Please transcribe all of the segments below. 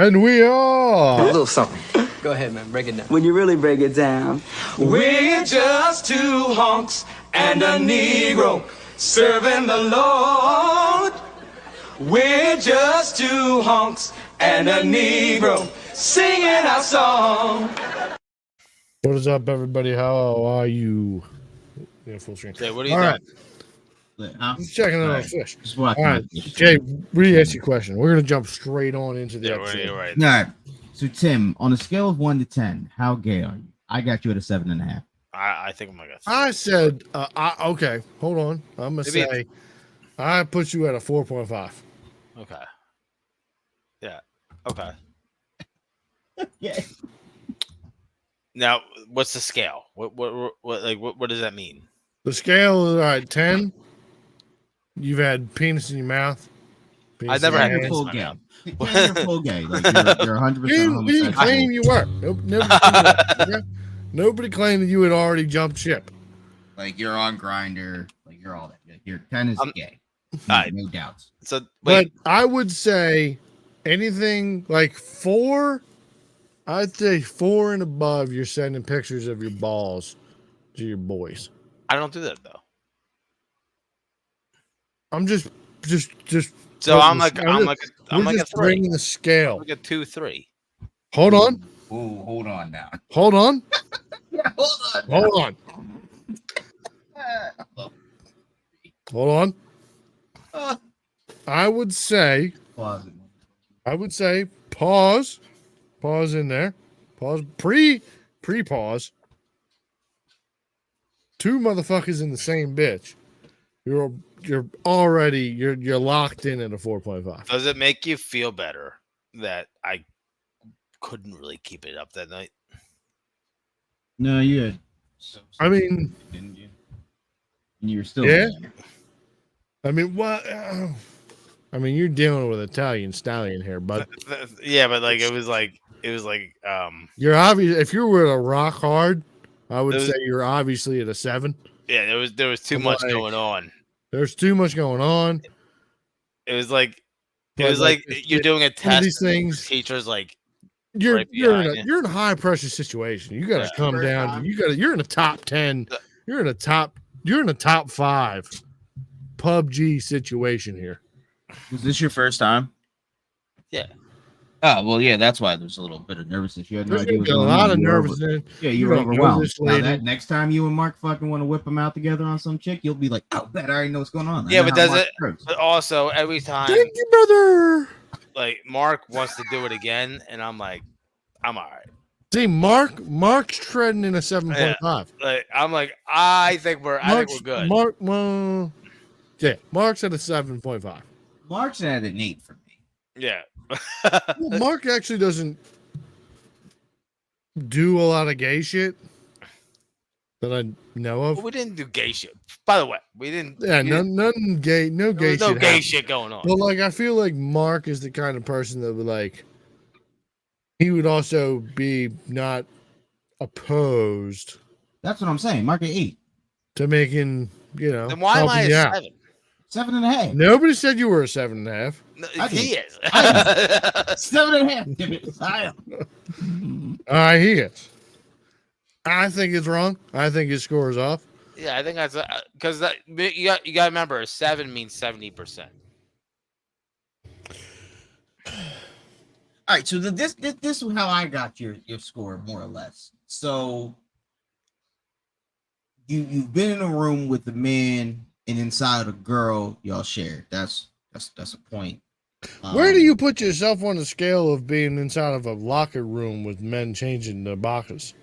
And we A are. little something. Go ahead, man. Break it down. When you really break it down. We're just two honks and a Negro serving the Lord. We're just two honks and a Negro singing our song. What is up, everybody? How are you? Yeah, full screen. Jay, what are you All doing? right. Huh? Just checking in on Alright. fish. Just All watching. right, Jay, we asked you a question. We're gonna jump straight on into the Yeah, episode. you're right. All right. So Tim, on a scale of 1 to 10, how gay are you? I got you at a 7.5. I think I'm gonna go. I said, okay, hold on. I'm gonna Maybe say, I put you at a 4.5. Okay. Yeah. Okay. Yeah. Now, what's the scale? What does that mean? The scale is all right. 10. You've had penis in your mouth. I've never had in your You're penis hand. full in my gay. mouth. You're full gay. Like you're 100% We didn't homosexual. claim you were. Okay? Nobody claimed that you had already jumped ship. Like you're on Grinder. Like you're all that. Like, you're 10 is gay. Alright. No doubts. So But wait, I would say anything like 4, I'd say 4 and above, you're sending pictures of your balls to your boys. I don't do that though. I'm just. So I'm like we're I'm like a just 3. bringing the scale. Like a 2, 3. Hold on. Ooh, hold on now. Hold on. Yeah, hold on. Hold on. Hold on. I would say Pause pause in there, pause, pre-pause. 2 motherfuckers in the same bitch. You're already you're locked in at a 4.5. Does it make you feel better that I couldn't really keep it up that night? No, you had. I mean, Didn't you? And you were still. Yeah. I mean, what? I mean, you're dealing with Italian stallion here, but Yeah, but like it was like you're obvious. If you were at a rock hard, I would It was- say you're obviously at a 7. yeah, there was too I'm much like- going on. There's too much going on. It was like But, you're doing a some of test. these things- Teachers like You're Right you're behind you. you're in a high pressure situation. You got to Yeah. come First down. time. You're in a top 10. You're in a top 5 PUBG situation here. Was this your first time? Yeah. Oh well, yeah. That's why there's a little bit of nervousness. You had no There's idea gonna what's be a going lot on. of You were over- nervousness. Yeah, You you were don't know overwhelmed. this Now lady. that next time you and Mark fucking want to whip them out together on some chick, you'll be like, "Oh, bet I already know what's going on." I Yeah, know but how does Mark it- works." But also every time Thank you, brother. like Mark wants to do it again, and I'm like, I'm all right. See, Mark's treading in a 7.5. Like I'm like, I think we're good. Mark's at a 7.5. Mark's at an 8 for me. Yeah. Well, Mark actually doesn't do a lot of gay shit that I know of. But we didn't do gay shit. By the way, we didn't. Yeah, we didn't- none gay, no there gay was no shit. gay happened. shit going on. But like, I feel like Mark is the kind of person that would like. He would also be not opposed That's what I'm saying. Mark at 8, to making, Then why am I helping you a out. 7? 7.5. Nobody said you were a 7.5. No, I he did. is. 7.5. Give it a I am. All right, he is. I think it's wrong. I think his score is off. Yeah, I think that's because that you got to remember a 7 means 70%. All right, so this is how I got your score more or less. So you've been in a room with a man and inside a girl y'all shared. That's a point. Where do you put yourself on the scale of being inside of a locker room with men changing their boxes?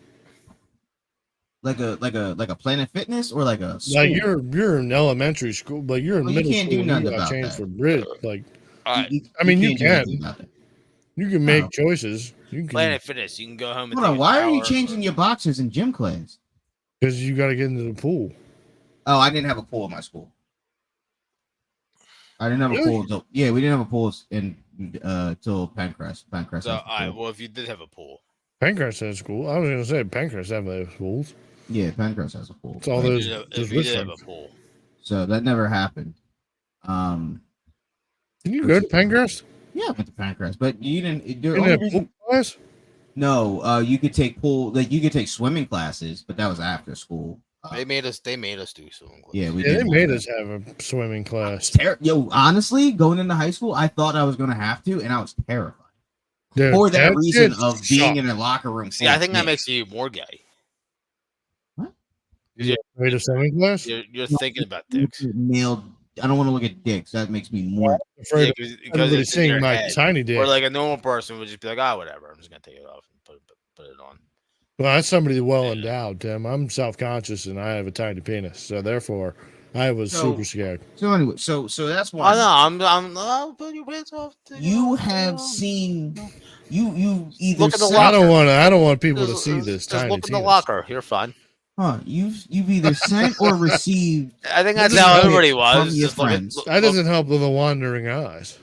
like a Planet Fitness or like a school? Like you're in elementary school, like you're in Well, you middle can't school. do nothing You got about changed that. for Brit. Like All right, I mean, you can't do can. anything about that. you can make No. choices. You can Planet Fitness. You can go home and Hold on, take a why are you shower. changing your boxers in gym class? because you got to get into the pool. Oh, I didn't have a pool in my school. I didn't have a Really? pool until we didn't have a pool in till Pancras. Pancras. So, has all a right. pool. Well, if you did have a pool, Pancras has school. I was gonna say Pancras have those schools. Yeah, Pancras has a pool. It's all if those. you did have- those if you rich did have folks. a pool, So that never happened. Can you go to Pancras? Yeah, I went to Pancras, but you didn't. The You didn't only have reason, pool class? no, you could take pool, like you could take swimming classes, but that was after school. They made us do swimming. Yeah, we Yeah, they did. made us have a swimming class. Yo, honestly, going into high school, I thought I was gonna have to, and I was terrified Dude, for that reason shit of being sucked. in a locker room. See, I think that makes you more gay. Made a swimming class? You're thinking about dicks. Nailed. I don't want to look at dicks. That makes me more. Afraid Yeah, of because everybody it's in your seeing my head. tiny dick. Or like a normal person would just be like, oh, whatever. I'm just gonna take it off and put it on. Well, that's somebody well endowed, Tim. I'm self-conscious and I have a tiny penis, so therefore I was So- super scared. So anyway, so that's Oh why no, I'll put your pants off. you have seen you either Look at the sent- I don't want people to Just- see this Just tiny look in the penis. locker. You're fine. you've either sent or received. I think that's Look how at everybody it was. from your Just look at, friends. That doesn't help with the wandering eyes.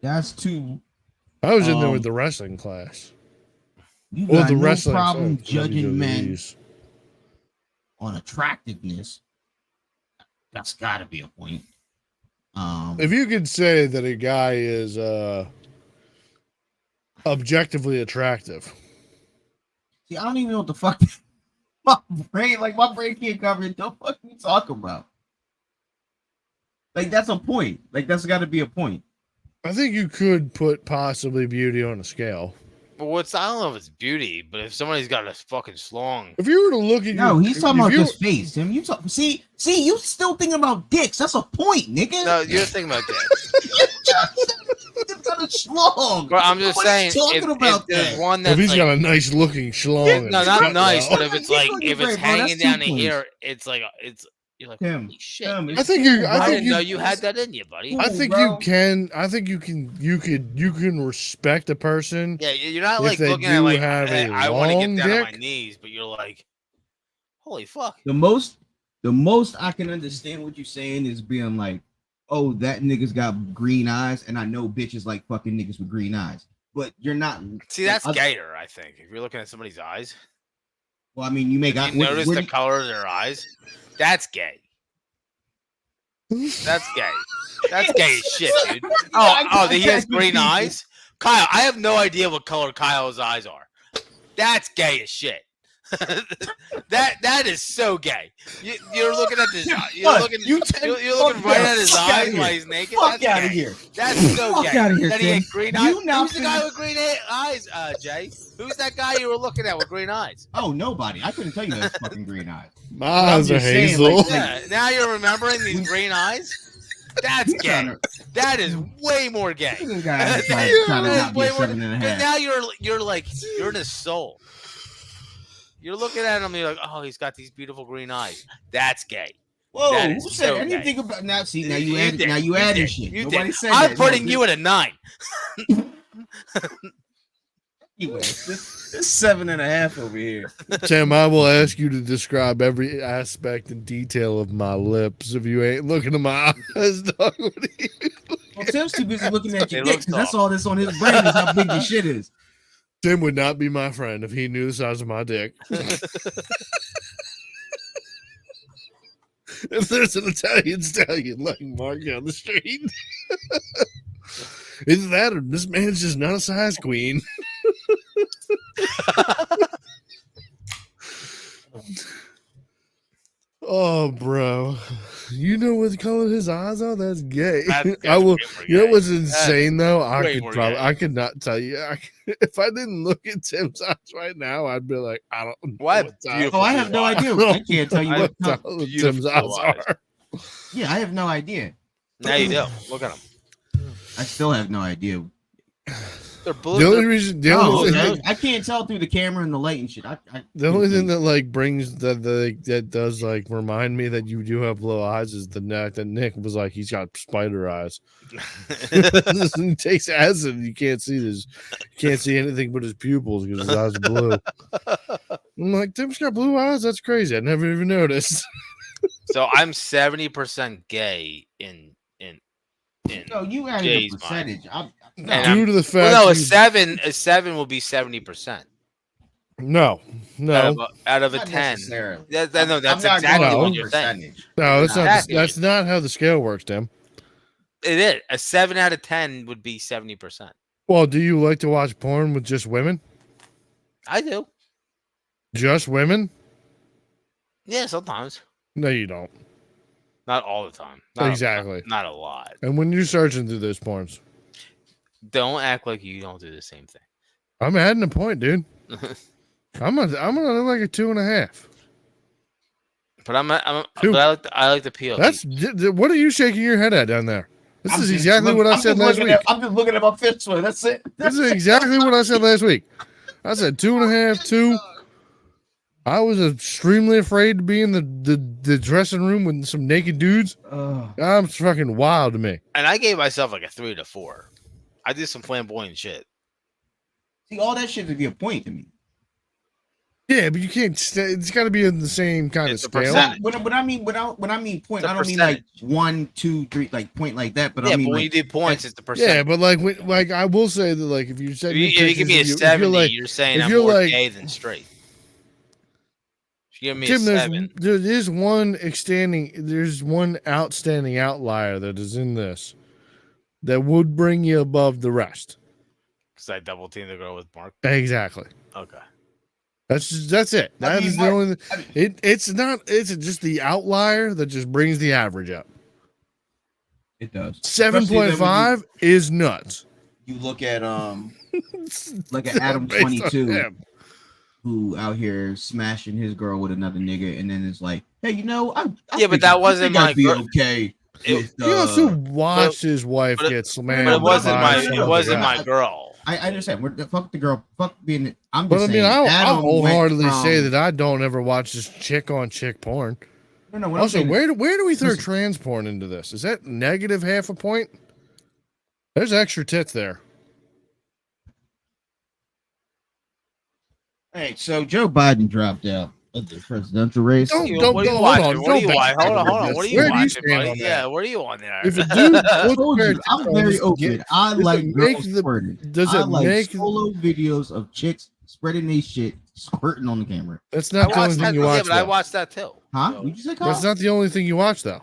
That's too. I was in there Um, with the wrestling class. You Well, got the no wrestling problem class, judging men WWE's. on attractiveness. That's got to be a point. If you could say that a guy is objectively attractive, See, I don't even know what the fuck my brain can't cover it. The fuck you talking about? Like that's a point. Like that's got to be a point. I think you could put possibly beauty on a scale. But I don't know if it's beauty, but if somebody's got a fucking schlong, If you were to look at No, he's talking if about you- just face. Tim, you talk. See, you still thinking about dicks? That's a point, nigga. no, you're thinking about that. It's got a schlong. But I'm just Nobody's saying, talking about if there's that. one If that's he's like, got a nice looking schlong, no, and not cut nice, well. but if it's Keep like on your if it's brain, bro. That's hanging down to two points. here, it's like you're like, Tim, holy shit. Tim, I think you. I I think didn't know you. you had that in you, buddy. I think bro. you can. I think you can. You can respect a person. Yeah, you're not If like they looking at do like, have hey, a I want to get long down on my dick. knees, but you're like, holy fuck. the most I can understand what you're saying is being like, oh, that nigga's got green eyes, and I know bitches like fucking niggas with green eyes. But you're not. See, that's like, gayer, I think. If you're looking at somebody's eyes, Well, I mean, you make. if you notice the color of their eyes, that's gay. That's gay. That's gay as shit, dude. Oh, he has green eyes? Kyle, I have no idea what color Kyle's eyes are. That's gay as shit. that is so gay. You're looking at this. You're What? looking. You You're looking right at his Fuck outta eyes here. while he's naked. Fuck That's out of gay. here. That's so Fuck gay. outta here, That he had Tim. green You eyes. now Who's the guy finna- with green eyes, Jay? Who's that guy you were looking at with green eyes? Oh, nobody. I couldn't tell you that's fucking green eyes. My eyes are just saying, hazel. like- Yeah. Now you're remembering these green eyes. That's You gay. trying That is way more gay. This guy trying to not be a 7.5. Because now you're like you're in his soul. You're looking at him. You're like, oh, he's got these beautiful green eyes. That's gay. Whoa, That who is said so anything about now? See, now You you added, did. now you You added did. shit. You Nobody did. said I'm that. putting you at a 9. Anyway, this 7.5 over here. Tim, I will ask you to describe every aspect and detail of my lips if you ain't looking at my eyes, dog. What are you- Well, Tim's too busy looking at your They dick look because that's soft. all that's on his brain is how big your shit is. Tim would not be my friend if he knew the size of my dick. If there's an Italian stallion like Mark down the street, is that or this man's just not a size queen? Oh, bro, you know what color his eyes are? That's gay. That's I will. way more You know gay. what's insane though? way more gay. I could not tell you. If I didn't look at Tim's eyes right now, I'd be like, I don't know. Well, I have what size- beautiful Oh, I have no eyes. idea. I can't tell you I what. what color- color beautiful Tim's eyes eyes. are. Yeah, I have no idea. Now you do. Look at them. I still have no idea. They're blue. The only They're- reason, the No, only thing, I can't tell through the camera and the light and shit. the only thing that like brings that does like remind me that you do have blue eyes is the neck. That Nick was like, he's got spider eyes. He takes acid, and you can't see anything but his pupils because his eyes are blue. I'm like, Tim's got blue eyes. That's crazy. I never even noticed. So I'm 70% gay in. No, you added Jay's a mind. percentage. And I'm- Due to the fact, Well, no, a you- 7 will be 70%. no, Out of a Not 10. necessarily. No, that's I'm not exactly going what with you're saying. percentage. no, that's not. Exactly. That's not how the scale works, Tim. It is a 7 out of 10 would be 70%. Well, do you like to watch porn with just women? I do. Just women? Yeah, sometimes. No, you don't. Not all the time. Not Exactly. not a lot. And when you're searching through those porns, Don't act like you don't do the same thing. I'm adding a point, dude. I'm gonna like a 2.5. But Two. but I like the POV. What are you shaking your head at down there? This is exactly what I said last week. I'm just looking at my fist one. That's it. This is exactly what I said last week. I said 2.5, 2. I was extremely afraid to be in the dressing room with some naked dudes. I'm fucking wild to me. And I gave myself like a 3 to 4. I did some flamboyant shit. See, all that shit would be a point to me. Yeah, but you can't. It's got to be in the same kind It's a of scale. percentage. When I mean point, It's a I don't mean like 1, 2, 3, like point like that. But Yeah, I mean but when like, you do points, it's the percentage. Yeah, but like I will say that like if you said If you give me a 70, you're saying if I'm you're more like- gay than straight. If you give me Tim, a 7, there is there's one outstanding outlier that is in this that would bring you above the rest. because I double teamed the girl with Mark. Exactly. Okay. That's it. That is the only. It's just the outlier that just brings the average up. it does. 7.5 is nuts. You look at like an Adam Based on 22 him. who out here smashing his girl with another nigga, and then it's like, hey, I Yeah, but think- that I wasn't think I'd my be girl. okay. It- With, He also watched his wife but it- get slammed. But it wasn't by my. some It other wasn't guy. my girl. I understand. Fuck the girl. Fuck being. I'm But just I mean, saying. I'll Adam wholeheartedly went say from- that I don't ever watch this chick on chick porn. No, what I'm Also, saying is- where do we throw Listen. trans porn into this? Is that negative half a point? There's extra tits there. Hey, so Joe Biden dropped out of the presidential race. Don't- What are you hold watching? on, What are you don't watching? back Hold on, up hold on. this. What are you Where do you watching, stand buddy? on that? Yeah, what are you on there? If a dude I puts told their you, I'm tits on, very does it open. get- I does like it girls make the- squirting. does I it like make- solo videos of chicks spreading their shit, squirting on the camera. That's I not the only watched thing that. you Yeah, watch. but I though. watched that too. Huh? So- Did you say Kyle? That's not the only thing you watch, though.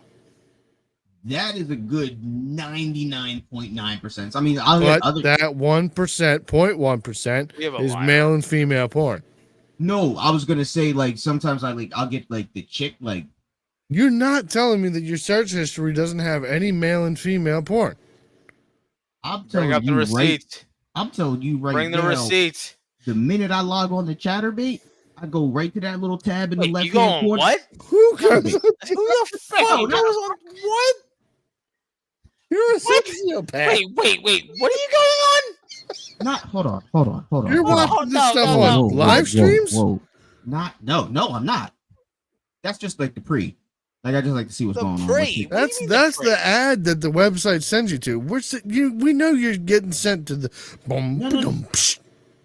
That is a good 99.9%. I mean, I'll get But other. that 1%, 0.1% We have a is liar. male and female porn. No, I was gonna say like sometimes I'll get like the chick like You're not telling me that your search history doesn't have any male and female porn. I'm telling Bring up the you right. receipts. I'm telling you right Bring the now. receipts. The minute I log on to Chatterbait, I go right to that little tab in the Wait, left you go hand on corner. what? Who goes? Chatterbait. Who the fuck No, goes on what? You're a What? sociopath. Wait. What are you going on? Not hold on. You're Hold on, watching this no, stuff no, on no. live streams? Whoa. No, I'm not. That's just like the pre. Like I just like to see what's The going on. pre? What's it- What do you That's mean that's the the ad that the website sends you to. We know you're getting sent to the boom, No, no, no. boom, psh.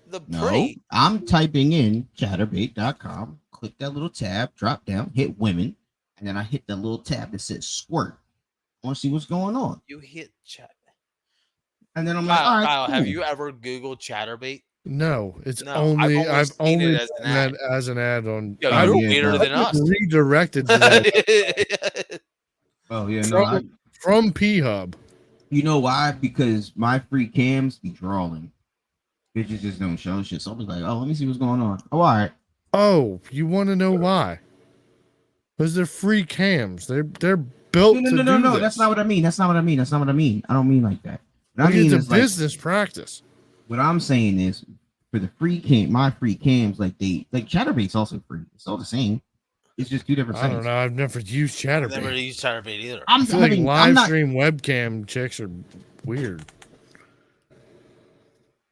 The No, pre. I'm typing in chatterbait.com, click that little tab, drop down, hit women, and then I hit that little tab that says squirt. I want to see what's going on. You hit chat. And then I'm like, all Kyle, right, Kyle, cool. have you ever Googled Chatterbait? No, it's No, only I've I've only seen only it as an seen that ad. as an ad on. Yo, I you're yeah, weirder no. than us. redirected to that Oh yeah, no, from P Hub. you know why? Because my free cams be drawing. Bitches just don't show shit. So I was like, oh, let me see what's going on. Oh, all right. Oh, you want to know why? Because they're free cams. They're built No, to do no. this. That's not what I mean. I don't mean like that. What I Like, mean it's is a like, business practice. what I'm saying is for the free cam, my free cams, like Chatterbait's also free. It's all the same. It's just two different I don't sites. know. I've never used I've never Chatterbait. used Chatterbait either. I'm I feel like I'm live not. stream webcam chicks are weird.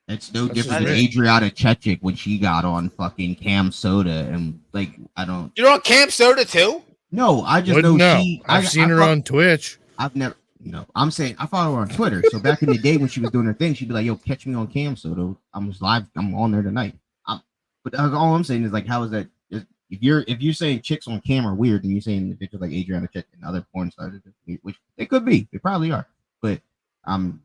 It's no That's different than just Adriana Chechik when she got on fucking Cam Soda and like I don't. You're on Camp Soda too? No, I just Wouldn't know know. she. I've seen her on Twitch. I've never. No, I'm saying I follow her on Twitter. So back in the day when she was doing her thing, she'd be like, "Yo, catch me on Cam Soda. I'm just live. I'm on there tonight." But all I'm saying is like, how is that? If you're saying chicks on camera are weird, then you're saying the bitches like Adriana Chechik and other porn stars are just weird, which they could be. They probably are. But I'm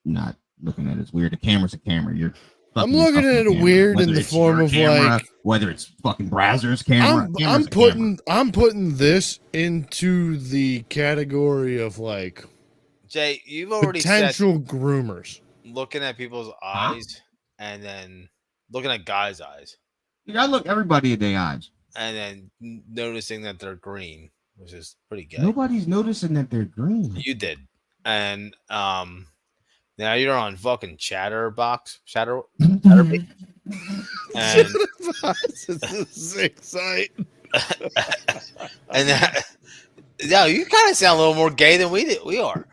not looking at it as weird. The camera's a camera. You're. I'm fucking looking fucking at it camera. weird Whether in the it's form your of camera, like whether it's fucking Brazzers camera. I'm putting this into the category of like Jay, you've already said Potential groomers. looking at people's eyes and then looking at guys' eyes You gotta look everybody in their eyes. and then noticing that they're green, which is pretty good. Nobody's noticing that they're green. You did. And now you're on fucking Chatterbox. Chatterbait. And It's a sick site. and that, yeah, you kind of sound a little more gay than we are.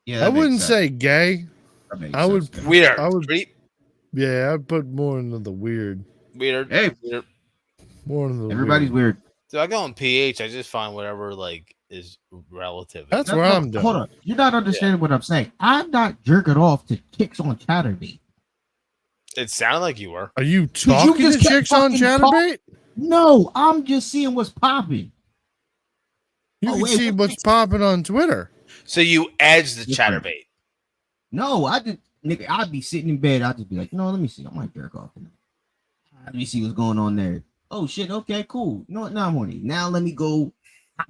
Yeah, I wouldn't say gay. I would- Weird. I would- Creep. Yeah, I'd put more into the weird. Weird. Hey, Weird. More into the everybody's weird. weird. So I go on pH. I just find whatever like is relative. That's where I'm doing. Hold on. You're not understanding what I'm saying. I'm not jerking off to kicks on Chatterbait. It sounded like you were. Are you talking to just kept chicks on fucking Chatterbait? No, I'm just seeing what's popping. You Oh, can wait, see what- what's popping on Twitter. So you edged the Different. Chatterbait. No, I just nigga, I'd be sitting in bed. I'd just be like, no, let me see. I might jerk off. Let me see what's going on there. Oh shit. Okay, cool. You know what? Now I'm horny. Now let me go.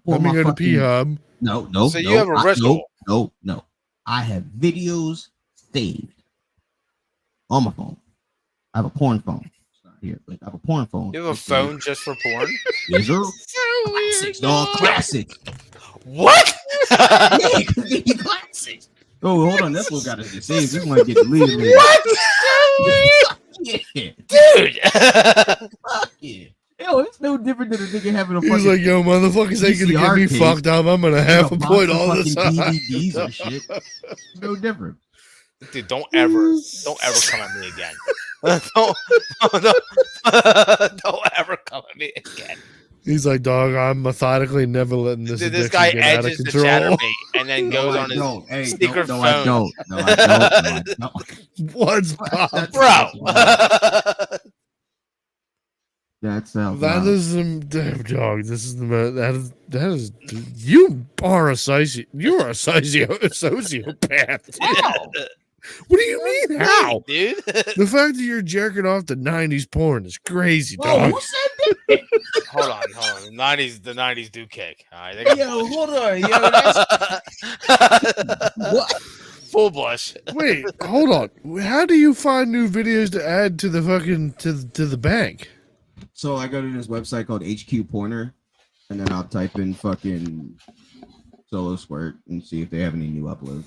Let me go to P Hub. No. So you have a ritual. No. I have videos saved on my phone. I have a porn phone. It's not here, but I have a porn phone. You have a phone just for porn? Yes, sir. Classics, dog. Classics. What? Yeah, classics. Oh, hold on. That's what got us to save. This one get deleted. Man. What? Yeah. Dude. Fuck yeah. Yo, it's no different than a nigga having a He's fucking like, yo, motherfuckers ain't gonna get me VCR tape. fucked up. I'm gonna have a box point of all the fucking time. DVDs and shit. It's no different. Dude, don't ever come at me again. don't ever come at me again. He's like, dog, I'm methodically never letting this Dude, this addiction guy get out of edges the control. Chatterbait and then goes No, I on his don't. Hey, secret no, phone. I don't. No, I don't. No, I don't. What's pop? That's- Bro. That's That is the damn dog. This is the that is you are a sociopath. Dude. What do you mean? How? Dude. The fact that you're jerking off to 90s porn is crazy, Whoa, dog. who said that? Hold on. The 90s do kick. All right, they got Yo, hold on. Yo, that's what? full blush. Wait, hold on. How do you find new videos to add to the fucking to the bank? So I go to this website called HQ Porner, and then I'll type in fucking solo squirt and see if they have any new uploads.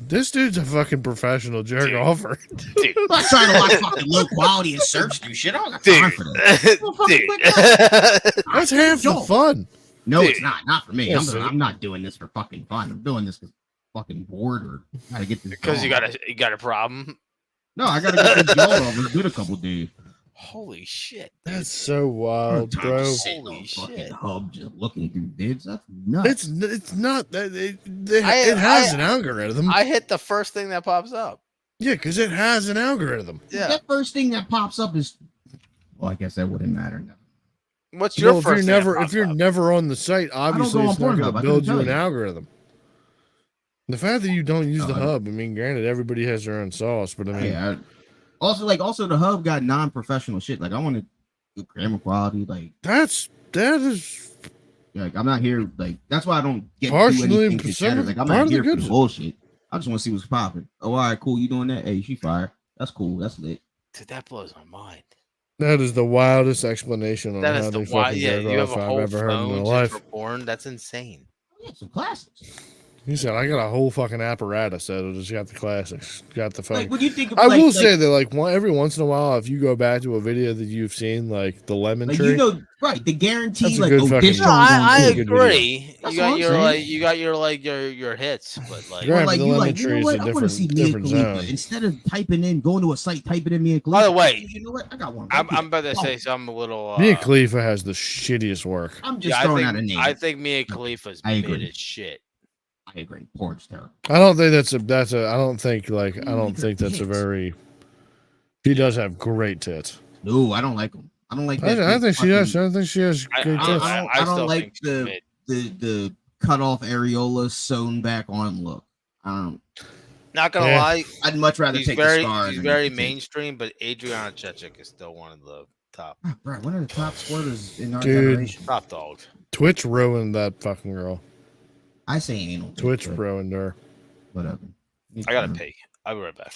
This dude's a fucking professional jerk Dude. offer. Dude. I'm not trying to watch fucking low quality and search through shit. I don't got time for that. Dude. That's half the Don't. fun. No, Dude. it's not. Not for me. Yes, I'm not doing this for fucking fun. I'm doing this because fucking bored or gotta get this. Because you going. got a problem. No, I gotta get this going over. It's been a couple days. Holy shit. That's so I'm wild, tired bro. of sitting Holy on fucking shit. hub just looking through vids. That's nuts. It's not that it I- has I- an algorithm. I hit the first thing that pops up. Yeah, because it has an algorithm. Yeah. That first thing that pops up is. Well, I guess that wouldn't matter. What's your Well, if first you're thing that never pops if you're up? never on the site, obviously go it's on not Pornhub, going I to build couldn't you tell an you. algorithm. The fact that you don't use the No, I- hub, I mean, granted, everybody has their own sauce, but I mean, Yeah. Also, the hub got non-professional shit. Like I want to good camera quality. Like that is I'm not here. Like that's why I don't get Partially do anything to some chatter. of- Like I'm part not of the here for good the shit. bullshit. I just want to see what's popping. Oh, all right, cool. You doing that? Hey, she fired. That's cool. That's lit. Dude, that blows my mind. that is the wildest explanation on That how is the they why. fucking Yeah, jerk you have off a I've whole ever heard in phone my just life. for porn. That's insane. Yeah, some classics. He said, "I got a whole fucking apparatus that'll just got the classics, got the Like fucking." when you think of I like, will like, say that, like, every once in a while, if you go back to a video that you've seen, like the lemon like tree, you know, right? The guarantee, That's a like, good oh, fucking- this No, No, song gonna I do good it. agree. That's You what got I'm your saying. your hits, but like. Right. Or like the you lemon like, you tree know is what? a I want to see Mia different Khalifa zone. instead of typing in, going to a site, typing in Mia Khalifa. By the way, you know what? I got one. I'm right about to here. say something a little. Mia Khalifa has the shittiest work. I'm just Yeah, throwing out a name. I think Mia Khalifa's I made agree. as shit. I agree. Porn's terrible. I don't think that's a. I don't think like. I don't Look at think that's a tits. very. She does have great tits. No, I don't like them. I don't like that. I big think she fucking- does. I think she has I, great I, tits. I, I I don't still like think she's mid. the cut off areola sewn back on look. I don't. Not gonna Yeah. lie, I'd much rather she's take the very scar. she's than very the- mainstream, but Adriana Chechik is still one of the top Bro, one of the top squirters in our Dude. generation. top dogs. Twitch ruined that fucking girl. I say anal. Twitch but ruined her. whatever. I gotta pee. I'll be right back.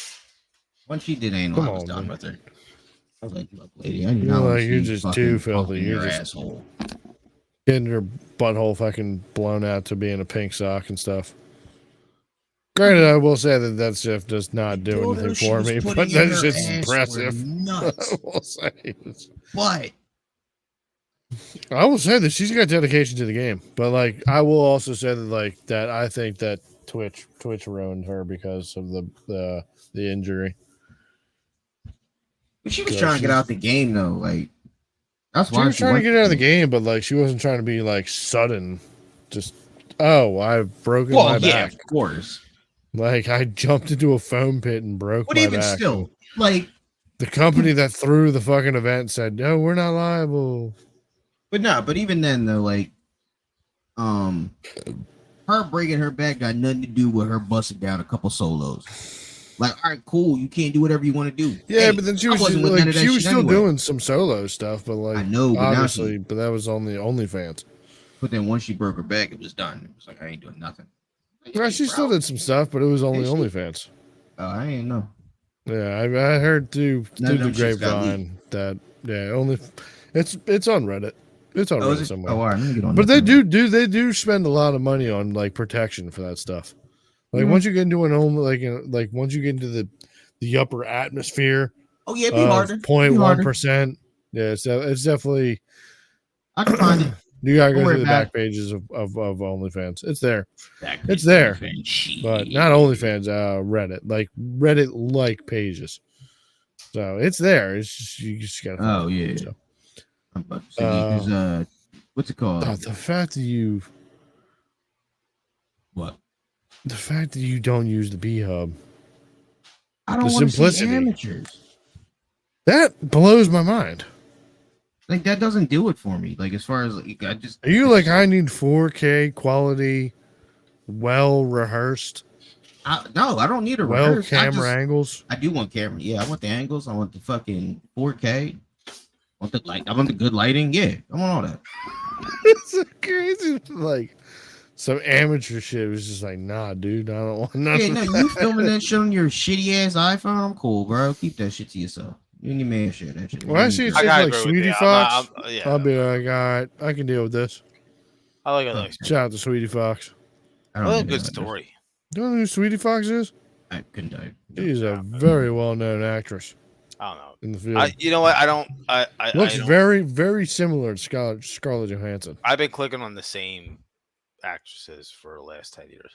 Once she did anal, Come I was on, done man. with her. I was like, look, lady, I do You're not want like, to you're see you just too fucking filthy. pumping You're your just- asshole. Getting your butthole fucking blown out to being a pink sock and stuff. Granted, I will say that that stuff does not do Dildo anything she for was me, putting but in that her shit's ass were impressive. nuts. I will say. But I will say that she's got dedication to the game, but like I will also say that like that I think that Twitch ruined her because of the injury. she was Yeah, trying to get she's- out the game though. Like that's She why was trying to went get out of the game, but like she wasn't trying to be like sudden. Just I've broken Well, my yeah, back. of course. Like I jumped into a foam pit and broke But my even back. still, like, The company that threw the fucking event said, "No, we're not liable." but even then though, like, her breaking her back got nothing to do with her busting down a couple solos. Like, all right, cool, you can't do whatever you want to do. Yeah, Hey, but then she I was wasn't with none like of that she was shit still anyway. doing some solo stuff, but like I know, but now obviously, but that was on the OnlyFans. But then once she broke her back, it was done. It was like, I ain't doing nothing. Like, Yeah, hey, she bro. still did some stuff, but it was only Did she? OnlyFans. Oh, I ain't know. Yeah, I heard through None of the them shits got grapevine that only it's on Reddit. It's on Oh, Reddit is it? somewhere. Oh, all right, let me get on. But that they then. they do spend a lot of money on like protection for that stuff. Like Mhm. once you get into an like once you get into the upper atmosphere Oh yeah, it'd be of harder. It'd be 0.1%, yeah, so it's definitely I can find it. you gotta go Don't worry through the about back pages of OnlyFans. It's there, Back It's there, Shit. but not OnlyFans. Reddit, like Reddit like pages. So it's there. It's just you just gotta. Find Oh it. yeah. So, I'm about to say because what's it called? the fact that What? the fact that you don't use the B Hub, I don't the want to see simplicity. amateurs. that blows my mind. Like that doesn't do it for me. Like as far as like, I just Are you like I need 4K quality, well rehearsed, no, I don't need a well rehearse. camera angles? I do want camera. Yeah, I want the angles. I want the fucking 4K. I want the light. I want the good lighting. Yeah, I want all that. It's so crazy. Like some amateur shit was just like, nah, dude, I don't want nothing. Yeah, no, you filming that shit on your shitty ass iPhone? I'm cool, bro. Keep that shit to yourself. You and your man share that shit. Well, I see it's I just gotta like agree with Sweetie you. Fox. Yeah, I'll be like, all right, I can deal with this. I like it. Shout out to Sweetie Fox. I I don't like a know good that. story. You know who Sweetie Fox is? I couldn't tell you. She's a very well known actress I don't know. in the field. You know what? I don't. I Looks I don't, very, very similar to Scarlett Johansson. I've been clicking on the same actresses for the last 10 years.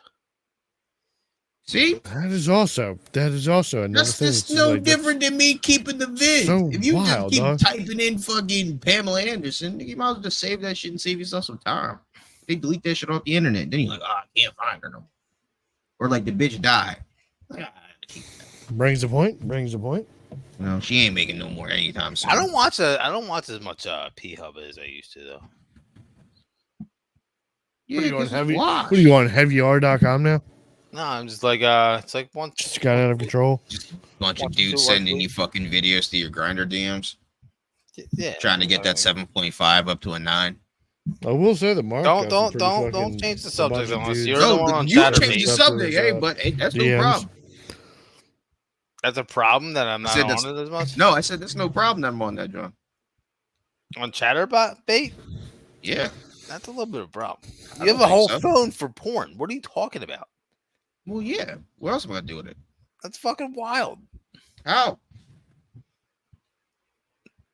See, That is also another that's thing. just that's no like, different than me keeping the vid. so If you wild, just keep dog. typing in fucking Pamela Anderson, you might as well just save that shit and save yourself some time. They delete that shit off the internet. Then you're like, I can't find her no more. Or like the bitch died. Like, Brings a point. Brings a point. you know, she ain't making no more anytime soon. I don't watch as much P Hub as I used to though. Yeah, What are you on 'cause it's heavy? washed. What are you on heavyr.com now? No, I'm just like it's like once. Just got out of control. Bunch of Watch dudes two, sending watch you fucking videos to your grinder DMs, Yeah, trying to get that 7.5 up to a 9. I will say that Mark. Don't got some pretty don't fucking- change the a subject bunch of unless dudes. you're the one on you Chatter change the page. stuff. subject, hey, but hey, that's no DMs. problem. That's a problem that I'm not said on that's- it as much. No, I said that's no problem that I'm on that, John. On Chatterbot bait, Yeah. that's a little bit of a problem. I You have don't a whole think so. phone for porn. What are you talking about? Well, yeah. What else am I gonna do with it? That's fucking wild. How?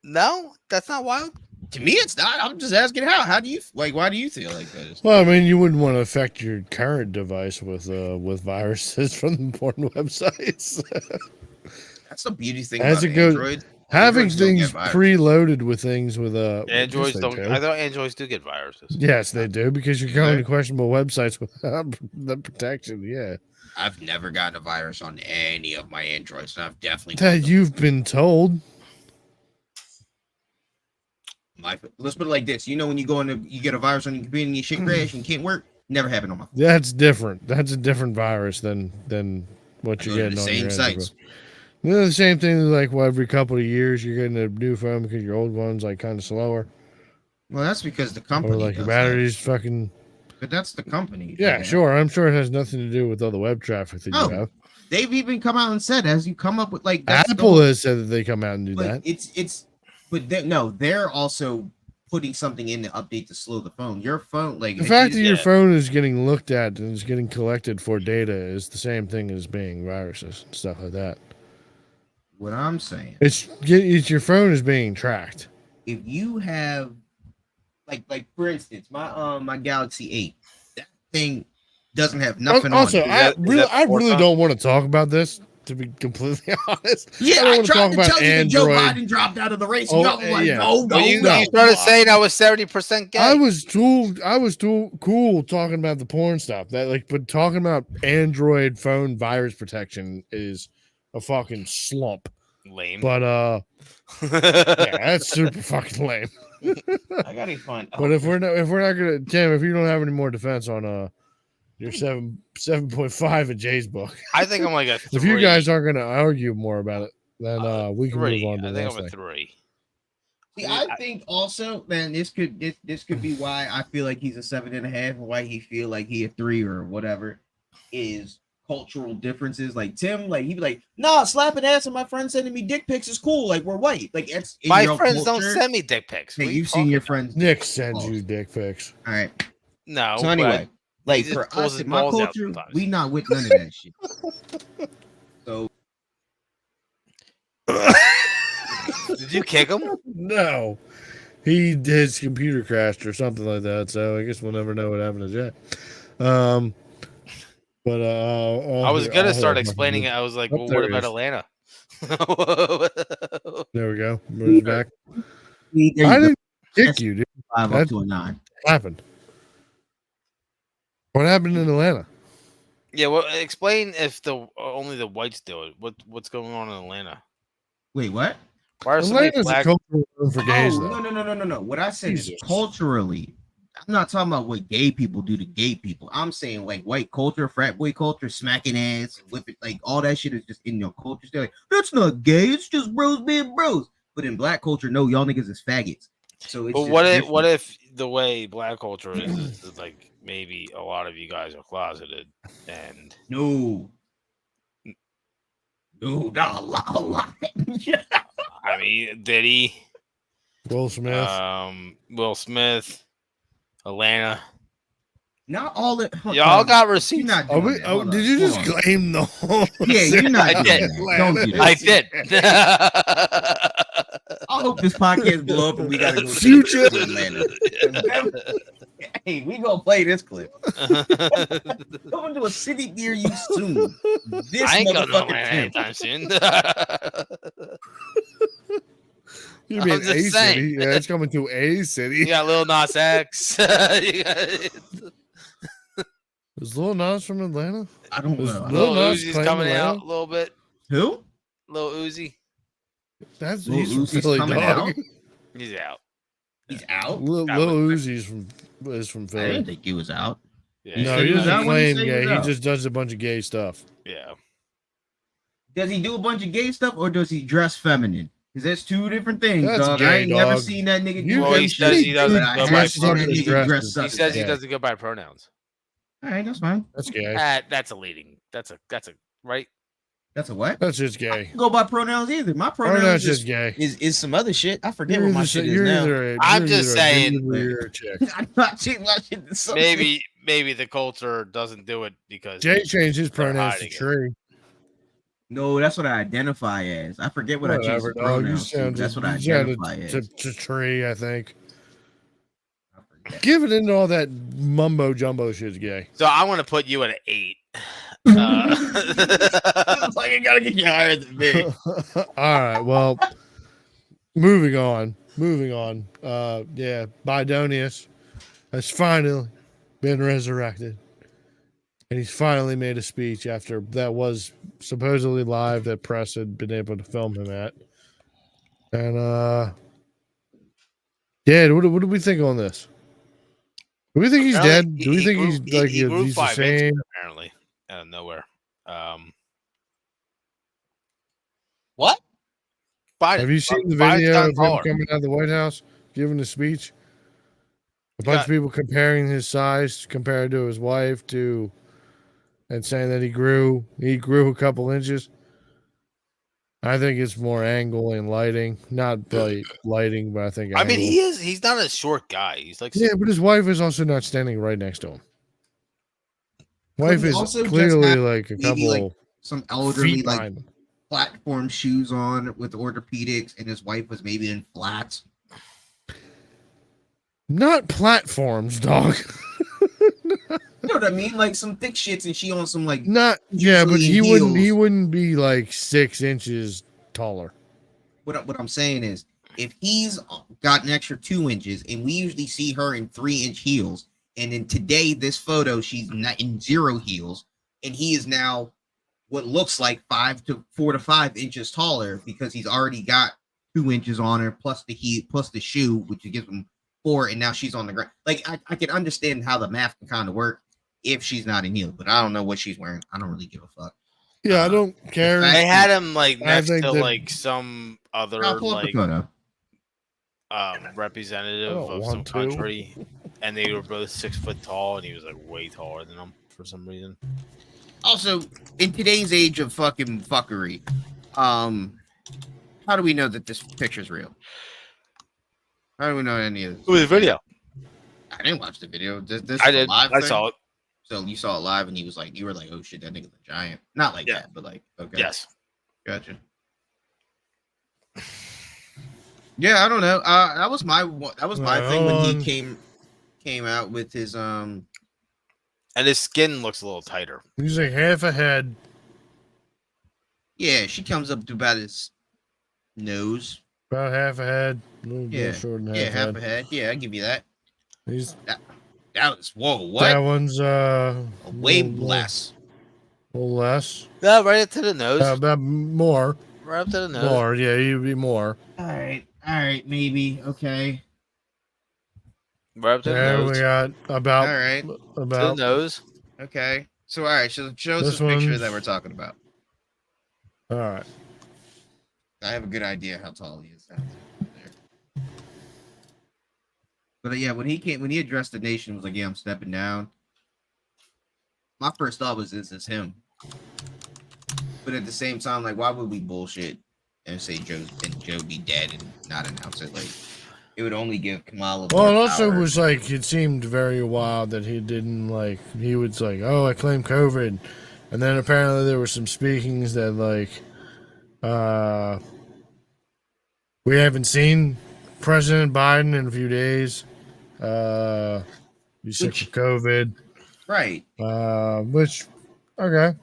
No, that's not wild. To me, it's not. I'm just asking how. How do you like? Why do you feel like that? Well, I mean, you wouldn't want to affect your current device with viruses from the porn websites. That's the beauty thing As about it goes- Android. Having Androids don't get things viruses. preloaded with things with Androids yes, they don't. do. I thought Androids do get viruses. Yes, they do because you're going Yeah. to questionable websites without the protection. Yeah, I've never gotten a virus on any of my Androids, and I've definitely that you've been told. let's put it like this. You know, when you go into you get a virus on your computer and your shit crash and can't work, never happened on my phone. That's different. That's a different virus than what I you're go to getting the on same your sites. Android. You know, the same thing like every couple of years you're getting a new phone because your old one's like kind of slower, Well, that's because the or company like your does that. battery's fucking But that's the company. Yeah, Okay. sure. I'm sure it has nothing to do with all the web traffic that Oh, you have. They've even come out and said as you come up with like that's the Apple whole- has said that they come out and do but that. but they're also putting something in the update to slow the phone. Your phone, like The if fact that you- your phone is getting looked at and is getting collected for data is the same thing as being viruses and stuff like that. what I'm saying, It's your phone is being tracked. if you have like for instance, my Galaxy 8, that thing doesn't have nothing Also, on it. that- is that I really Forza? don't want to talk about this. To be completely honest, Yeah, don't I wanna tried to tell you that Joe Android. Biden dropped out of the race. Oh, Y'all was like, yeah. no, Well, you no. started saying I was 70% gay. I was too cool talking about the porn stuff. But talking about Android phone virus protection is a fucking slump. lame. But yeah, that's super fucking lame. I gotta find. But if we're not gonna, Tim, if you don't have any more defense on your 7.5 in Jay's book, I think I'm like a 3. if you guys aren't gonna argue more about it, then we can 3. move on to I the think next I'm a thing. 3. See, I think also, man, this could be why I feel like he's a 7.5, and why he feel like he a 3 or whatever, is cultural differences. Like Tim, like he'd be like, nah, slapping ass and my friend sending me dick pics is cool. Like we're white. Like it's in My your friends don't culture. send me dick pics. Hey, What are you you've seen talking your about? friends. Nick sends you dick pics. All right. No. So anyway, like he just for pulls us his in my balls out culture, sometimes. we not with none of that shit. So Did you kick him? No, his computer crashed or something like that. So I guess we'll never know what happened to Jay. But I was gonna start explaining it. I was like, Oh, well, there what he about is. Atlanta? There we go. Where's back? there you I go. didn't kick That's- you, dude. 5 that- up to a 9. What happened? What happened in Atlanta? Yeah, well, explain if only the whites do it. What's going on in Atlanta? Wait, what? Why are so many Atlanta's a black? cultural zone for gays, Oh, though. no. What I said Jesus. is culturally. I'm not talking about what gay people do to gay people. I'm saying like white culture, frat boy culture, smacking ass, whipping, like all that shit is just in your culture. They're like, that's not gay. It's just bros being bros. But in black culture, no, y'all niggas is faggots. So it's But just what different. if the way black culture is like maybe a lot of you guys are closeted and No, not a lot. I mean Diddy, Will Smith. Will Smith, Atlanta. Not all it. Y'all got You're receipts. not Are doing we, that. oh, Hold did on, you hold just on. claim the whole? Yeah, you're not I doing did. that. Don't do that. I did. I hope this podcast blow up and we gotta go Future. to Atlanta. Hey, we gonna play this clip. Coming to a city near you soon. This I ain't going to motherfucking Atlanta Tim. anytime soon. You I'm mean just a saying. city? Yeah, it's coming to a city. You got Lil Nas X. You got- Is Lil Nas from Atlanta? I don't Is know. Lil Lil Nas Uzi's claim coming Atlanta? out a little bit. Who? Lil Uzi. That's Lil he's from Uzi's Philly, coming dog. out? He's out. He's out. Lil I Uzi's is from I Philly. didn't think he was out. Yeah. No, said he he was doesn't out when he claim said he gay. was He out. just does a bunch of gay stuff. Yeah. Does he do a bunch of gay stuff or does he dress feminine? Because that's two different things, That's dog. I gay, ain't never dog. seen that nigga You do Well, that he shit. says he doesn't but I go have by seen that pronouns. nigga Dress dress is- up He says he Yeah. doesn't go by pronouns. All right, that's fine. That's gay. That's a leading. That's a right. That's a what? That's just I gay. don't go by pronouns either. My Or that's pronouns just gay. is some other shit. I forget You're what my either, shit is you're now. either a, I'm you're just either a saying- dude or you're a chick. I'm not changing my shit to something. Maybe the culture doesn't do it because Jay changed his They're pronouns to hiding it. tree. No, that's what I identify as. I forget what I changed Whatever, the dog. You pronouns to. sound That's what I you sounded identify to, as. to tree, I think. I forget. Give it into all that mumbo jumbo shit's gay. So I want to put you at an 8. It's like you gotta get you higher than me. All right. Well, moving on. Yeah, Bidonius has finally been resurrected. And he's finally made a speech after that was supposedly live that press had been able to film him at. And yeah, what do we think on this? Do we think he's dead? Do we think he's like he grew he's the 5 inches, same? apparently out of nowhere? What? Biden, Have you seen the Biden's video gotten of him taller. coming out of the White House giving a speech? A bunch of people comparing his size compared to his wife and saying that he grew a couple inches. I think it's more angle and lighting, not lighting, but I think I mean, angle. he's not a short guy. He's like, Yeah, but his wife is also not standing right next to him. Wife he is also just clearly have like a maybe, couple like, some elderly feet like behind him. platform shoes on with orthopedics, and his wife was maybe in flats. Not platforms, dog. You know what I mean? Like some thick shits, and she on some like Not yeah, but usually in he heels. wouldn't be like 6 inches taller. What I'm saying is, if he's got an extra 2 inches, and we usually see her in 3-inch heels, and in today this photo she's not in 0 heels, and he is now what looks like 4 to 5 inches taller because he's already got 2 inches on her plus the heel plus the shoe, which gives him 4, and now she's on the ground. Like I can understand how the math can kind of work if she's not in heels, but I don't know what she's wearing. I don't really give a fuck. Yeah, I don't care. fact- they had him like I next think to that- like some other I'll pull up like the photo. representative I don't of some want to. country, and they were both 6 foot tall, and he was like way taller than them for some reason. Also, in today's age of fucking fuckery, how do we know that this picture's real? How do we know any of this? It was a video. I didn't watch the video. This I is a did. live I thing? saw it. So you saw it live, and you were like, "Oh shit, that nigga's a giant." Not like Yeah. that, but like, okay, Yes. gotcha. Yeah, I don't know. That was my thing when he came out with his And his skin looks a little tighter. He's like half a head. Yeah, she comes up to about his nose. About half a head. A little Yeah, shorter than yeah, half half a a head. head. Yeah, I give you that. He's That was what? that one's Way little- less. A little less. Yeah, right up to the nose. About more. Right up to the nose. More. Yeah, he'd be more. All right, maybe okay. Right up to the There nose. we got All about right, To the about nose. okay. So all right, so show us This this picture one's- that we're talking about. all right. I have a good idea how tall he is. There. But yeah, when he addressed the nation, was like, "Yeah, I'm stepping down." My first thought was, "This is him." But at the same time, like, why would we bullshit and say Joe be dead and not announce it? Like, it would only give Kamala. Well, it more also power. was like it seemed very wild that he didn't like he was like, "Oh, I claimed COVID," and then apparently there were some speakings that like, we haven't seen President Biden in a few days. He's sick Which- with COVID. right. Which okay.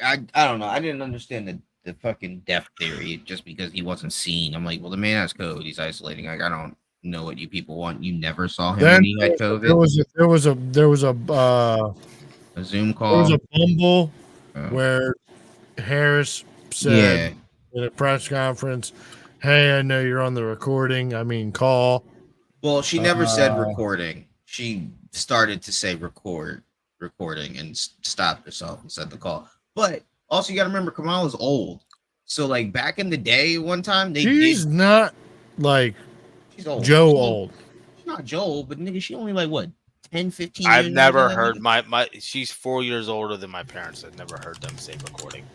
I don't know. I didn't understand the fucking death theory just because he wasn't seen. I'm like, well, the man has COVID. He's isolating. Like, I don't know what you people want. You never saw him Then when he had there COVID. was a A Zoom there call. was a bumble Oh. where Harris said in a press conference, "Hey, I know you're on the call." Well, she never said Uh, recording. She started to say recording, and stopped herself and said the call. But also, you got to remember, Kamala's old. So, like back in the day, one time She's not like she's old. Joe She's old. She's not Joe old, but nigga, she only like what 10, 15 I've years never older than heard that nigga? my she's 4 years older than my parents. I've never heard them say recording.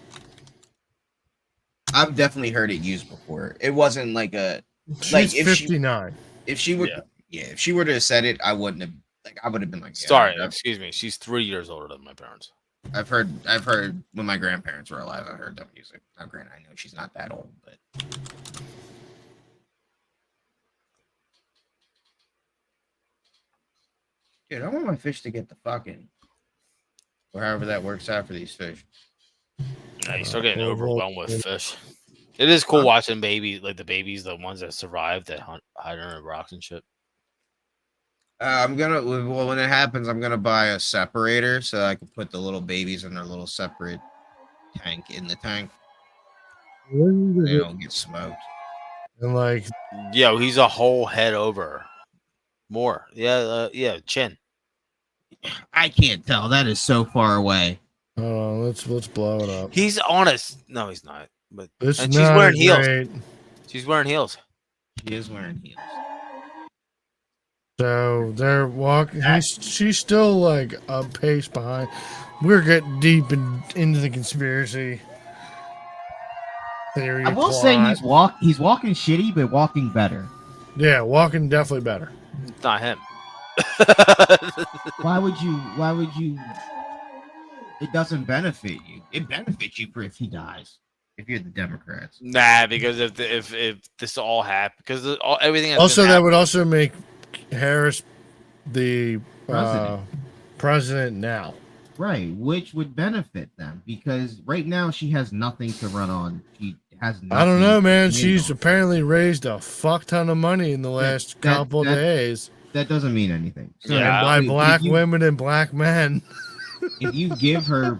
I've definitely heard it used before. It wasn't like a She's Like, if she- 59. if she would if she were to have said it, I wouldn't have I would have been like, yeah, Sorry, I've, excuse me. She's 3 years older than my parents. I've heard when my grandparents were alive, I heard them music. Now, granted, I know she's not that old, but dude, I want my fish to get the fucking or however that works out for these fish. Yeah, you start getting well, overwhelmed with fish. It is cool watching babies, like the babies, the ones that survived that hide under rocks and shit. I'm gonna when it happens, I'm gonna buy a separator so I can put the little babies in their little separate tank in the tank. They And don't get smoked. like, Yo, he's a whole head over. More. Yeah, chin. I can't tell. That is so far away. hold on, let's blow it up. He's honest. No, he's not. But It's and she's not wearing heels. great. She's wearing heels. She is wearing heels. So they're walking. She's still like a pace behind. We're getting deep into the conspiracy theory. I will plot. say he's walking shitty, but walking better. Yeah, walking definitely better. It's not him. Why would you? It doesn't benefit you. It benefits you if he dies. If you're the Democrats. Nah, because if this all happened, because everything has Also, been that would also make Harris the President. president now. Right, which would benefit them because right now she has nothing to run on. She has nothing I don't know, man. to win She's on. apparently raised a fuck ton of money in the last couple days. That doesn't mean anything. So Yeah. And by if black you- women and black men. if you give her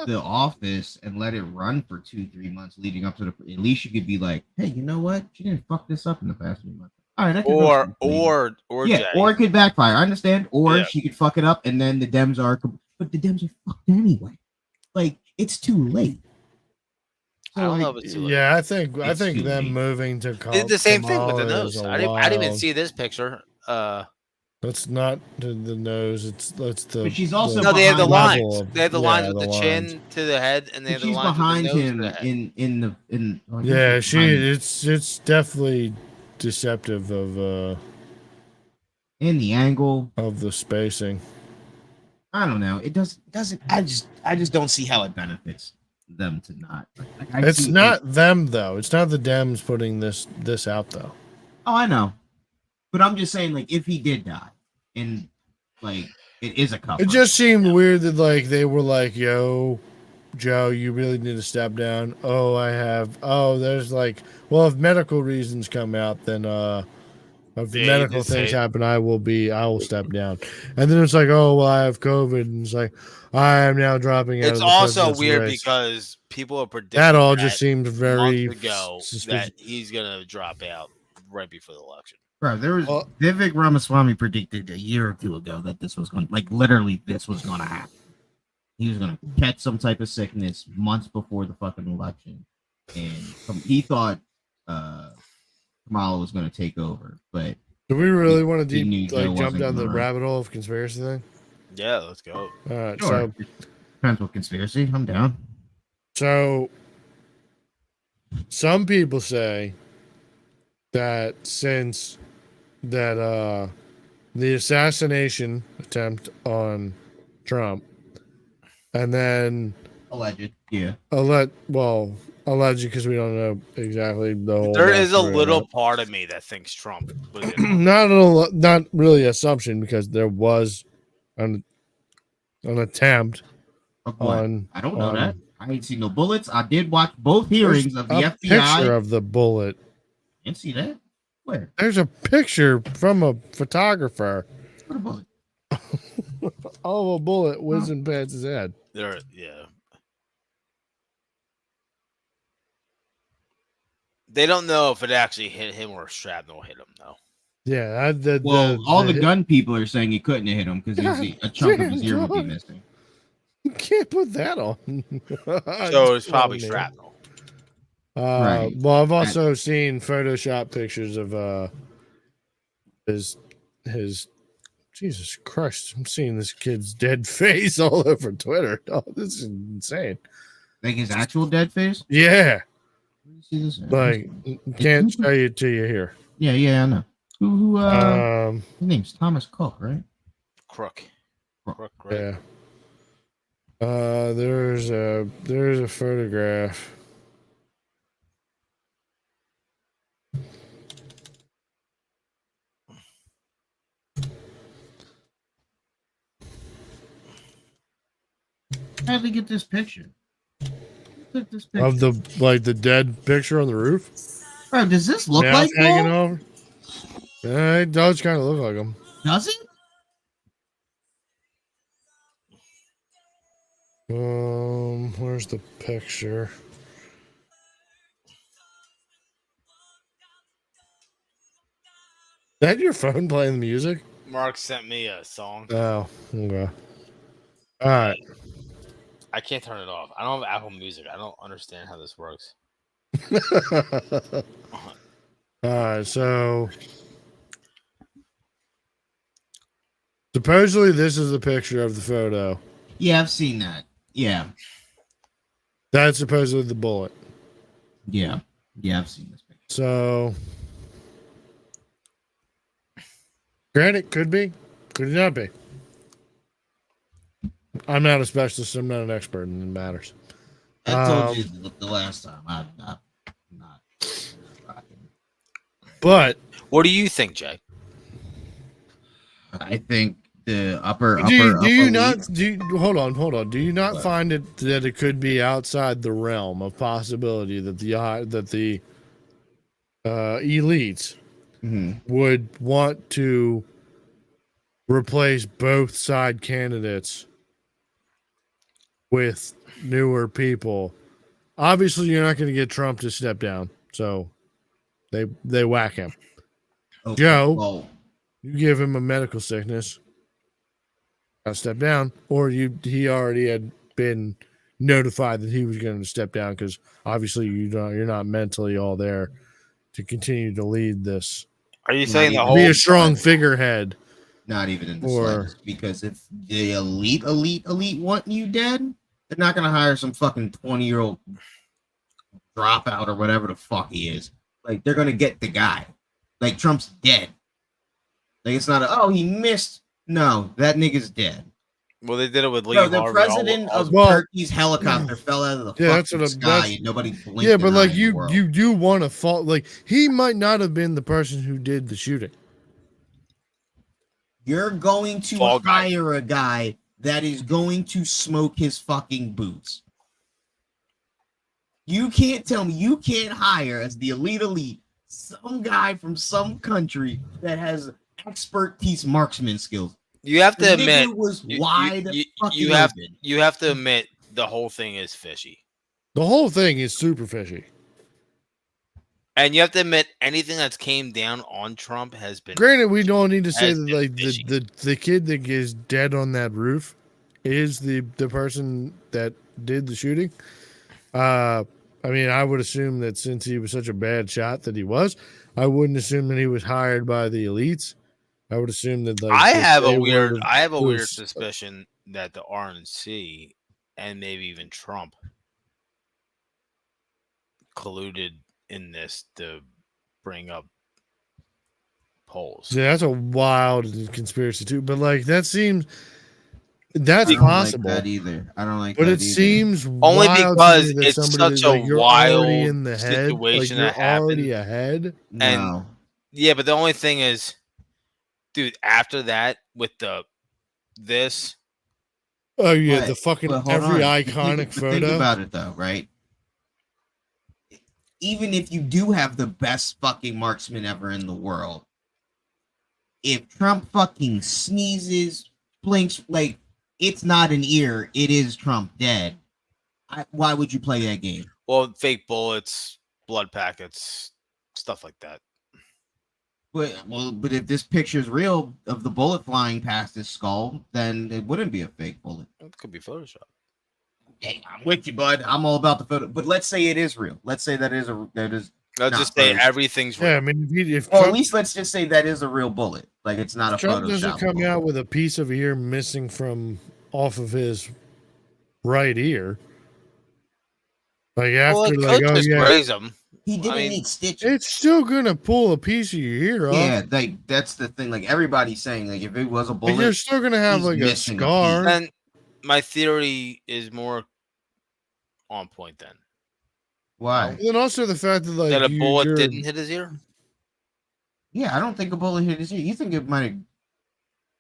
the office and let it run for 2-3 months leading up to at least you could be like, hey, you know what? She didn't fuck this up in the past few months. All right, I can vote for you. Jay. Or it could backfire. I understand. Or Yeah. she could fuck it up, and then the Dems are, but the Dems are fucked anyway. Like it's too late. I don't know if it's too late. Yeah, I think It's too them late. moving to It's the same thing with the Kamala nose. is I didn't even wild. see this picture. It's not the nose. It's the. But she's also No, they have the behind lines. level of- They have the yeah, lines with the the lines. chin to the head, and they have the she's lines behind with the nose him to the head. in. I think Yeah, she's behind him. it's definitely deceptive of And the angle. the spacing. I don't know. It doesn't. I just don't see how it benefits them to not. Like, I It's see not them though. It's not the Dems putting this out though. Oh, I know. But I'm just saying, like, if he did die, and like it is a couple. It just seemed weird that like they were like, "Yo, Joe, you really need to step down." There's like, well, if medical reasons come out, then if the Yeah, medical you just things say- happen, I will step down. And then it's like, oh well, I have COVID, and it's like, I am now dropping out. It's of the also president's weird race. because people are predicting that all just seems very months ago suspicious. that he's gonna drop out right before the election. Bro, there was Well- Vivek Ramaswamy predicted a year or two ago that this was going, like, literally this was going to happen. He was going to catch some type of sickness months before the fucking election, and he thought Kamala was going to take over. But Do we really want to he knew Joe jump wasn't down the gonna- rabbit hole of conspiracy thing? Yeah, let's go. All right, sure, depends what conspiracy. I'm down. So some people say that since that the assassination attempt on Trump and then Alleged, yeah. alleged because we don't know exactly the whole There is a backstory of little it. part of me that thinks Trump was in. not really assumption because there was an attempt Of what? on I don't know on- that. I ain't seen no bullets. I did watch both hearings of the a FBI. picture of the bullet. Didn't see that. Where? There's a picture from a photographer What a bullet? of a bullet whizzing past his head. There, yeah. They don't know if it actually hit him or shrapnel hit him, though. Yeah, All the gun people are saying he couldn't have hit him because a chunk of his ear would be God. missing. You can't put that on. So it's probably funny. shrapnel. Right. Well, I've also seen Photoshop pictures of his Jesus Christ. I'm seeing this kid's dead face all over Twitter. Oh, this is insane. Like his actual dead face. Yeah, Let me see this. like can't show you till you here. Yeah, I know. Who his name's Thomas Cook, right? Crook. Crook, right? Yeah. There's a photograph. How did they get this picture? Who took this picture? Of the dead picture on the roof. Bro, does this look Mouth like hanging Paul? over. Yeah, it does kind of look like him. Does it? Where's the picture? Is that your phone playing the music? Mark sent me a song. Oh, okay. All right. I can't turn it off. I don't have Apple Music. I don't understand how this works. So supposedly this is the picture of the photo. Yeah, I've seen that. Yeah, That's supposedly the bullet. yeah, I've seen this picture. So, granted, could be, could not be. I'm not a specialist. I'm not an expert in the matters. I told you the last time. I'm not. But What do you think, Jay? I think the upper. do you upper not league- do you, hold on? Do you not What? find it that it could be outside the realm of possibility that the elites Mhm. would want to replace both side candidates with newer people? Obviously, you're not going to get Trump to step down, so they whack him. Okay, Joe. well, You give him a medical sickness, got to step down, or he already had been notified that he was going to step down because obviously you're not mentally all there to continue to lead this. Are you Not saying the even- whole? Be a strong figurehead. not even in the Or- slightest. Because if the elite want you dead, they're not gonna hire some fucking 20-year-old dropout or whatever the fuck he is. Like they're gonna get the guy. Like Trump's dead. Like it's not he missed. No, that nigga's dead. Well, they did it with Lee No, the Harvey president of Well- Turkey's helicopter fell out of the Yeah, that's fucking what I'm- sky that's- and nobody blinked. Yeah, but an eye like in the world. you do want to fault. Like he might not have been the person who did the shooting. You're going to Fall guy. hire a guy that is going to smoke his fucking boots. You can't tell me you can't hire as the elite some guy from some country that has expertise marksman skills. You have The to nigga admit. was you- wide you fucking have open. you have to admit the whole thing is fishy, The whole thing is super fishy. and you have to admit anything that's came down on Trump has been. Granted, we don't need to say Has that been like fishy. the kid that is dead on that roof is the person that did the shooting. I mean, I would assume that since he was such a bad shot that he was, I wouldn't assume that he was hired by the elites. I would assume that like I that have a they weird. would've- I have a weird was- suspicion that the RNC and maybe even Trump colluded in this to bring up polls. Yeah, that's a wild conspiracy too. But like that seems that's I don't possible. like that either. I don't like But that it either. seems Only wild to me because that it's somebody such that, a like, you're wild already in the head, situation like, that you're already happened. ahead. No. Yeah, but the only thing is, dude, after that with this, Oh yeah, But- the fucking But hold every on. iconic Think photo. about it though, right? Even if you do have the best fucking marksman ever in the world, if Trump fucking sneezes, blinks, like it's not an ear, it is Trump dead. Why would you play that game? well, fake bullets, blood packets, stuff like that. But if this picture is real of the bullet flying past his skull, then it wouldn't be a fake bullet. It could be Photoshop. Hey, I'm with you, bud. I'm all about the photo. But let's say it is real. Let's say that is. Let's Not just say Photoshop. everything's Yeah, I real. mean, if Well, at Trump, least let's just say that is a real bullet. Like it's not a Trump Photoshop. doesn't come bullet. out with a piece of ear missing from off of his right ear, like Well, after it like could oh just yeah, raise them. He didn't mean, need stitches. it's still gonna pull a piece of your ear off. Yeah, like that's the thing. Like everybody's saying, like if it was a Like, bullet, you're still gonna have he's like a missing a scar. piece. And my theory is more on point then. why? And then also the fact that like That a bullet you're- didn't hit his ear. Yeah, I don't think a bullet hit his ear. You think it might have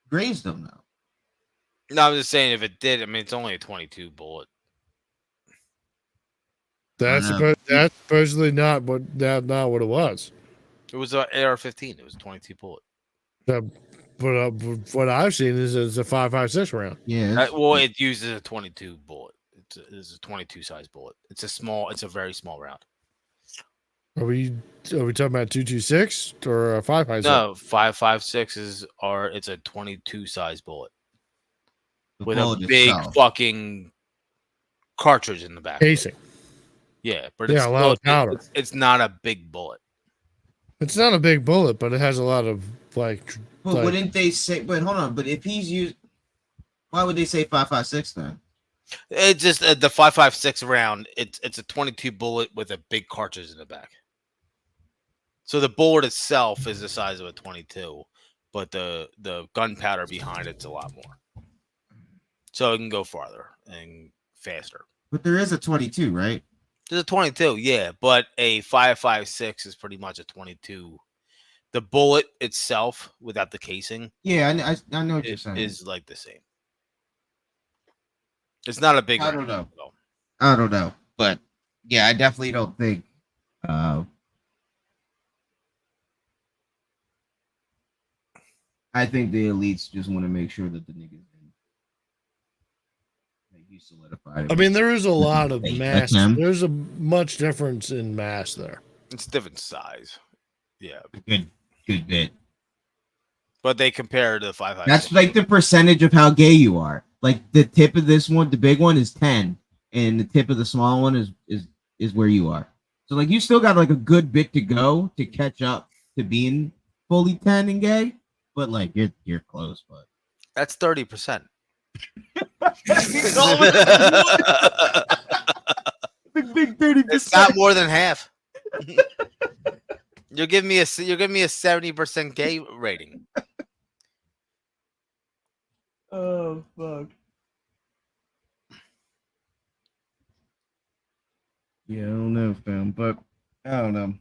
grazed him though? No, I'm just saying if it did. I mean, it's only a 22 bullet. That's I know. that's supposedly not what it was. It was an AR-15. It was a 22 bullet. But what I've seen is it's a 5.56 round. Yeah. Well, it uses a 22 bullet. It's a 22 size bullet. It's a very small round. Are we talking about 2.26 or a 5.56? No, 5.56 it's a 22 size bullet the with a bullet big itself. fucking cartridge in the back. Casing. Yeah, but Yeah, it's a lot of still- powder. It's not a big bullet. It's not a big bullet, but it has a lot of like. But like wouldn't they say? But hold on. But if he's used, why would they say 5.56 then? It's just the 5.56 round. It's a 22 bullet with a big cartridge in the back. So the bullet itself is the size of a 22, but the gunpowder behind it's a lot more. So it can go farther and faster. But there is a 22, right? There's a 22, yeah, but a 5.56 is pretty much a 22. The bullet itself, without the casing, Yeah, I know what you're saying. is like the same. It's not a big. I don't know. I don't know, but yeah, I definitely don't think. I think the elites just want to make sure that the niggas like you solidified. I mean, there is a lot of Hey, mass. that's him. There's a much difference in mass there. It's different size. Yeah, good bit. but they compare to the 5.56. That's like the percentage of how gay you are. Like the tip of this one, the big one is 10, and the tip of the small one is where you are. So like you still got like a good bit to go to catch up to being fully 10 and gay, but like you're close, but That's 30%. big 30%. It's not more than half. You're giving me a 70% gay rating. Oh fuck. Yeah, I don't know, fam, but I don't know.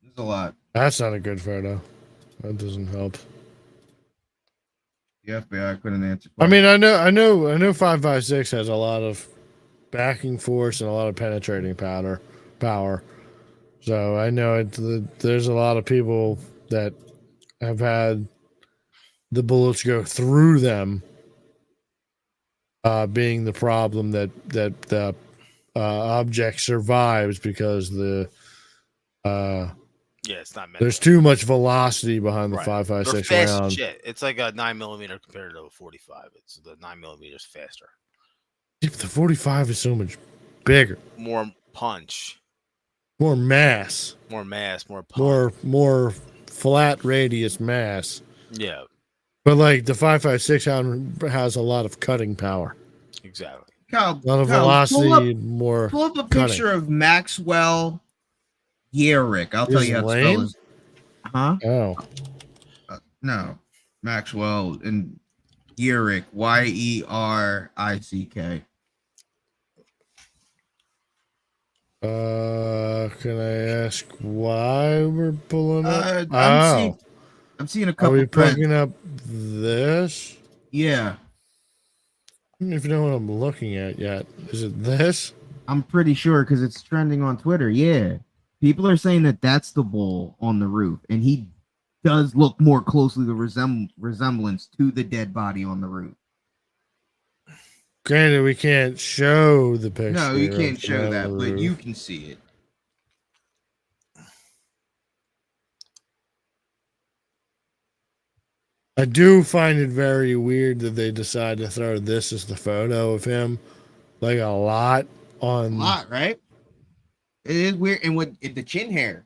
There's a lot. That's not a good photo. That doesn't help. The FBI couldn't answer. I mean, I know 5.56 has a lot of backing force and a lot of penetrating power. So I know there's a lot of people that have had the bullets go through them, being the problem that the object survives because Yeah, it's not meant. there's too much velocity behind the Right. 5.56 They're fast as round. shit. It's like a 9mm compared to a 45. It's the 9mm is faster, The 45 is so much bigger, more punch, more mass, more mass, more punch. more flat radius mass. Yeah, But like the 5.56 round has a lot of cutting power, exactly. Kyle, a lot of Kyle, velocity, more. Pull up a cutting. picture of Maxwell Yerrick. I'll tell His you how to lane? spell his. Huh? Oh, No, Maxwell and Yerrick. Yerick. Can I ask why we're pulling up? I'm seeing a Are couple. we Friends. picking up this? Yeah, I don't even know what I'm looking at yet. Is it this? I'm pretty sure because it's trending on Twitter. Yeah, people are saying that that's the bull on the roof, and he does look more closely the resemblance to the dead body on the roof. Granted, we can't show the picture. No, you of can't the show man that, on the but roof. you can see it. I do find it very weird that they decide to throw this as the photo of him, like a lot on. A lot, right? It is weird, and with the chin hair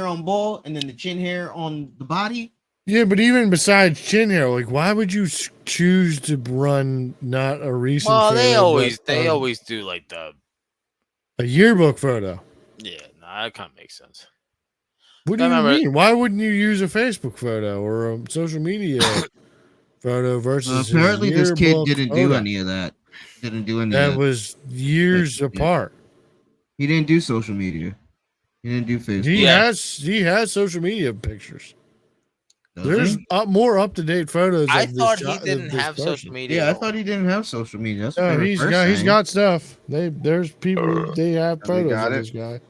on bull, and then the chin hair on the body. Yeah, but even besides chin hair, like why would you choose to run not a recent? Well, photo, they but always do like a yearbook photo. yeah. No, that kind of makes sense. What do I you remember- mean? Why wouldn't you use a Facebook photo or a social media photo versus? his Apparently, this kid yearbook didn't do photo? any of that. Didn't do any. That of was years Yeah. apart. He didn't do social media. He didn't do Facebook. He has social media pictures. Does There's he? more up to date photos. I of this thought he of didn't this have person. social media. Yeah, I at all. thought he didn't have social media. That's No, what they were he's first got saying. stuff. There's people they have Have they photos got of it? this guy.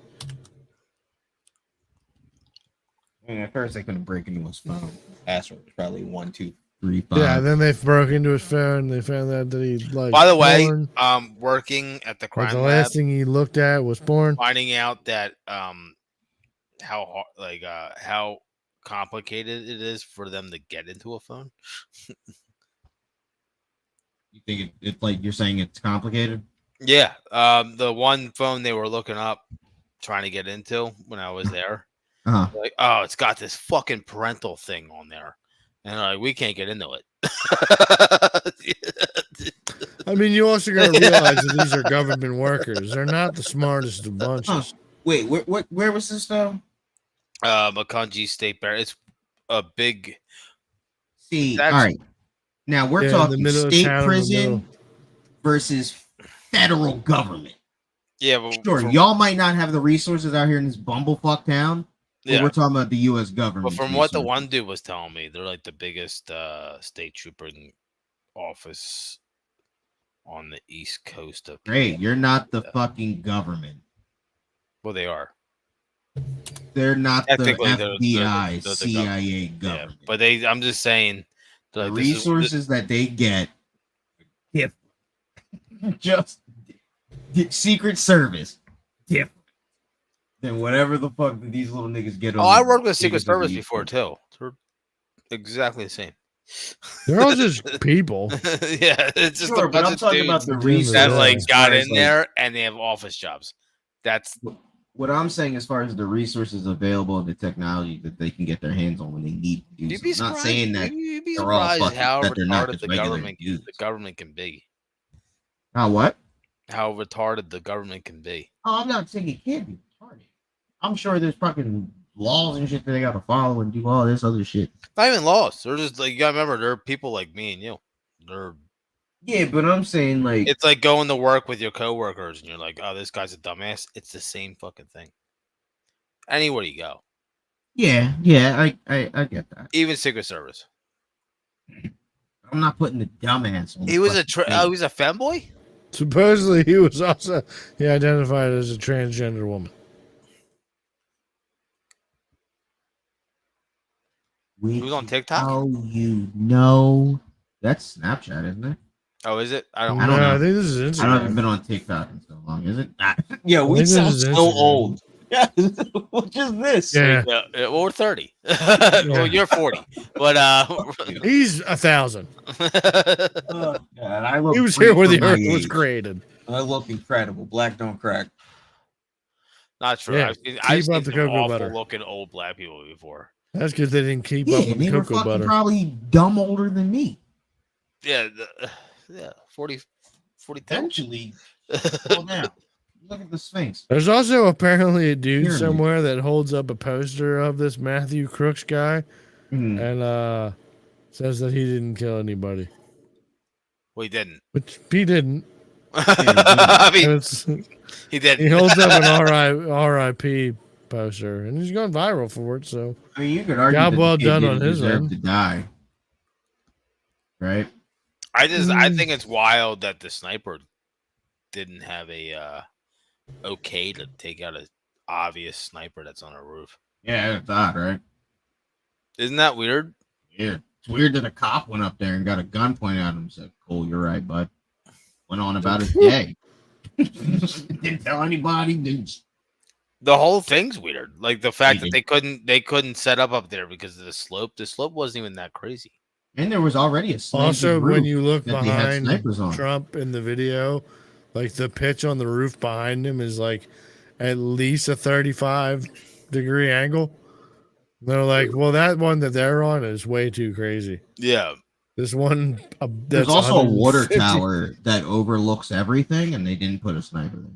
I mean, at first they couldn't break into his phone. Password was probably 1, 2, 3, 5. Yeah, then they broke into his phone. They found out that he like. By the way, porn. working at the Like, crime the lab, last thing he looked at was porn. finding out that how how complicated it is for them to get into a phone. You think it's like you're saying it's complicated? Yeah, the one phone they were looking up trying to get into when I was there. Uh-huh. Like, oh, it's got this fucking parental thing on there, and like we can't get into it. I mean, you also got to realize that these are government workers. They're not the smartest of bunches. Wait, where was this though? Makunji State Bear. It's a big. See, That's- all right. Now we're Yeah, in the talking middle of state town, in the prison middle. versus federal government. Yeah, but Sure, y'all might not have the resources out here in this bumblefuck town, but yeah. we're talking about the U.S. government. But from what the one dude was telling me, they're like the biggest state trooper office on the East Coast of. Great, you're not the fucking government. Well, they are. They're not the Technically, they're FBI, the government. CIA Yeah, government. but I'm just saying. The Like, this is- resources that they get, if just Secret Service, different than whatever the fuck that these little niggas get. Oh, I worked with Secret Service before too. They're exactly the same. They're all just people. Yeah, it's just Sure, a but bunch I'm of talking dudes about the that, that resources. like as got far as, in like, there and they have office jobs. That's what I'm saying as far as the resources available and the technology that they can get their hands on when they need to do you'd so. be I'm not surprised. saying that You'd be they're all surprised fucking- how that they're not retarded just the regular government can be. what? How retarded the government can be. Oh, I'm not saying it can't be retarded. I'm sure there's fucking laws and shit that they gotta follow and do all this other shit. Not even lost. They're just like, you gotta remember, they're people like me and you. They're Yeah, but I'm saying like It's like going to work with your coworkers and you're like, oh, this guy's a dumbass. It's the same fucking thing. Anywhere you go, yeah, I get that. even Secret Service. I'm not putting the dumbass on. He was the fucking he was a femboy. Supposedly, he identified as a transgender woman. thing. He was on TikTok. Oh, you know, that's Snapchat, isn't it? Oh, is it? I don't. I don't know. I think this is I haven't Instagram. been on TikTok in so long, is it? Yeah, I we think sound this is so Instagram. old. Yeah, what is this? Yeah, Yeah, well, we're 30. Well, you're 40, but he's 1,000. God, I look He was great here when for the my Earth was age. created. I look incredible. Black don't crack. not true. Yeah, I've seen keep up the some cocoa butter. looking old black people before. That's because they didn't keep Yeah, up with and the they were cocoa fucking butter. probably dumb older than me. Yeah, 40, 42. Eventually, slow down. Look at the Sphinx. There's also apparently a dude Pyramid. somewhere that holds up a poster of this Matthew Crooks guy Mhm. and says that he didn't kill anybody, Well, he didn't. which he didn't. I And mean, it's, he didn't. he holds up an RIP poster, and he's gone viral for it. So I mean, you could argue Job that the well kid done didn't on his deserve end. to die, right? I think it's wild that the sniper didn't have a okay to take out an obvious sniper that's on a roof. Yeah, that's odd, right? Isn't that weird? Yeah, it's weird that a cop went up there and got a gun pointed at him and said, "Cool, you're right, bud." Went on about his day. Didn't tell anybody. Didn't. The whole thing's weird. Like the fact They that they couldn't set up there because of the slope. The slope wasn't even that crazy. And there was already a slanted also, when roof you look that they had behind snipers on. Trump in the video, like the pitch on the roof behind him is like at least a 35-degree angle. They're like, well, that one that they're on is way too crazy. Yeah. This one, There's that's also a water 150 tower that overlooks everything, and they didn't put a sniper there.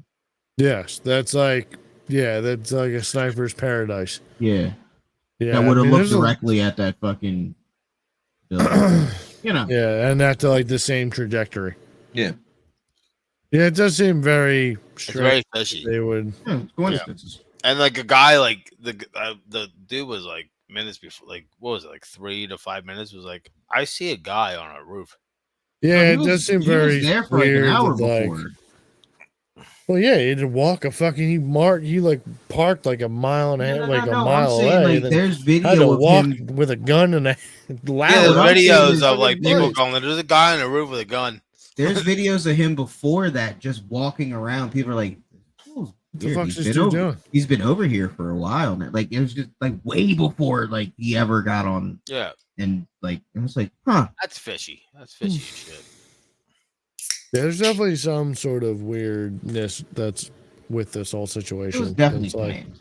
Yes, that's like a sniper's paradise. Yeah, Yeah, that would have I mean, looked there's a- directly at that fucking building. You know, Yeah, and that's like the same trajectory. Yeah. Yeah, it does seem very It's straight. very fishy. They would. yeah, it's coincidences. And like a guy like the dude was like minutes before, like what was it, like 3 to 5 minutes, was like, I see a guy on a roof. Yeah, He it was- does seem he was very there for like weird. an hour that, like, before. well, yeah, he had to walk a fucking. He like parked like a mile and a half, like a I'm mile saying, away. like, then there's had to video of walk him. with a gun and a loud. Yeah, there's what I'm saying videos is of like fucking people worse. going, there's a guy on the roof with a gun. There's videos of him before that, just walking around. People are like, "Oh, What the weird. fuck's He's this been dude over- doing? He's been over here for a while now." Like it was just like way before like he ever got on, Yeah, and like it was like, huh? that's fishy. That's fishy shit. Yeah, there's definitely some sort of weirdness that's with this whole It situation. was definitely It's like, planned.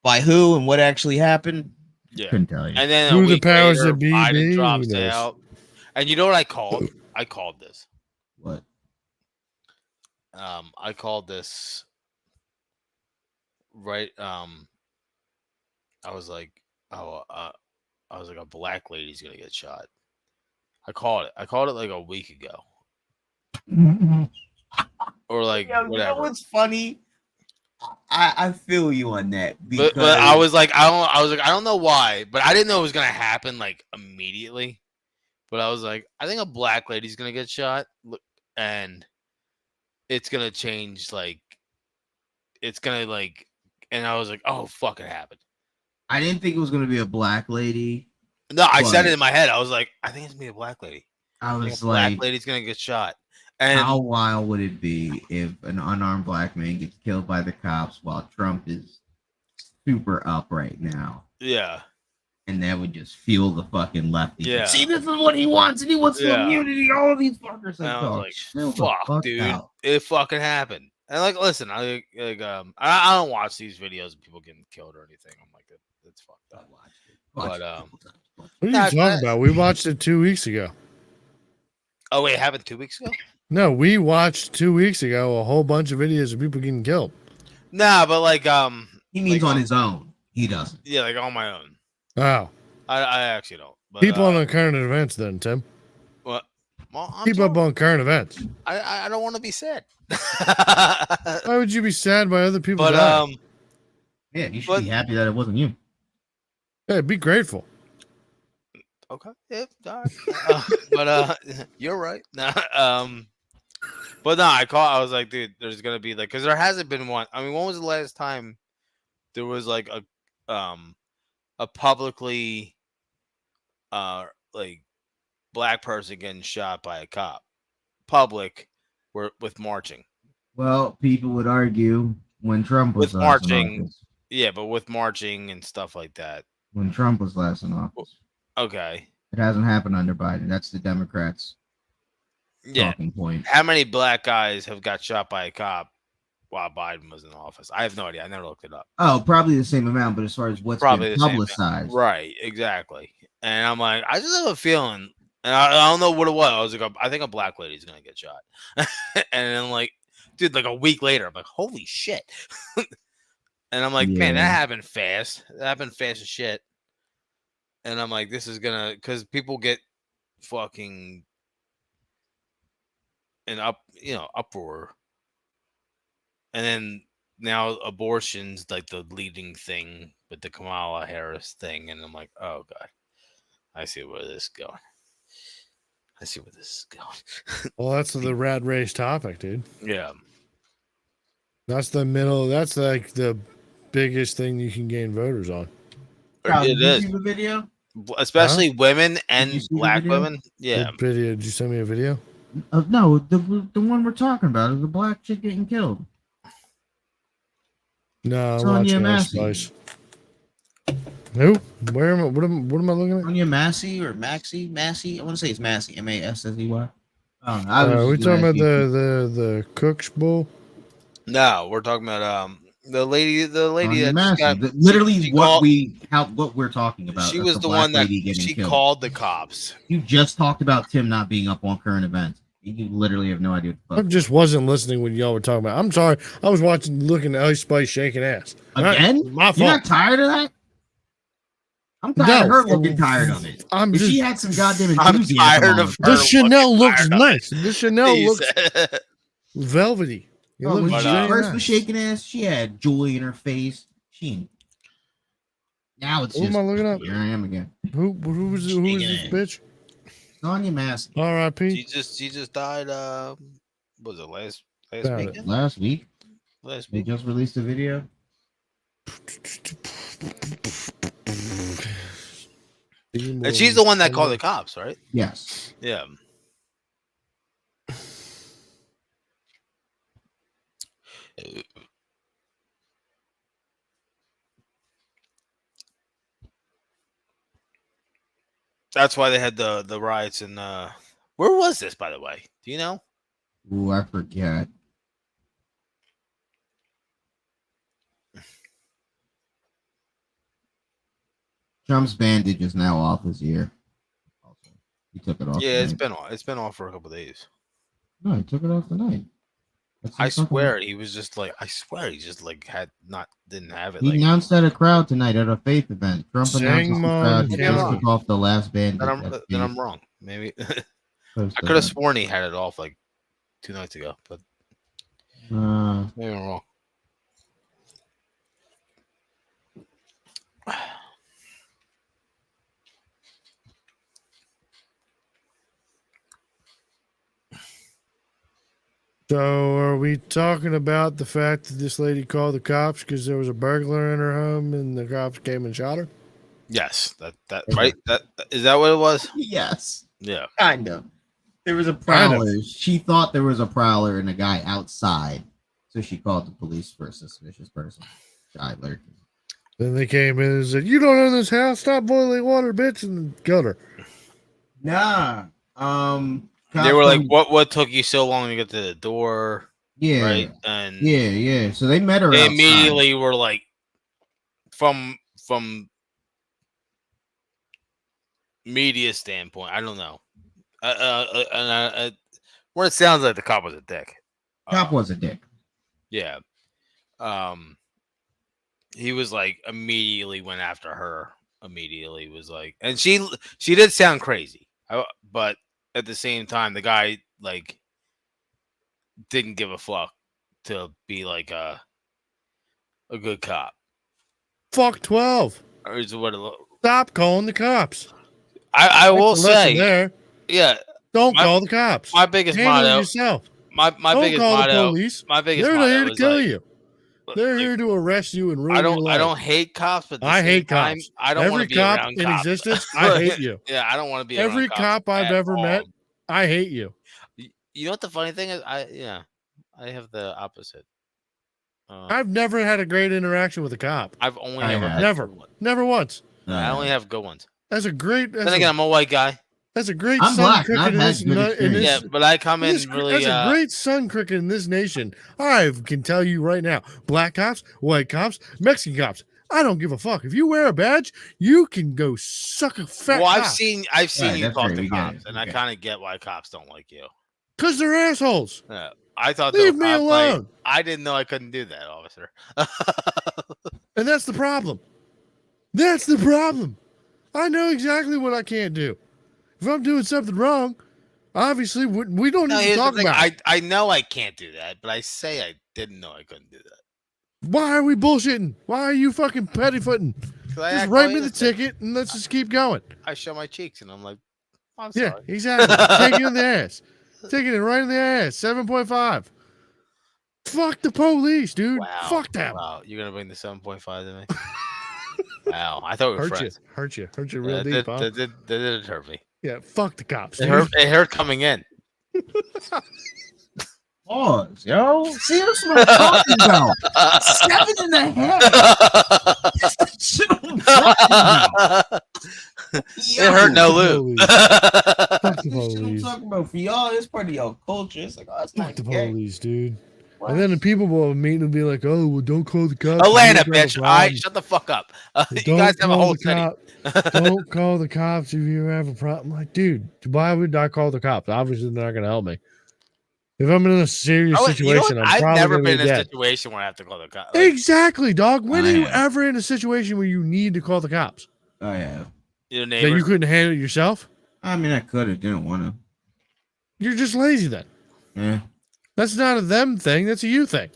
By who and what actually happened? Yeah. Couldn't tell you. And then Who a the week powers later, that be Biden be? drops Who knows? out. And you know what I called? I called this. What? I called this right. I was like, oh, I was like, a black lady's gonna get shot. I called it. I called it like a week ago, or like Yo, you know whatever. what's funny? I feel you on that because But I was like, I don't know why, but I didn't know it was gonna happen like immediately. But I was like, I think a black lady's gonna get shot, and it's gonna change. Like, it's gonna like, and I was like, oh fuck, it happened. I didn't think it was gonna be a black lady. No, I said But- it in my head. I was like, I think it's gonna be a black lady. I I think was a black like, lady's gonna get shot. And how wild would it be if an unarmed black man gets killed by the cops while Trump is super up right now? yeah, And that would just fuel the fucking lefty. Yeah. See, this is what he wants, and he wants Yeah. immunity. All of these fuckers. and I dog, was like, chill the fuck, dude, out. it fucking happened. And like, listen, I don't watch these videos of people getting killed or anything. I'm like, that's fucked up. But what are you Nah, talking about? We watched it 2 weeks ago. oh wait, it happened 2 weeks ago. No, we watched 2 weeks ago a whole bunch of videos of people getting killed. Nah, but like He means like, on his own. He doesn't. yeah, like on my own. Oh, I actually don't. But, keep on current events then, Tim. What? Well, I'm Keep up sorry. on current events. I don't want to be sad. Why would you be sad by other people? But Yeah, you should But- be happy that it wasn't you. Hey, be grateful. okay, yeah, all right. But you're right. Nah, but no, I was like, dude, there's gonna be like, because there hasn't been one. I mean, when was the last time there was like a publicly like black person getting shot by a cop, public, with marching? Well, people would argue when Trump was With last in marching. office. Yeah, but with marching and stuff like that. When Trump was last in office. Okay. It hasn't happened under Biden. That's the Democrats' Yeah. talking point. How many black guys have got shot by a cop while Biden was in office? I have no idea. I never looked it up. Oh, probably the same amount, but as far as what's Probably been the same publicized, Right, exactly. And I'm like, I just have a feeling, and I don't know what it was. I was like, I think a black lady's gonna get shot. And then like, dude, like a week later, I'm like, holy shit. And I'm like, man, that Yeah. happened fast. That happened fast as shit. And I'm like, this is gonna, because people get fucking an uproar. And then now abortion's like the leading thing with the Kamala Harris thing. And I'm like, oh God, I see where this is going. I see where this is going. Well, that's the rat race topic, dude. Yeah. That's the middle. That's like the biggest thing you can gain voters on. Kyle, It did you is. see the video? Especially women and you see the black video? women. Yeah. What video? Did you send me a video? No, the one we're talking about is the black chick getting killed. No, I'm Sonia watching Ice Massey. Spice. Who? Where am I? What am I looking at? Sonia Massey or Maxie? Massey? I want to say it's Massey. MASSEY. We talking about the Cook's Bull? No, we're talking about the lady Sonia that just Massey. got, Literally she what called- what we're talking about. she That's was the the black one that lady getting she killed. called the cops. You just talked about Tim not being up on current events. You literally have no idea what I the fuck. just wasn't listening when y'all were talking about. I'm sorry. I was looking at Ice Spice shaking ass. Again? My You're fault. not tired of that? I'm tired of No. her looking tired of it. I'm If just. she had some goddamn I'm enthusiasm tired on of it. her. The Chanel looking looks tired of nice. The Chanel He looks said- velvety. It Oh, when looks she very first was nice. shaking ass, she had joy in her face. Now it's Who am just I looking at? here I am again. Who was this bitch? Sonia Massey. R.I.P. she just died. Was it last Found week? it. Last week, Last they week. just released a video. And she's the one that called the cops, right? Yes. Yeah. That's why they had the riots in where was this, by the way? Do you know? Ooh, I forget. Trump's bandage is now off his ear. Also, he took it off. Yeah, tonight. it's been off for a couple days. No, he took it off tonight. That's I his fucking- swear he was just like didn't have it. He Like, announced at a crowd tonight at a faith event. Trump announced at the crowd he Shame just on took off the last bandage. then I'm wrong. Maybe I could have sworn he had it off like 2 nights ago, but maybe I'm wrong. So, are we talking about the fact that this lady called the cops because there was a burglar in her home and the cops came and shot her? Yes, that right. That is that what it was? Yes, Yeah. kind of. There was a Kind of. prowler. She thought there was a prowler and a guy outside, so she called the police for a suspicious person. Guy lurking. Then they came in and said, "You don't own this house. Stop boiling water, bitch," and killed her. Nah. They were like, "What took you so long to get to the door?" Yeah. Right, and Yeah. So they met her. they outside. immediately were like, from media standpoint, I don't know. What it sounds like, the cop was a dick. Cop was a dick. Yeah. He was like immediately went after her. Immediately was like, and she did sound crazy, but at the same time, the guy like didn't give a fuck to be like a good cop. Fuck 12. Or is what it Stop calling the cops. I will That's the lesson say, there. yeah. Don't My- call the cops. My biggest Handle it motto. yourself. My Don't biggest call the motto. police. My biggest They're motto here to is kill like, you. They're like, here to arrest you and ruin I your don't. life. I don't hate cops, but at the I same hate time, cops. I don't want Every to be cop around in cops. existence, I hate you. Yeah, I don't want to be Every around cops cop I've at ever met, all. I hate you. You know what the funny thing is? I have the opposite. I've never had a great interaction with a cop. I've only I ever have. had Never. good ones. Never once. I only have good ones. That's a great. Then again, I'm a white guy. That's a great I'm sun black, cricket and in I've this, had good in this, Yeah, but I come in this- really. That's a great sun cricket in this nation. I can tell you right now: black cops, white cops, Mexican cops. I don't give a fuck. If you wear a badge, you can go suck a fat. Well, I've cock. seen Right, you that's talk right, to we get cops, it, and I okay. kind of get why cops don't like you. Because they're assholes. Yeah, I thought Leave the me cop, like, alone. I didn't know I couldn't do that, officer. And that's the problem. That's the problem. I know exactly what I can't do. If I'm doing something wrong, obviously we don't No, need to here's the talk thing. about it. I know I can't do that, but I say I didn't know I couldn't do that. Why are we bullshitting? Why are you fucking pettyfooting? 'Cause I Just act write all me the innocent. ticket and let's just keep going. I show my cheeks, and I'm like, I'm Yeah, sorry. exactly. Take it in the ass. Taking it right in the ass. 7.5. Fuck the police, dude. Wow. Fuck them. Wow, you're gonna bring the 7.5 to me? Wow, I thought we were Hurt you. friends. Hurt you. Hurt you Yeah, real that, deep, did, huh? that did hurt me. Yeah, fuck the cops. It dude. hurt. It hurt coming in. Pause, yo. See, that's what I'm talking about. 7.5. That's what I'm talking about. It hurt no lube. Fuck the That's what I'm police. talking about. For y'all, it's part of your culture. It's like, oh, it's Fuck not the gay. police, dude. What? And then the people will meet and be like, "Oh, well, don't call the cops." Atlanta, if you have a bitch. All right, problem. shut the fuck up. You Don't guys have a call whole the city. Don't call the cops if you have a problem. Like, dude, why would I call the cops? Obviously, they're not going to help me. If I'm in a serious You know situation, what? I'm I've probably never gonna been be in a dead. situation where I have to call the cops. Like, Exactly, dog. When I are you have. ever in a situation where you need to call the cops? Oh, yeah. your That neighbor. you couldn't handle it yourself? I mean, I could have, didn't want to. You're just lazy then. Yeah. That's not a them thing. That's a you thing.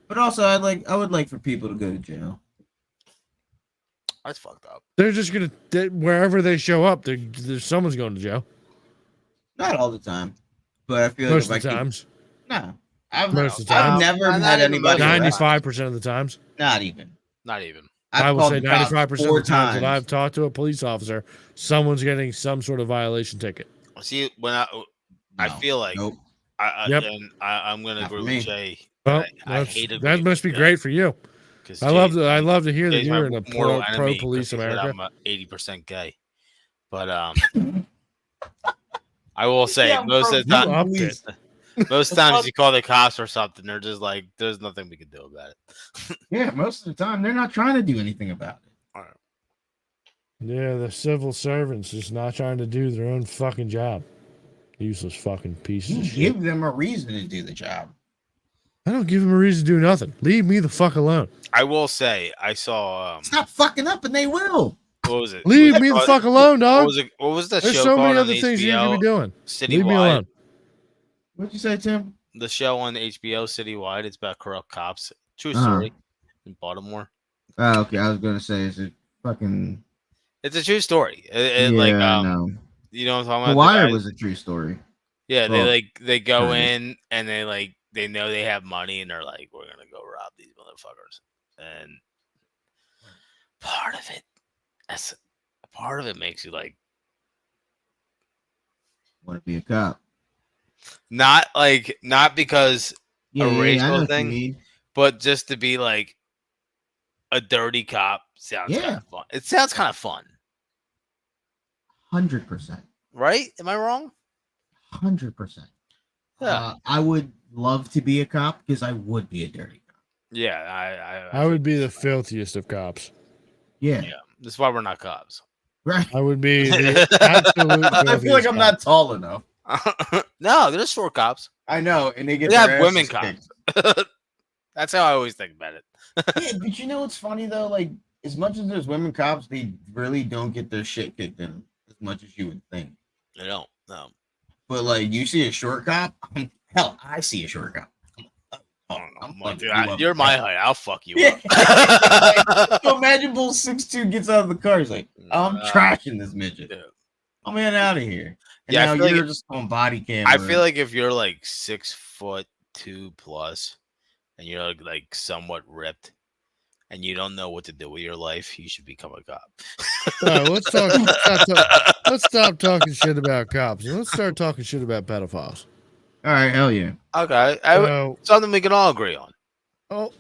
But also, I would like for people to go to jail. That's fucked up. They're just gonna wherever they show up, there's someone's going to jail. Not all the time, but I feel Most like of the times. No, I've Most of the I've time. never Not had even anybody. most of the 95% of the times. Not even. Not even. I I've will called say the cops 95% of 4 the times that I've talked to a police officer, someone's getting some sort of violation ticket. See, when I No. feel like Nope. Yep. I'm gonna Not for agree me. with Jay. Well, I hate that agreeing must be with great for you. because I love to hear that Jay's you're my in a mortal pro enemy police 'cause he said America. I'm 80% gay, but I will say Yeah, most of the You time, upped it. most times you call the cops or something, they're just like, "There's nothing we can do about it." Yeah, most of the time they're not trying to do anything about it. Yeah, the civil servants just not trying to do their own fucking job. Useless fucking pieces You of shit. give them a reason to do the job. I don't give them a reason to do nothing. Leave me the fuck alone. I will say, I saw. Stop fucking up, and they will. What was it? Leave Was me it the called- fuck alone, What dog. was it? What was the There's show so many called on other things you could be HBO? doing. Leave me Citywide. alone. What'd you say, Tim? The show on HBO Citywide. It's about corrupt cops. True Uh-huh. story in Baltimore. Oh, okay. I was gonna say, is it fucking? It's a true story. No. You know what I'm talking The about? Wire guy- was a true story. Yeah, Well, they go kinda. in and they know they have money and they're like, we're gonna go rob these motherfuckers. And part of it makes you like Want to be a cop? not because Yeah, a I know racial what you thing, mean. but just to be like a dirty cop sounds kind Yeah. of fun. It sounds kind of fun, 100%. right? Am I wrong? 100%. Yeah. I would love to be a cop because I would be a dirty cop. Yeah, I would be the filthiest of cops. Yeah. Yeah. That's why we're not cops. Right. I would be the absolute I feel like filthiest I'm cop. not tall enough. No, they're just short cops. I know, and they get They their have women asses cops. kicked. That's how I always think about it. Yeah, but you know what's funny though? Like, as much as there's women cops, they really don't get their shit kicked in as much as you would think. I don't. No. But like, you see a short cop, hell, I see a short cop. I'm Well, fucking dude, you up. you're my height. I'll fuck you Yeah. up. So imagine Bull 6'2" gets out of the car. He's like, I'm Nah. trashing this midget. Dude. I'm in out of here. And Yeah, I now feel like you're it- just on body cam. I feel like if you're like 6'2" plus, and you're like somewhat ripped, and you don't know what to do with your life, you should become a cop. All right, let's stop talking shit about cops and let's start talking shit about pedophiles. All right. Hell yeah. Okay, So, something we can all agree on.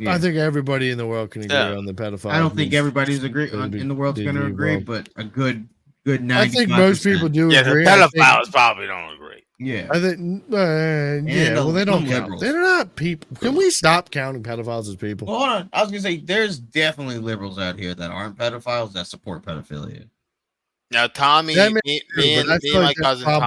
I think everybody in the world can agree Yeah. on the pedophile. I don't think needs- everybody's in the world's going to agree, but a good 90%. I think most people do Yeah, the agree. I think- pedophiles probably don't agree. Yeah. I think, yeah, well, they don't some count. liberals. They're not people. Can we stop counting pedophiles as people? Well, hold on. I was gonna say there's definitely liberals out here that aren't pedophiles that support pedophilia. Now, Tommy, That may me be and true, but I feel my like that's cousin probably-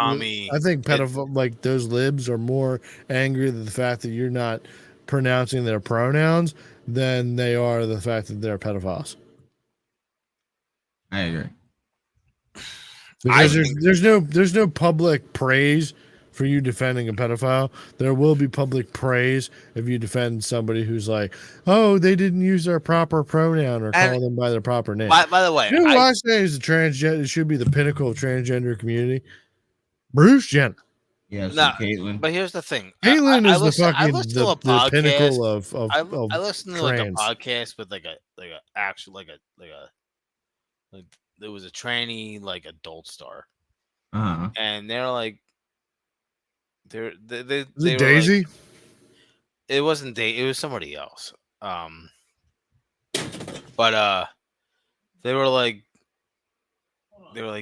Tommy. I think pedophile, like those libs, are more angry at the fact that you're not pronouncing their pronouns than they are the fact that they're pedophiles. I agree. Because think- there's no public praise for you defending a pedophile. There will be public praise if you defend somebody who's like, oh, they didn't use their proper pronoun or And- call them by their proper name. By the way, You know who I say is a transgender? It should be the pinnacle of transgender community. Bruce Jenner. Yeah. So Nah, Caitlyn. but here's the thing. Caitlyn is the I fucking listened to a the podcast. pinnacle of I listened to like a trans. podcast with like a actual there was a tranny like adult star, Uh-huh. and they're like they Is were it like- Daisy? it wasn't Daisy. It was somebody else. But they were like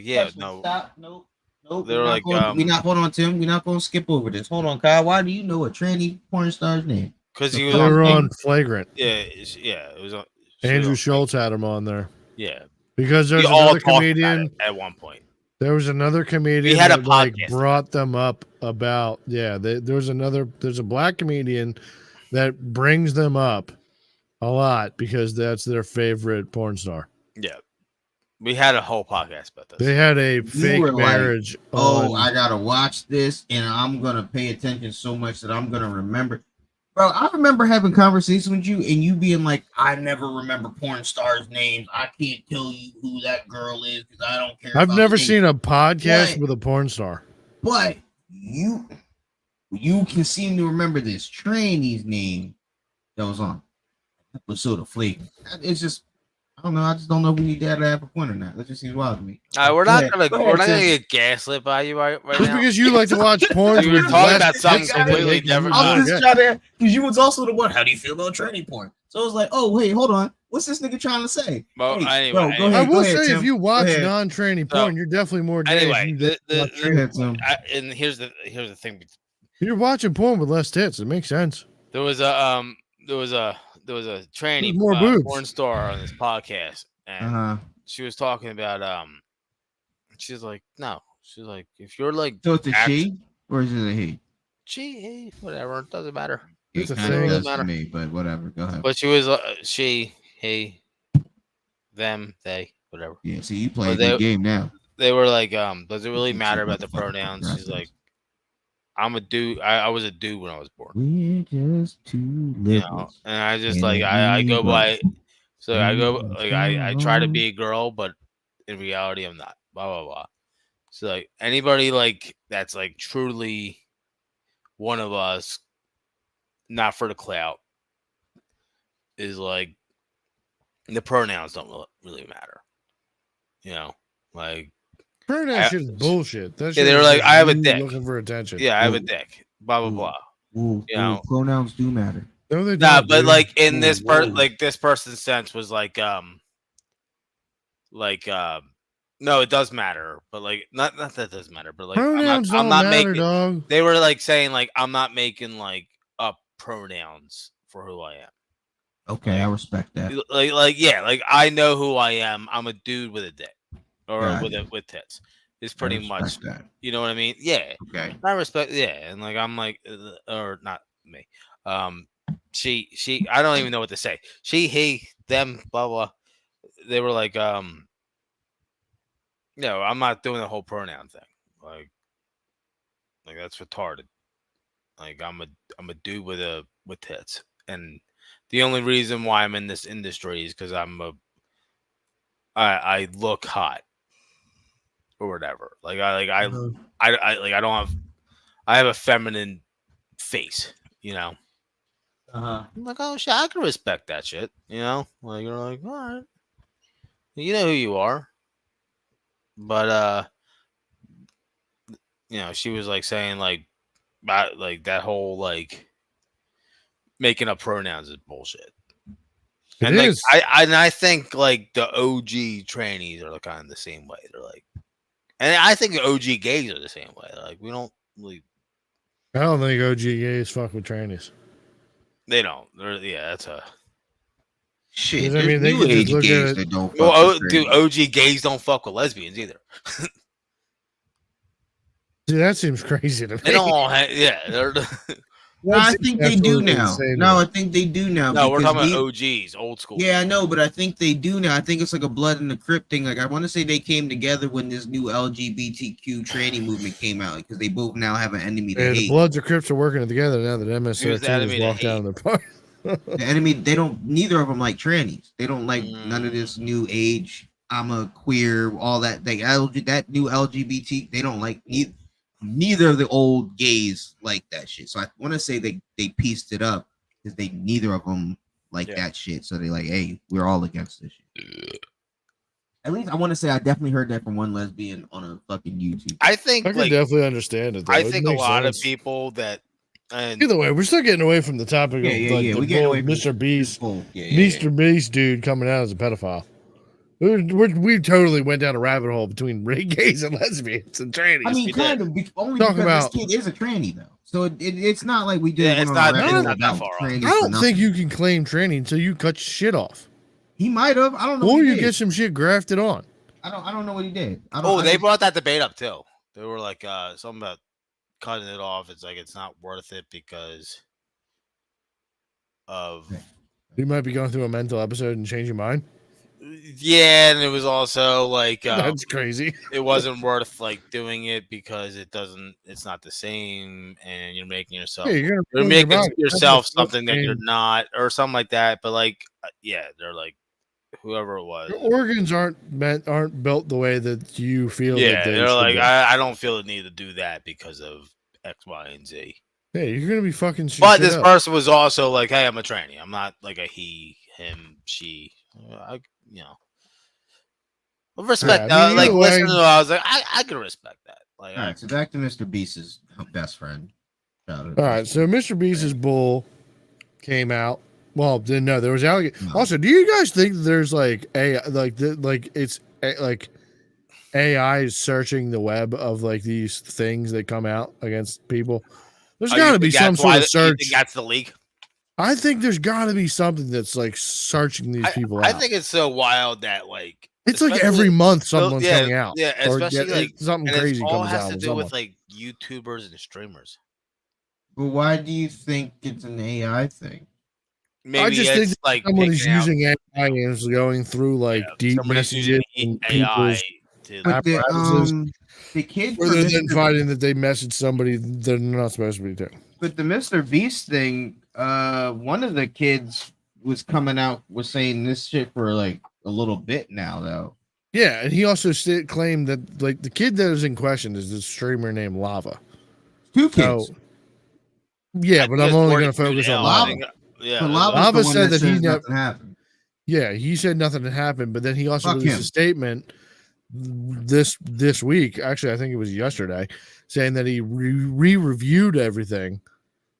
yeah no Stop. Nope. Nope. They were like, hold on, Tim. We're not going to skip over this. Hold on, Kyle. Why do you know a tranny porn star's name? because he They was were on on Flagrant. it was on Andrew Schultz had him on there yeah because we there's all another talked comedian. about it at one point. There was another comedian had a that like podcast. brought them up about there's a black comedian that brings them up a lot because that's their favorite porn star. Yeah, we had a whole podcast about this. They had a fake were like, marriage. Oh, on- I gotta watch this, and I'm gonna pay attention so much that I'm gonna remember. Bro, I remember having conversations with you, and you being like, "I never remember porn stars' names. I can't tell you who that girl is because I don't care." I've about never names." seen a podcast Right. with a porn star. But you can seem to remember this trainee's name that was on episode of Flagrant. It's just, I don't know. I just don't know if we need that to have a point or not. That just seems wild to me. We're Go not ahead. gonna Go we're ahead, not gonna Tim. get gaslit by you right Just now. because you like to watch porn We were with talking less about something tits in it, completely make you different. I was not just get- trying to, because you was also the one. How do you feel about tranny porn? So I was like, oh wait, hold on. What's this nigga trying to say? Well, Hey, anyway, bro, go I ahead. will ahead, say, Tim. if you watch ahead. non-tranny So, porn, you're definitely more gay. if anyway, you the, watch Go ahead, Tim. and here's the thing. You're watching porn with less tits. It makes sense. There was a tranny There's more boobs. porn star on this podcast, and Uh-huh. she was talking about she's like, no, she's like, if you're like So it's a act- she or is it a he? she, he, whatever, it doesn't matter. It's It a kind of thing. does Matter. to me, but whatever. Go ahead. But she was she, he, them, they, whatever. Yeah, see, you play a they- good game now. They were like, does it really Keep matter saying about the fucking pronouns? She's like, progressives. I'm a dude. I was a dude when I was born. We're just two You know, liberals. and I just And like I go we by. both. So I go And like I try to so be a girl, but in reality I'm not. Blah blah blah. So like anybody like that's like truly one of us, not for the clout, is like the pronouns don't really matter. You know, like Pronoun shit is bullshit. That yeah, shit they were is like, just I have a you dick. looking for attention. yeah, I have a Ooh. dick. Blah blah Ooh. blah. Ooh, You know. pronouns do matter. No, they Nah, don't, but dude. like in Ooh, this whoa. like this person's sense was like no, it does matter, but like not that it does matter, but like pronouns I'm don't not matter, making. dog. They were like saying like I'm not making like up pronouns for who I am. Okay, I respect that. Like yeah, like I know who I am. I'm a dude with a dick or Gotcha. with tits. It's I pretty respect much, that. you know what I mean? Yeah, Okay. I respect. Yeah, and like I'm like, or not me. She. I don't even know what to say. She, he, them, blah blah. They were like, no, I'm not doing the whole pronoun thing. Like that's retarded. Like I'm a dude with tits, and the only reason why I'm in this industry is because I look hot or whatever. Like I don't have. I have a feminine face, you know. I'm like, oh shit, I can respect that shit, you know. Like you're like, all right, you know who you are, but you know, she was like saying like, about, like that whole like making up pronouns is bullshit. It And like is. I think like the OG trannies are kind of the same way. They're like, and I think the OG gays are the same way. Like we don't really, I don't think OG gays fuck with trannies. they don't. They're, yeah, that's a. Shit, I there's mean, they new can just age look at gays it- that don't fuck Well, with dude, trannies. OG gays don't fuck with lesbians either. See, that seems crazy to me. They don't all. Yeah, they're. No, I think they do absolutely now. insane to No, me. I think they do now. No, we're because talking about OGs, old school. Yeah, I know, but I think they do now. I think it's like a blood in the crypt thing. Like I want to say they came together when this new LGBTQ tranny movement came out because they both now have an enemy to Yeah, the hate. Bloods or Crips are working together now that Who's the MS-13 enemy has to walked down hate? their park. The enemy, they don't. Neither of them like trannies. They don't like none of Mm. this new age. I'm a queer. All that. That new LGBT. They don't like neither of the old gays like that shit. So I want to say they pieced it up because neither of them like Yeah. that shit. So they like, hey, we're all against this shit. At least I want to say I definitely heard that from one lesbian on a fucking YouTube. I think I can like definitely understand it. Though. I It think a makes lot sense. of people that and Either way, we're still getting away from the topic Yeah, of yeah, like yeah. the We getting bull away from Mr. Beast, Yeah, Mr. Beast dude coming out as a pedophile. We totally went down a rabbit hole between gays and lesbians and trannies. I mean, We kind of only Talk because about- this kid is a tranny though. So it's not like we did. Yeah, it's not that far off. I don't think you can claim tranny until you cut shit off, He might have. I don't know. or what he you did. get some shit grafted on. I don't know what he did. Oh, they brought that debate up too. They were like something about cutting it off. It's like it's not worth it because of You might be going through a mental episode and change your mind. yeah, and it was also like That's crazy. it wasn't worth like doing it because it's not the same, and you're making yourself Yeah, you're you're gonna making your body. yourself That's what something that you're and not or something like that. But like yeah, they're like whoever it was. Your organs aren't built the way that you feel. Yeah, that they they're should like be. I don't feel the need to do that because of X, Y, and Z. Yeah, you're gonna be fucking. But shit this up. person was also like, "Hey, I'm a tranny. I'm not like a he, him, she." You know, but respect. Yeah, I mean, like either listening way- to it, I was like, I can respect that. Like, All right, so back to Mr. Beast's best friend. Shout out. All right, so Mr. Beast's bull came out. Well, no, there was alligator. No. Also, do you guys think there's like AI is searching the web of like these things that come out against people? There's oh, got you to be think some that's sort why of you search. think that's the leak. I think there's got to be something that's like searching these people I out. think it's so wild that like It's like Especially- every month well, someone's yeah, coming out. yeah, or especially, like, something and crazy it all comes has out to with do someone. with like YouTubers and streamers. But why do you think it's an AI thing? Maybe just it's think like Someone is picking out- using AI and is going through like deep somebody's messages using and AI people's to But apparatuses, the kid from rather than Mr. finding that they messaged somebody they're not supposed to be doing. But the Mr. Beast thing, one of the kids was coming out was saying this shit for like a little bit now though. Yeah, and he also claimed that like the kid that is in question is this streamer named Lava. Two kids. So, yeah, I but think I'm it's only 42 going to focus on now, I Lava. think. Yeah, But it Lava's Lava the one said that he says never- nothing happened. Yeah, he said nothing had happened, but then he also Fuck released him. a statement this week. Actually, I think it was yesterday, saying that he re-reviewed everything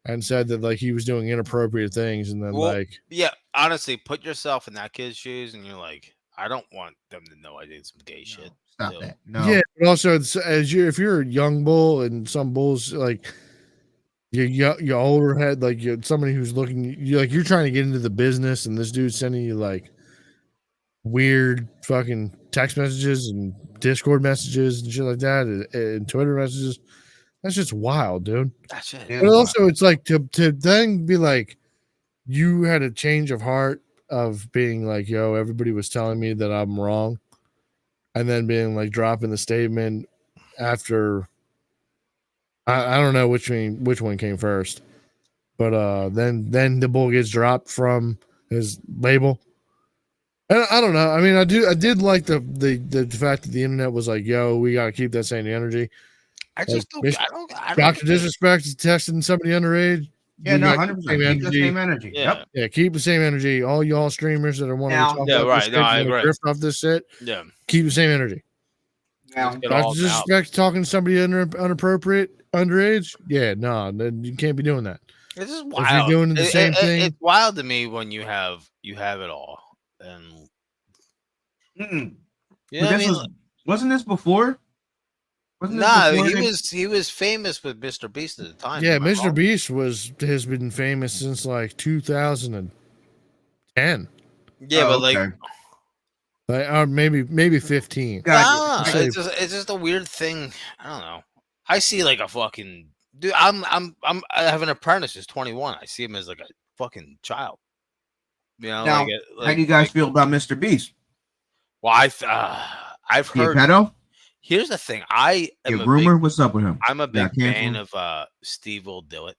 and said that like he was doing inappropriate things, and then Well, like yeah, honestly, put yourself in that kid's shoes, and you're like, I don't want them to know I did some gay shit. Stop So- that. No. yeah, but also it's, if you're a young bull and some bulls like you older head, like you're somebody who's looking, you're trying to get into the business, and this dude's sending you like weird fucking text messages and Discord messages and shit like that, and Twitter messages. That's just wild, dude. That's it. Yeah. But also, it's like to then be like, you had a change of heart of being like, yo, everybody was telling me that I'm wrong, and then being like dropping the statement after. I don't know which one came first, but then the bull gets dropped from his label. And I don't know. I mean, I did like the fact that the internet was like, yo, we got to keep that same energy. I just don't. Mr. I don't. Dr. Disrespect is texting somebody underage. Yeah, We no, gotta keep 100%. the same Keep the energy. same energy. Yeah. Yep. Yeah, keep the same energy. All y'all streamers that are wanting Now- to talk Yeah, about right. this No, shit, I and agree. drift off this shit, Yeah. keep the same energy. Now, Let's get all Dr. out. Disrespect talking to somebody inappropriate underage. Yeah, no, then you can't be doing that. It's just you're wild. doing the same thing- It's wild to me when you have it all, and Mm-mm. you But know what I this mean. wasn't this before? Wasn't this Nah, before he was famous with Mr. Beast at the time. Yeah, am I Mr. wrong? Beast has been famous since like 2010, Yeah, Oh, but like, okay. like, or maybe 15. Gotcha. nah, it's just a weird thing. I don't know. I see like a fucking dude. I have an apprentice who's 21. I see him as like a fucking child. You know, Now, like, How do you guys feel about Mr. Beast? well, I've You a heard. pedo? Here's the thing. I am You a rumor? big, What's up with him? I'm a Yeah, big fan cancel. of Steve Will Do It,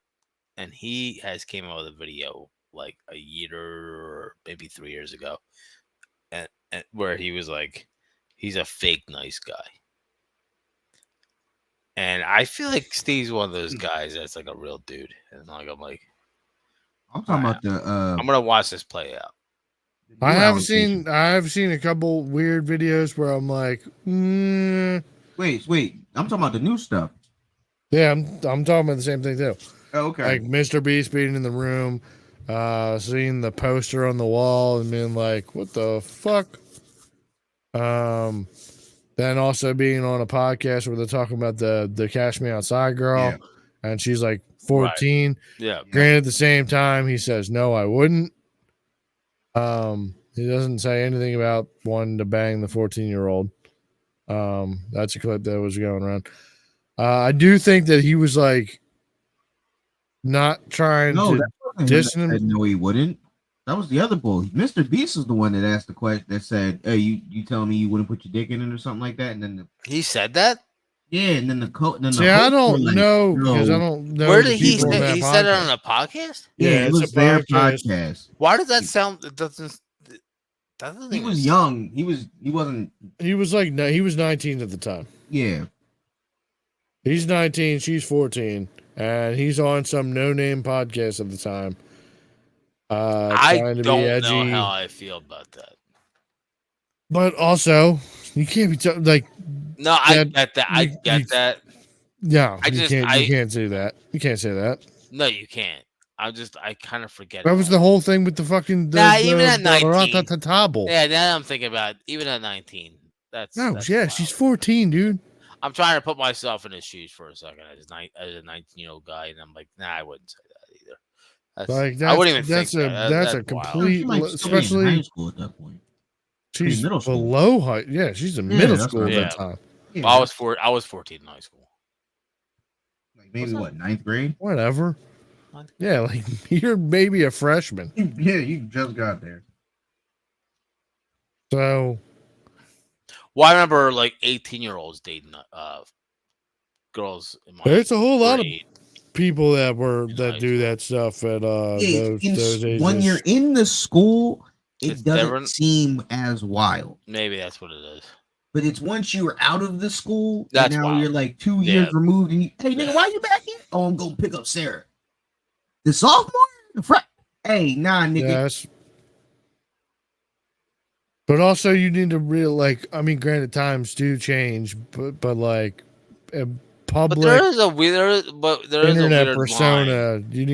and he has came out with a video like a year or maybe 3 years ago, and where he was like, he's a fake nice guy. And I feel like Steve's one of those guys that's like a real dude. And like I'm like, I'm talking about the I'm gonna watch this play out. I new have allegation. seen a couple weird videos where I'm like, Wait. I'm talking about the new stuff. yeah, I'm talking about the same thing too. Oh, okay. Like Mr. Beast being in the room, seeing the poster on the wall and being like, what the fuck? Then also being on a podcast where they're talking about the Cash Me Outside girl, Yeah. and she's like 14. Yeah. Granted, at the same time, he says, no, I wouldn't. He doesn't say anything about wanting to bang the 14-year-old. That's a clip that was going around. I do think that he was like not trying No, to that wasn't him that diss him. said no, he wouldn't. That was the other bull. Mr. Beast is the one that asked the question that said, "Hey, you telling me you wouldn't put your dick in it or something like that?" And then He said that? and then the coat. See, I don't know because I don't know. Where the did he people in say that he said it podcast. on a podcast? Yeah, Yeah, it it's was a their podcast. podcast. Why does that sound? It doesn't. That doesn't He even was s- young. He wasn't. He was like, no, he was 19 at the time. Yeah. He's 19, she's 14, and he's on some no-name podcast at the time. I Trying to don't be know edgy, how I feel about that. but also you can't be like, No, I That- get that. I you- get you- that. no, I you just- can't. I- You can't say that. You can't say that. No, you can't. I kind of forget. That was the whole thing with the fucking. Even at 19. Table. Yeah, now I'm thinking about it, even at 19. That's No, that's yeah, wild. she's 14, dude. I'm trying to put myself in his shoes for a second as a 19-year-old guy, and I'm like, nah, I wouldn't say that either. That's, Like I wouldn't even that's think a that. that's a wild. complete, She might still be in especially high school at that point. She's middle school. below high. Yeah, she's in Yeah, middle that's school at what- that time. Yeah, I was 14 in high school. like maybe what, 9th grade? Whatever. Ninth Yeah, like you're maybe a freshman. Yeah, you just got there. So Well, I remember like 18-year-olds dating girls. In my there's a whole lot of grade. people that high do that stuff at Yeah, those ages. when you're in the school, it It's doesn't different. seem as wild. Maybe that's what it is. But it's once you're out of the school, That's and now wild. you're like 2 years Yeah. removed, and you, hey nigga, why you back here? Oh, I'm gonna pick up Sarah. The sophomore, hey, nah, nigga. Yes. But also, you need to I mean, granted, times do change, but like, a But public there is a weird, there is a internet weird line persona, you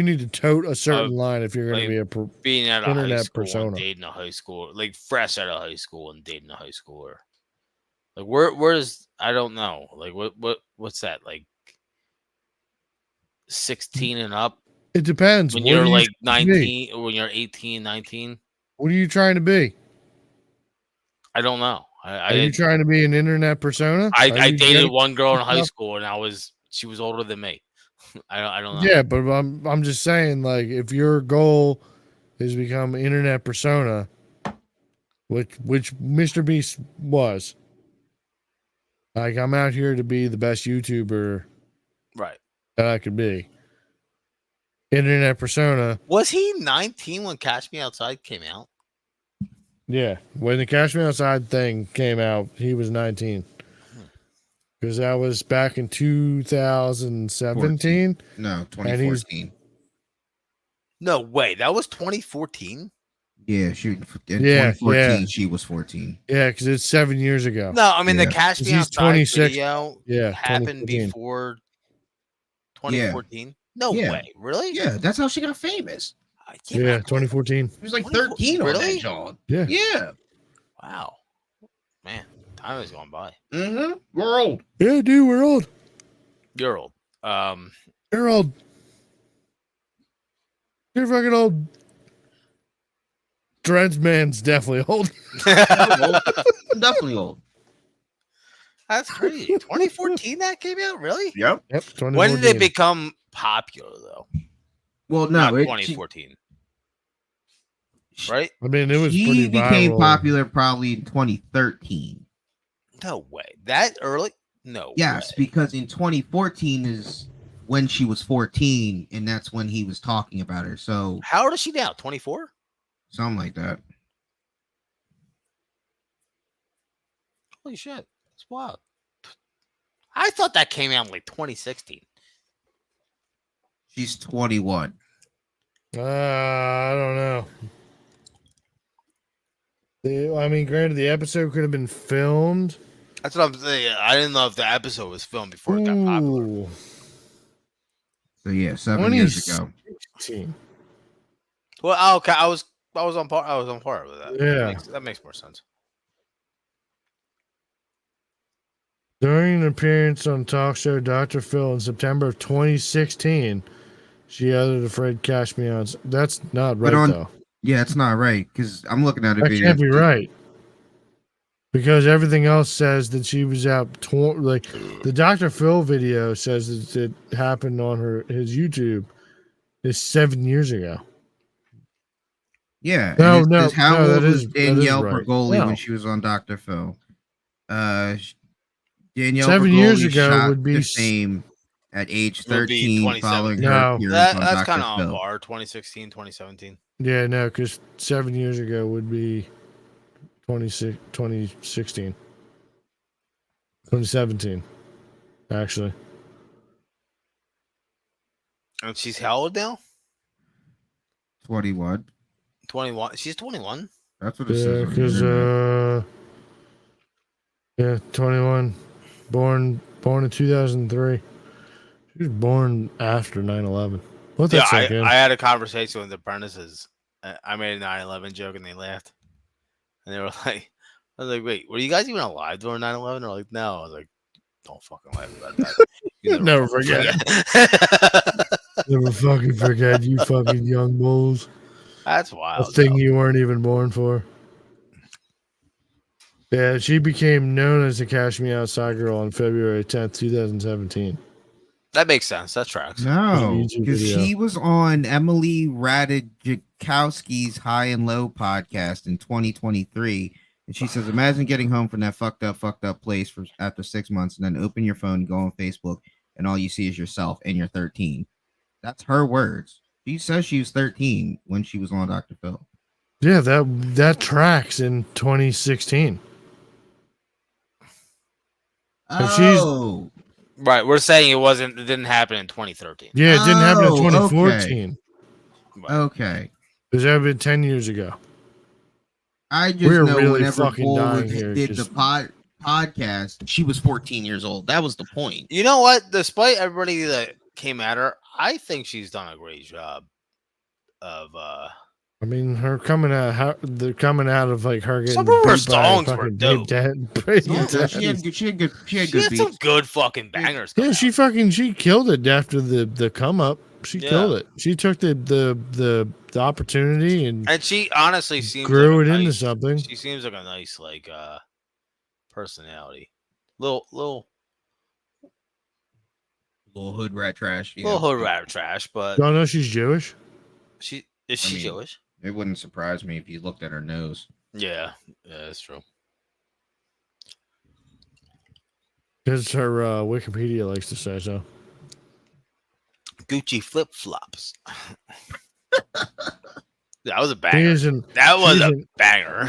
need to tote a certain line if you're going to like, be a. being at a high internet school persona. and dating a high school, like fresh out of high school and dating a high schooler. Like where is I don't know. Like what's that like? 16 and up It depends. when What you're are you like trying to be? 19 or when you're 18, 19. What are you trying to be? I don't know. Are you trying to be an internet persona? I Are you dated getting- one girl in high yourself? school and she was older than me. I don't know. Yeah, but I'm just saying, like, if your goal is to become internet persona, which Mr. Beast was, like, I'm out here to be the best YouTuber Right. that I could be. Internet persona, Was he 19 when Catch Me Outside came out? yeah. When the Cash Me Outside thing came out, he was 19. Because that was back in 2017. No, And he's- 2014. No way. That was 2014. Yeah, she in Yeah, 2014, yeah. she was 14. Yeah, because it's 7 years ago. No, I mean Yeah. the Catch 'Cause Me he's Outside 26. video Yeah, happened 2014. before 2014. No Yeah. way. Really? Yeah, that's how she got famous. I can't Yeah, believe- 2014. She was like 24 13 on really? that John. Yeah. Yeah. Wow. Man, time is going by. Mm-hmm. We're old. Yeah, dude, we're old. You're old. You're old. You're fucking old. Dreads man's definitely old. I'm definitely old. That's crazy. 2014 that came out? Really? Yep. Yep. When did it become popular though? Well, Not no, 2014. Right? I mean, it was she pretty became viral. popular probably in 2013. No way. That early? No. Yes, way. because in 2014 is when she was 14, and that's when he was talking about her. So How old is she now? 24? something like that. Holy shit. That's wild. I thought that came out in like 2016. She's 21. I don't know. I mean, granted, the episode could have been filmed. That's what I'm saying. I didn't know if the episode was filmed before it got popular. Ooh, So yeah, 7 years ago. 2016. Well, okay. I was on part. I was on part with that. Yeah. That makes more sense. During an appearance on talk show Dr. Phil in September of 2016, she added a Fred Cash Me Out. That's not right, But on- though. Yeah, it's not right because I'm looking at a That video. can't be right. Because everything else says that she was out. Like the Dr. Phil video says that it happened on his YouTube is 7 years ago. Yeah. No, and it no, says, how no, old that was is Danielle right. Pergoli No. when she was on Dr. Phil? Danielle 7 Pergoli years ago shot would be to s- fame at age Would be 13 27. following No. her appearance That's on kind of Dr. on Phil. par. 2016, 2017. Yeah, no, because 7 years ago would be 2016. 2017, actually. And she's how old now? 21. 21. She's 21. That's what it Yeah, says. on the because internet. yeah, 21, born in 2003. She was born after 9/11. What Yeah, that's like? I had a conversation with the apprentices. I made a 9/11 joke and they laughed. And they were like, I was like, wait, were you guys even alive during 9/11? They're like, no. I was like, don't fucking laugh about that. You Never forget. Never fucking forget, you fucking young bulls. That's A wild. thing though. you weren't even born for. Yeah, she became known as the Cash Me Outside Girl on February 10th, 2017. That makes sense. That tracks. No, YouTube because video. she was on Emily Ratajkowski's High and Low podcast in 2023. And she says, imagine getting home from that fucked up place for after 6 months and then open your phone, go on Facebook, and all you see is yourself and you're 13. That's her words. She says she was 13 when she was on Dr. Phil. Yeah, that tracks in 2016. If she's- Oh, Right. We're saying it didn't happen in 2013. Yeah, it didn't happen in Oh, 2014. okay. Because that would have been 10 years ago. I just We're know really whenever fucking Bull dying here, did just- the podcast, she was 14 years old. That was the point. You know what? Despite everybody that came at her, I think she's done a great job of I mean, her coming out of like her getting Some of her beat by a songs were fucking dope. Babe Yeah, Dad. she had good she good had some beats. good fucking bangers. come Yeah, out. she killed it after the come up. She Yeah. killed it. She took the opportunity and And she honestly seems grew like it a into nice, something. She seems like a nice personality. Little Hood rat trash. little hood rat trash, but Y'all know she's Jewish. she I she mean- Jewish? It wouldn't surprise me if you looked at her nose. Yeah, that's true. Because her Wikipedia likes to say so. Gucci flip flops. That was a She banger. is an That was she's a an- banger.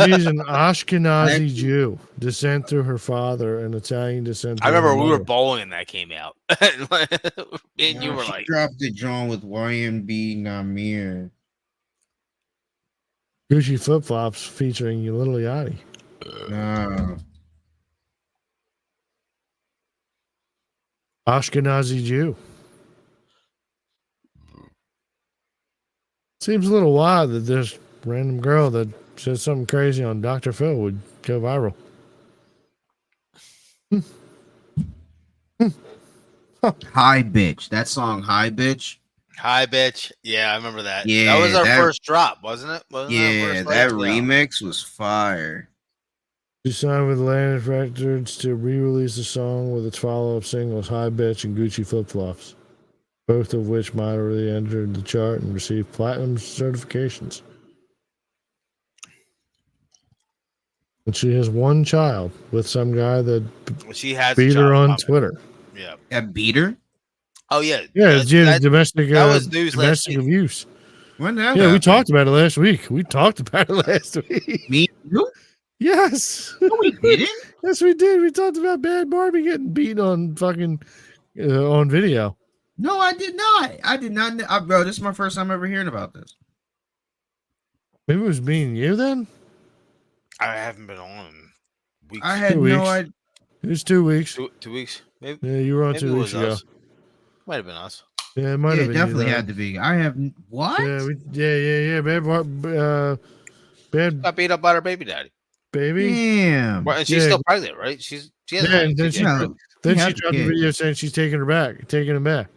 she's an Ashkenazi Jew, descent through her father, and Italian descent. I through her remember we were mother. bowling and that came out, and you were She like, dropped the John with YMB Namir. Gucci flip flops featuring Little Yachty. No. Ashkenazi Jew. Seems a little wild that this random girl that said something crazy on Dr. Phil would go viral. Hi Bitch. That song Hi Bitch. "Hi, bitch." Yeah, I remember that. Yeah, that was our that- first drop, wasn't it? Wasn't Yeah, first that record? Yeah. remix was fire. She signed with Atlantic Records to re-release the song with its follow-up singles "High Bitch" and "Gucci Flip Flops," both of which moderately entered the chart and received platinum certifications. And she has one child with some guy that She has a beat her job on coming. Twitter. Yeah. That beat her? Oh yeah. Yeah, That- she had that- domestic that was news last domestic week. abuse. When that Yeah, we happened? talked about it last week. We talked about it last week. Me and you? Yes. No, we didn't. Yes, we did. We talked about Bad Barbie getting beat on fucking on video. No, I did not. I did not. Bro, this is my first time ever hearing about this. Maybe it was me and you then. I haven't been on in weeks. I had 2 no weeks. idea. It was 2 weeks. 2 weeks, maybe. Yeah, you were on Maybe 2 it weeks was ago. us. Might have been us. Yeah, it might Yeah, have it been. definitely you, had to be. I have what? Yeah. Bad Got beat up by her baby daddy. baby. Damn. Well, and she's Yeah. still pregnant, right? She has Yeah, a and then she, Yeah. then He she had the dropped the kid. video saying she's taking him back.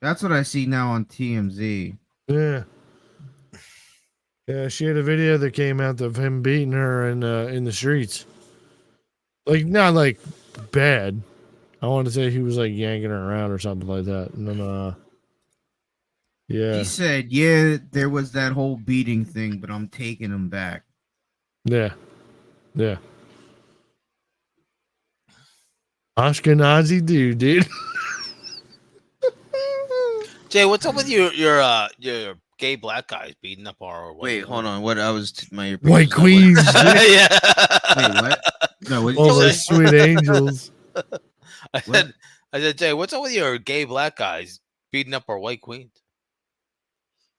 That's what I see now on TMZ. Yeah. Yeah, she had a video that came out of him beating her in the streets. Like not like bad. I want to say he was like yanking her around or something like that. And then yeah. He said, "Yeah, there was that whole beating thing, but I'm taking him back." Yeah. Ashkenazi dude. Jay, what's up with your gay black guys beating up our Wait, hold on. What I was my White queens. yeah. Wait, what? No, what did All you those say? sweet angels. I said, Jay, what's up with your gay black guys beating up our white queens?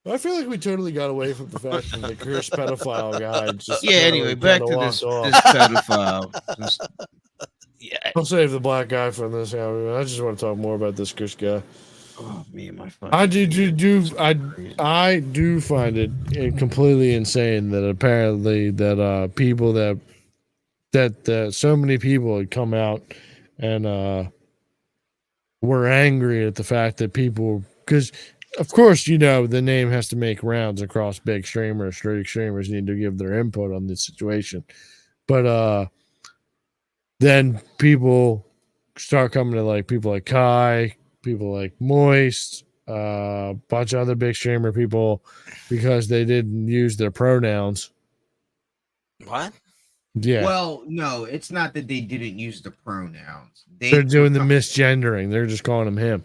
I feel like we totally got away from the fact that the Chris pedophile guy just Yeah. Anyway, back to kinda this walked this off. pedophile. This- Yeah. I'll save the black guy for this. I just want to talk more about this Chris guy. oh, me and my fucking. I do find it completely insane that apparently that people that so many people had come out and were angry at the fact that people, because of course the name has to make rounds across big streamers. Straight streamers need to give their input on this situation, but then people start coming to like people like Kai, people like Moist, a bunch of other big streamer people because they didn't use their pronouns. What? Yeah. Well, no, it's not that they didn't use the pronouns. They're doing the misgendering. They're just calling him him.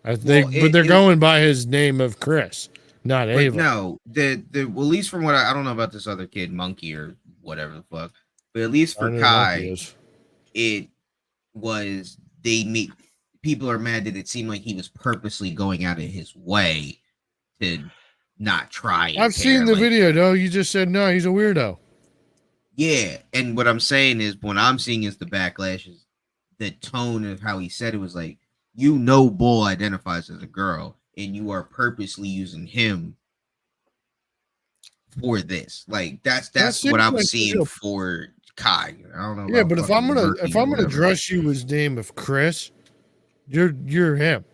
But they're it- going by his name of Chris, not But Ava. no, well, at least from what I don't know about this other kid, Monkey or whatever the fuck, but at least I don't for know what Kai, he is. it was people are mad that it seemed like he was purposely going out of his way to not try. I've seen the video, though. You just said no, he's a weirdo. Yeah, and what I'm saying is, what I'm seeing is the backlash is the tone of how he said it was like, Bull identifies as a girl, and you are purposely using him for this. Like that's what I was seeing for Kai. I don't know. Yeah, but if I'm gonna address you as name of Chris, you're him.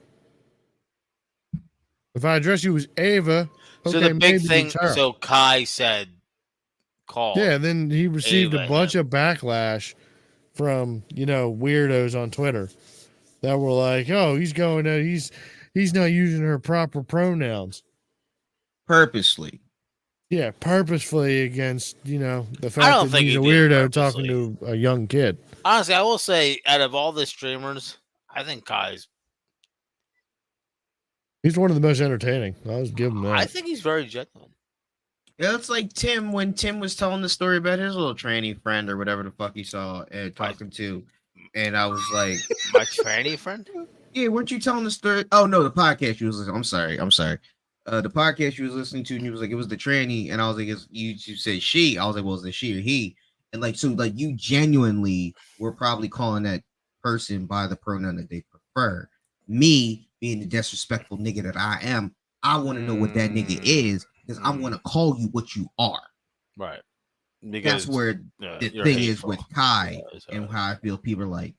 If I address you as Ava, So okay, the maybe big thing. it's her. So Kai said, "Call." Yeah, then he received Ava a bunch of backlash from weirdos on Twitter that were like, "Oh, he's not using her proper pronouns." purposely. Yeah, purposefully against the don't fact that think he's he a did it weirdo talking to a young kid. Honestly, I will say, out of all the streamers, I think Kai's. He's one of the most entertaining. I'll just give him that. I think he's very genuine. Yeah, it's like Tim when Tim was telling the story about his little tranny friend or whatever the fuck he saw and talking to, and I was like, My tranny friend. "Yeah, weren't you telling the story?" Oh no, the podcast you was listening. I'm sorry. The podcast you was listening to, and you was like, it was the tranny, and I was like, you said she. I was like, well, is it she or he? And like, so like you genuinely were probably calling that person by the pronoun that they prefer. Me being the disrespectful nigga that I am, I want to know what that nigga is because I want to call you what you are. Right. That's where the thing is with Kai and how I feel people are like.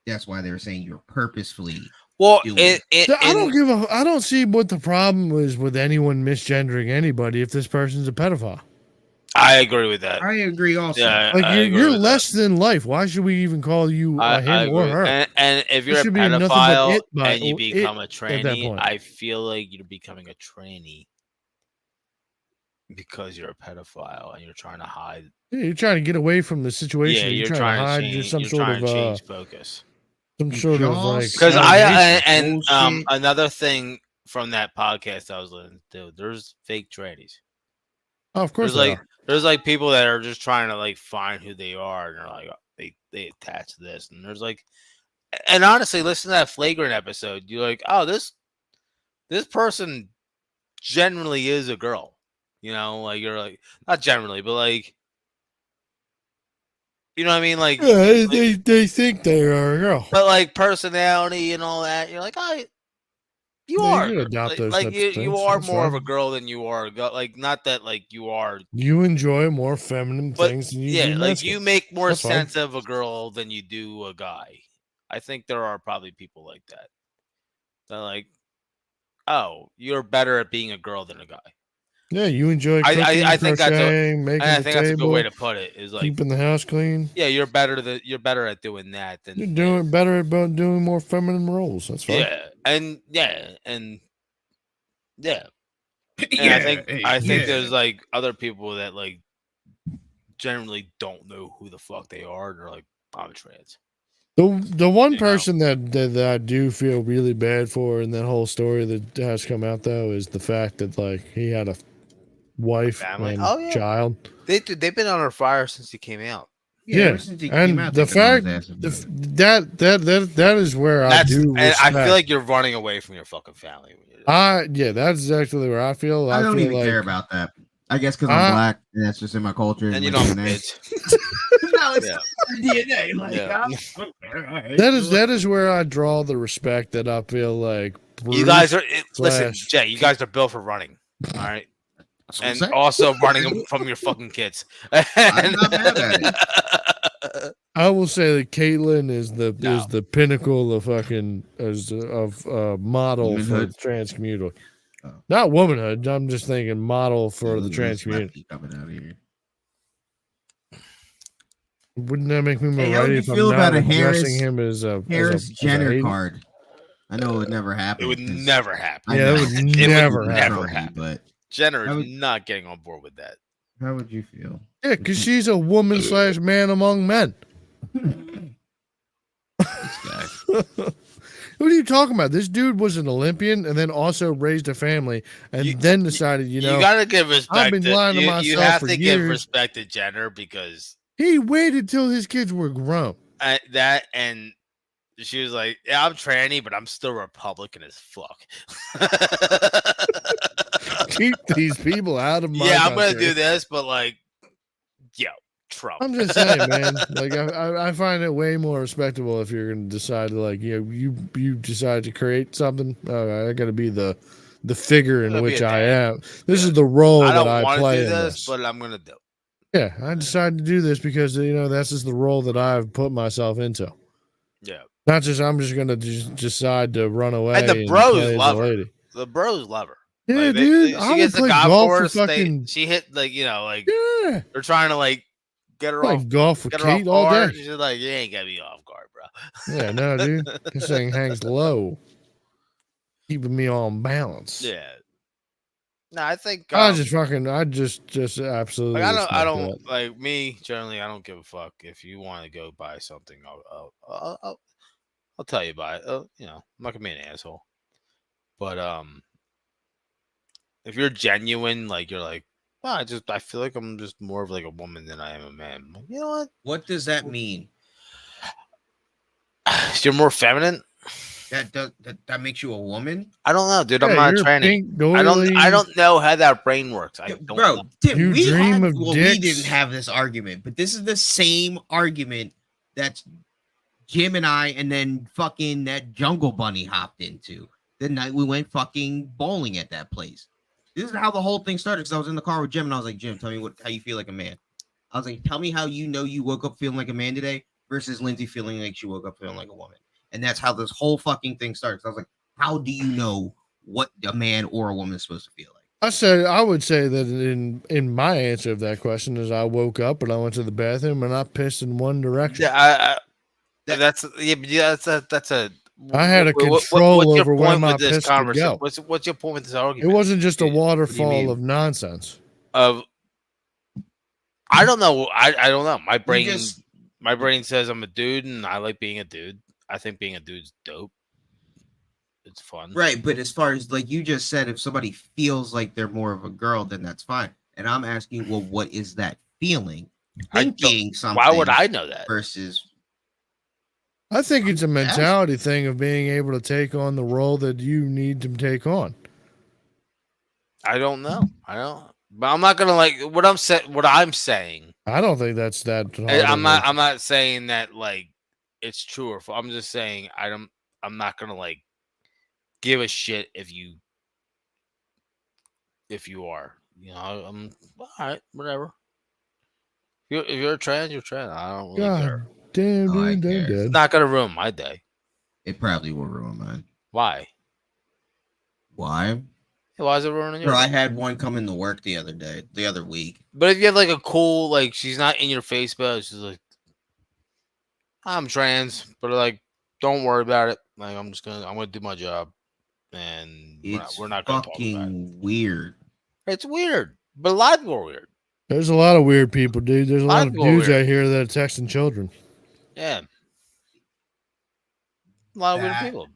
That's why they were saying you're purposefully. Well, I don't see what the problem is with anyone misgendering anybody if this person's a pedophile. I agree with that. I agree also. Yeah, like you're less than life. Why should we even call you him or her? And if you're a pedophile and you become a tranny, I feel like you're becoming a tranny because you're a pedophile and you're trying to hide. Yeah, you're trying to get away from the situation. Yeah, you're trying to hide. You're trying to change focus. Some sort of like because another thing from that podcast I was listening to, there's fake trannies. Oh, of course, there's like people that are just trying to like find who they are, and they're like they attach this, and there's like, and honestly, listen to that Flagrant episode. You're like, oh, this person generally is a girl, like you're like not generally, but like. You know what I mean? Like, yeah, they think they are a girl, but like personality and all that, you're like, oh, you are. You are more of a girl than you are. Like, not that like you are. You enjoy more feminine things than you do. Like you make more sense of a girl than you do a guy. I think there are probably people like that. They're like, oh, you're better at being a girl than a guy. Yeah, you enjoy cooking, I think crocheting, making I the think table, that's a good way to put it. Is like keeping the house clean. Yeah, you're better at doing that than you're doing better about doing more feminine roles. That's fine. And I think there's like other people that like generally don't know who the fuck they are. They're like, I'm trans. The one person that I do feel really bad for in that whole story that has come out though is the fact that like he had a wife and child. They've been on her fire since he came out. Yeah, and the fact that is where I do. And I feel like you're running away from your fucking family. That's exactly where I feel. I don't even care about that. I guess because I'm black and that's just in my culture. And you don't have kids. No, it's DNA. Like, that is where I draw the respect that I feel like. Bruce you guys are listen, Jay. You guys are built for running. All right. And also running from your fucking kids. I'm not mad at it. I will say that Caitlyn is the pinnacle of fucking model womanhood. for trans community. Not womanhood. I'm just thinking model for the trans community. Coming out of here. Wouldn't that make me more Hey, how would right you if I'm feel not about a addressing Harris- him as a Harris as a Jenner hater? card. I know it would never happen. It would 'cause never happen. I Yeah, know. it would It never would happen. never happen. But Jenner I is would- not getting on board with that. how would you feel? Yeah, because she's a woman / man among men. This guy. What are you talking about? This dude was an Olympian and then also raised a family and You- then decided, you know, gotta give respect. been lying to you myself have for to give years. respect to Jenner because he waited till his kids were grown. that and she was like, "Yeah, I'm tranny, but I'm still Republican as fuck." Keep these people out of my Yeah, I'm gonna country. do this, but like, yo, Trump. I'm just saying, man. Like I find it way more respectable if you're gonna decide to like you decide to create something. I got to be the figure in Gotta be which a I dad. am. This is the role I that don't I want to play do in this, this. but I'm gonna do it. Yeah, I decided to do this because you know that's just the role that I've put myself into. Yeah, Not just I'm just gonna decide to run away. And the bros play as a love her. lady. the bros love her. Yeah, Like, dude. she I would gets the play golf golf course. for fucking. She hit like like Yeah, they're trying to like get her off. like golf with Get her off Kate all guard. day. She's like, you ain't got me off guard, bro. Yeah, no, dude. This thing hangs low, keeping me on balance. Yeah. No, I think I just absolutely. like, I respect don't that. like me generally. I don't give a fuck if you want to go buy something. I'll tell you about it. You know, I'm not gonna be an asshole. But if you're genuine, like you're like, well, I feel like I'm just more of like a woman than I am a man. I'm like, you know what? What does that mean? You're more feminine. That makes you a woman, I don't know, dude. I'm Yeah, not you're training. pink doily. I don't know how that brain works. I don't bro. know. Tim, You we dream had, of well, dicks. we didn't have this argument, but this is the same argument that Jim and I, and then fucking that Jungle Bunny hopped into the night we went fucking bowling at that place. This is how the whole thing started. Because I was in the car with Jim, and I was like, Jim, tell me how you feel like a man. I was like, tell me how you know you woke up feeling like a man today versus Lindsay feeling like she woke up feeling like a woman. And that's how this whole fucking thing starts. I was like, how do you know what a man or a woman is supposed to feel like? I would say that in my answer of that question is I woke up and I went to the bathroom and I pissed in one direction. Yeah, that's a. I had a what's control your over where point my with this piss could go. What's your point with this It argument? wasn't just a What do you waterfall mean? of nonsense. I don't know. I don't know. just- My brain says I'm a dude and I like being a dude. I think being a dude's dope. It's fun. Right, but as far as like you just said, if somebody feels like they're more of a girl, then that's fine. And I'm asking, well, what is that feeling? I don't- Thinking something. Why would I know that? Versus I think it's a mentality thing of being able to take on the role that you need to take on. I don't know. I don't. But I'm not gonna like what I'm saying. What I'm saying. I don't think that's that. hard I'm of not. a- I'm not saying that like it's true or false. I'm just saying I'm not gonna like give a shit if you are. You know, I'm all right. Whatever. If you're a trans, you're trans. I don't really care. God damn, Oh, I dude, they're care. dead. It's not gonna ruin my day. it probably will ruin mine. Why? Why? Why is it ruining your Bro, I day? had one come into work the other week. But if you have like a cool, like she's not in your face, but she's like, I'm trans, but like, don't worry about it. Like, I'm gonna do my job, and It's we're not gonna talk about it. fucking weird. It's weird, but a lot of people are weird. There's a lot of weird people, dude. There's a lot of people dudes weird. out here that are texting children. Yeah, a lot of weird That- people.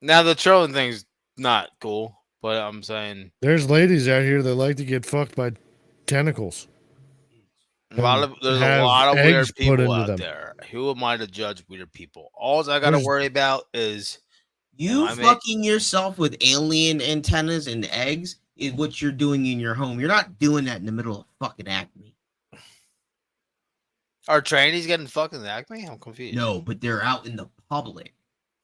Now the trolling thing's not cool, but I'm saying There's ladies out here that like to get fucked by tentacles. there's a have lot of eggs weird put people into out them. there. Who am I to judge weird people? All I gotta There's- worry about is You I mean- fucking yourself with alien antennas and eggs is what you're doing in your home. You're not doing that in the middle of fucking Acme. are trannies getting fucked in the Acme? I'm confused. No, but they're out in the public,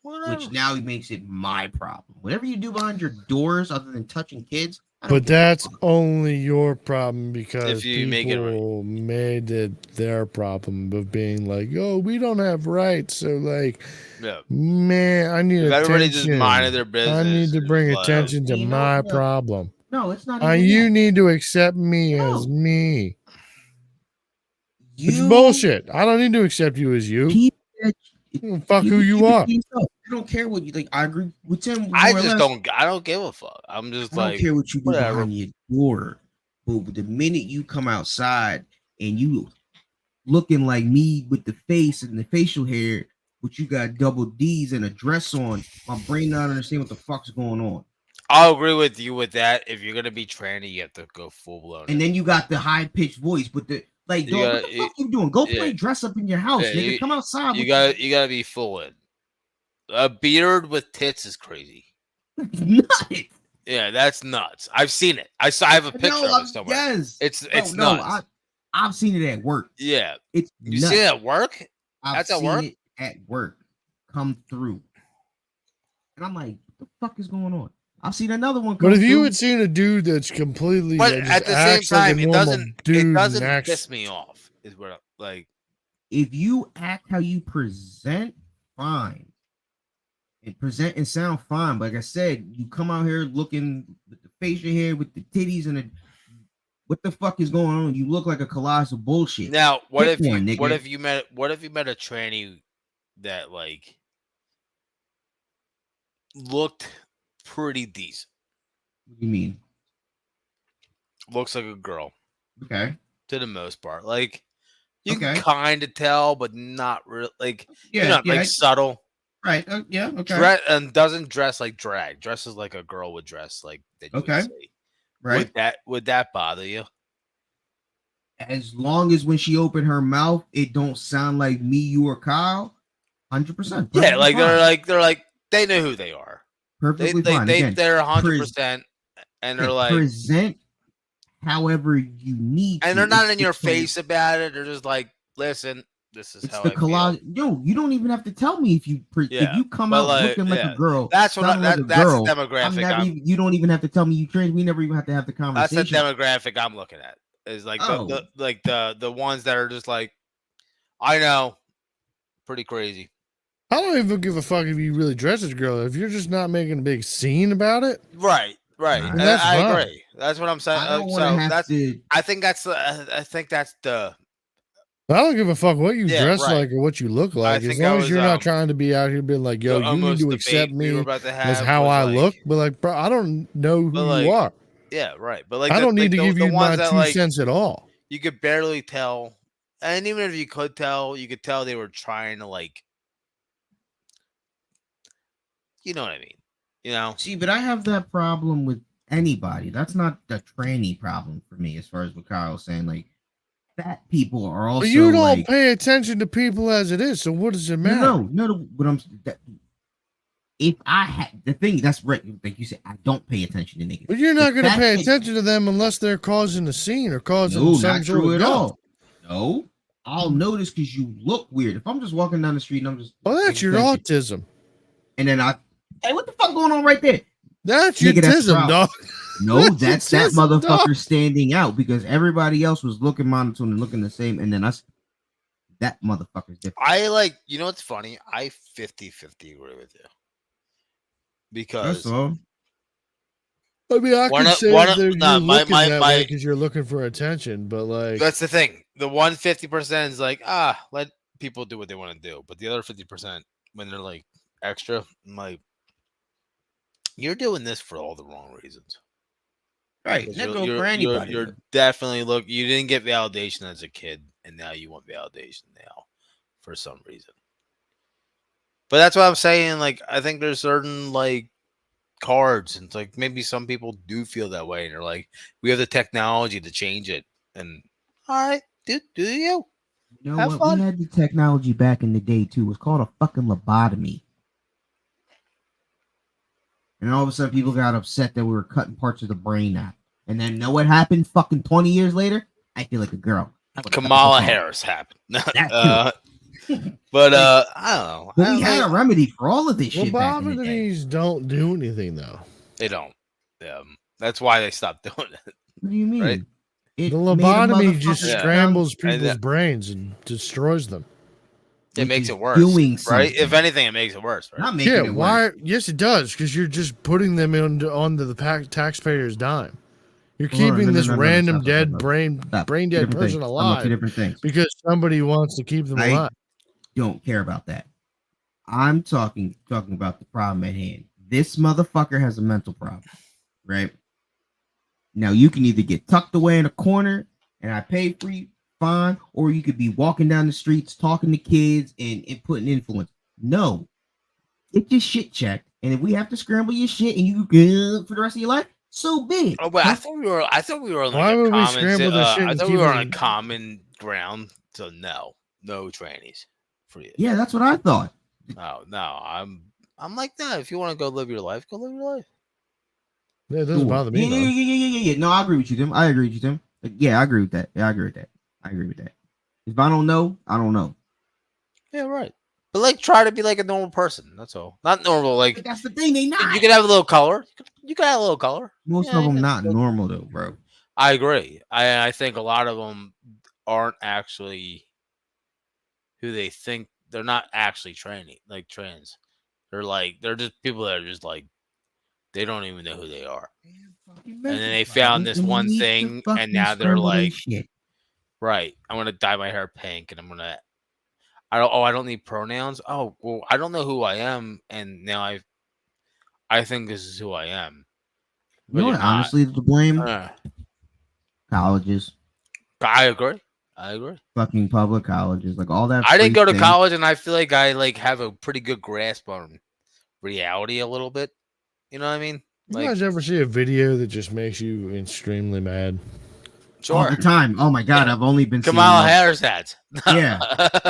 Whatever. which now makes it my problem. Whatever you do behind your doors, other than touching kids, I don't But give a that's fuck. only your problem because If you make it right. people made it their problem of being like, "Oh, we don't have rights." So, like, Yeah. man, I need If everybody just attention. minded their business, I need to it's bring like- attention to You know, my no. problem. No, it's not. Even You that. need to accept me No. as me. It's bullshit. I don't need to accept you as you. keep that. Fuck who you keep it are. to yourself. I don't care what you think. I agree with Tim. I more or just less. I don't give a fuck. I'm just I don't like, care what you do whatever. behind your door, but the minute you come outside and you looking like me with the face and the facial hair, but you got double D's and a dress on, my brain not understand what the fuck's going on. I'll agree with you with that. If you're gonna be tranny, you have to go full blown. And then you got the high pitched voice, but the like, You dog, gotta- what the fuck you doing? Go yeah. play dress up in your house, Yeah, nigga. you- Come outside. you gotta be full in. A beard with tits is crazy. nuts. Yeah, that's nuts. I've seen it. I have a picture of it somewhere. Yes, It's no, nuts. I've seen it at work. Yeah, It's you nuts. see it at work? I've That's at seen work? it at work come through, and I'm like, what the fuck is going on? I've seen another one. Come But if you through. had seen a dude that's completely But that just at the same acts like a time, it normal doesn't dude and acts- piss me off. Is what like if you act how you present, fine. And present and sound fine. But like I said, you come out here looking with the facial hair, with the titties, and the what the fuck is going on? You look like a colossal bullshit. now what Pick if you one, nigga. what if you met a tranny that like looked pretty decent, What do you mean? looks like a girl Okay. to the most part, like you Okay. can kind of tell, but not really, like Yeah. you're not yeah. like subtle. Right. Yeah. Okay. And doesn't dress like drag. Dresses like a girl would dress, like that. You Okay. would see. Right. Would that bother you? As long as when she opened her mouth, it don't sound like me, you, or Kyle. 100%. Yeah, like Perfectly they're fine. like they know who they are. Perfectly fine. Again, They're 100%, and they're like, present however you need. and to. they're not It's in your the col- face about it. They're just like, listen, this is It's how the I feel. collage. Yo, you don't even have to tell me if you Yeah, if you come but out like, looking like yeah. a girl. That's what sounding like a that's girl, the I'm demographic. never even, you don't even have to tell me you trans. We never even have to have the That's conversation. the demographic I'm looking at. Is like Oh. the ones that are just like, I know, pretty crazy. I don't even give a fuck if you really dress as a girl. If you're just not making a big scene about it, Right. Right. And That's I fine. agree. That's what I'm saying. I don't So want to have that's to. I think that's the I don't give a fuck what you Yeah, dress right. like or what you look like. think As that long was, as you're not trying to be out here being like, yo, the you need almost to debate accept we were me about to as have how was I like- look. But like, bro, I don't know who But, you like, are. Yeah, right. But like I don't need to give the you ones my that, 2 like, cents at all. you could barely tell, and even if you could tell, you could tell they were trying to, like, you know what I mean? You know? See, but I have that problem with anybody. That's not the tranny problem for me, as far as what Kyle's saying. Like, fat people are also But you don't like, pay attention to people as it is. So what does it matter? no. But if I had the thing, that's right. Like you said, I don't pay attention to niggas. But you're not If going to that pay kid- attention to them unless they're causing a scene or causing No, some not sort true of at guff. all. No, I'll notice because you look weird. If I'm just walking down the street and I'm just, Well, that's your attention, autism. and then hey, what the fuck going on right there? That's your Nigga, that's the tism, problem. dog. No, That's that's that just dumb. motherfucker standing out because everybody else was looking monotone and looking the same, and then that motherfucker's different. I like, you know what's funny? I 50-50 agree with you. Because That's all. I mean, I One can of- say one that of- you're nah, my- looking my- that my- way because you're looking for attention, but like, that's the thing. The 150% is like, let people do what they want to do. But the other 50%, when they're like extra, I'm like, you're doing this for all the wrong reasons. Right. 'Cause That go for anybody. You're definitely you didn't get validation as a kid, and now you want validation now for some reason. But that's what I'm saying. Like, I think there's certain like cards, and it's like maybe some people do feel that way, and they're like, we have the technology to change it. And all right, do you? You know Have what? fun. We had the technology back in the day too. It was called a fucking lobotomy. And all of a sudden, people got upset that we were cutting parts of the brain out. And then, know what happened? Fucking 20 years later, I feel like a girl. Kamala Harris happened. That But I don't know. But we had a remedy for all of this shit back in the day. lobotomies don't do anything though. They don't. That's why they stopped doing it. What do you mean? Right. It The made a lobotomy just motherfucker Yeah. scrambles And people's that- brains and destroys them. It Which makes is it worse, doing right? something. If anything, it makes it worse, right? Not making Yeah, it why? worse. Yes, it does because you're just putting them onto the taxpayer's dime. You're Hold on, keeping this no, random stop, dead stop. brain Stop. brain Two dead different person things. I'm on two alive different things. because somebody wants to keep them I alive. don't care about that. I'm talking about the problem at hand. This motherfucker has a mental problem, right? Now you can either get tucked away in a corner and I pay for you, fine, or you could be walking down the streets talking to kids and putting influence. No, get your shit checked, and if we have to scramble your shit and you good for the rest of your life, so be it. Oh, but I thought we were on Why like a would we common. scramble the shit I and thought we keep were on a them- common ground. So no trannies for you. Yeah, that's what I thought. No. I'm like that. If you want to go live your life, go live your life. Yeah, it doesn't Cool. bother me. Yeah. No, I agree with you, Tim. I agree with you, Tim. Yeah, I agree with that. I agree with that. If I don't know, I don't know. Yeah, right. But like, try to be like a normal person. That's all. Not normal. Like But that's the thing, they not. you can have a little color. You can have a little color. Most Yeah, of them yeah. not normal though, bro. I agree. I think a lot of them aren't actually who they think. They're not actually trans. They're just people that are just like they don't even know who they are. And then they found this one thing, and now they're like, right, I'm gonna dye my hair pink, and I don't need pronouns. Oh, well, I don't know who I am, and now I think this is who I am. You know you're what? not. Honestly, the blame Uh, colleges, I agree. fucking public colleges, like all that. I didn't free go to thing. college, and I feel like I have a pretty good grasp on reality a little bit. You know what I mean? You guys ever see a video that just makes you extremely mad? All Sure. the time. Oh my god, I've only been Kamala seeing Harris hats. Yeah.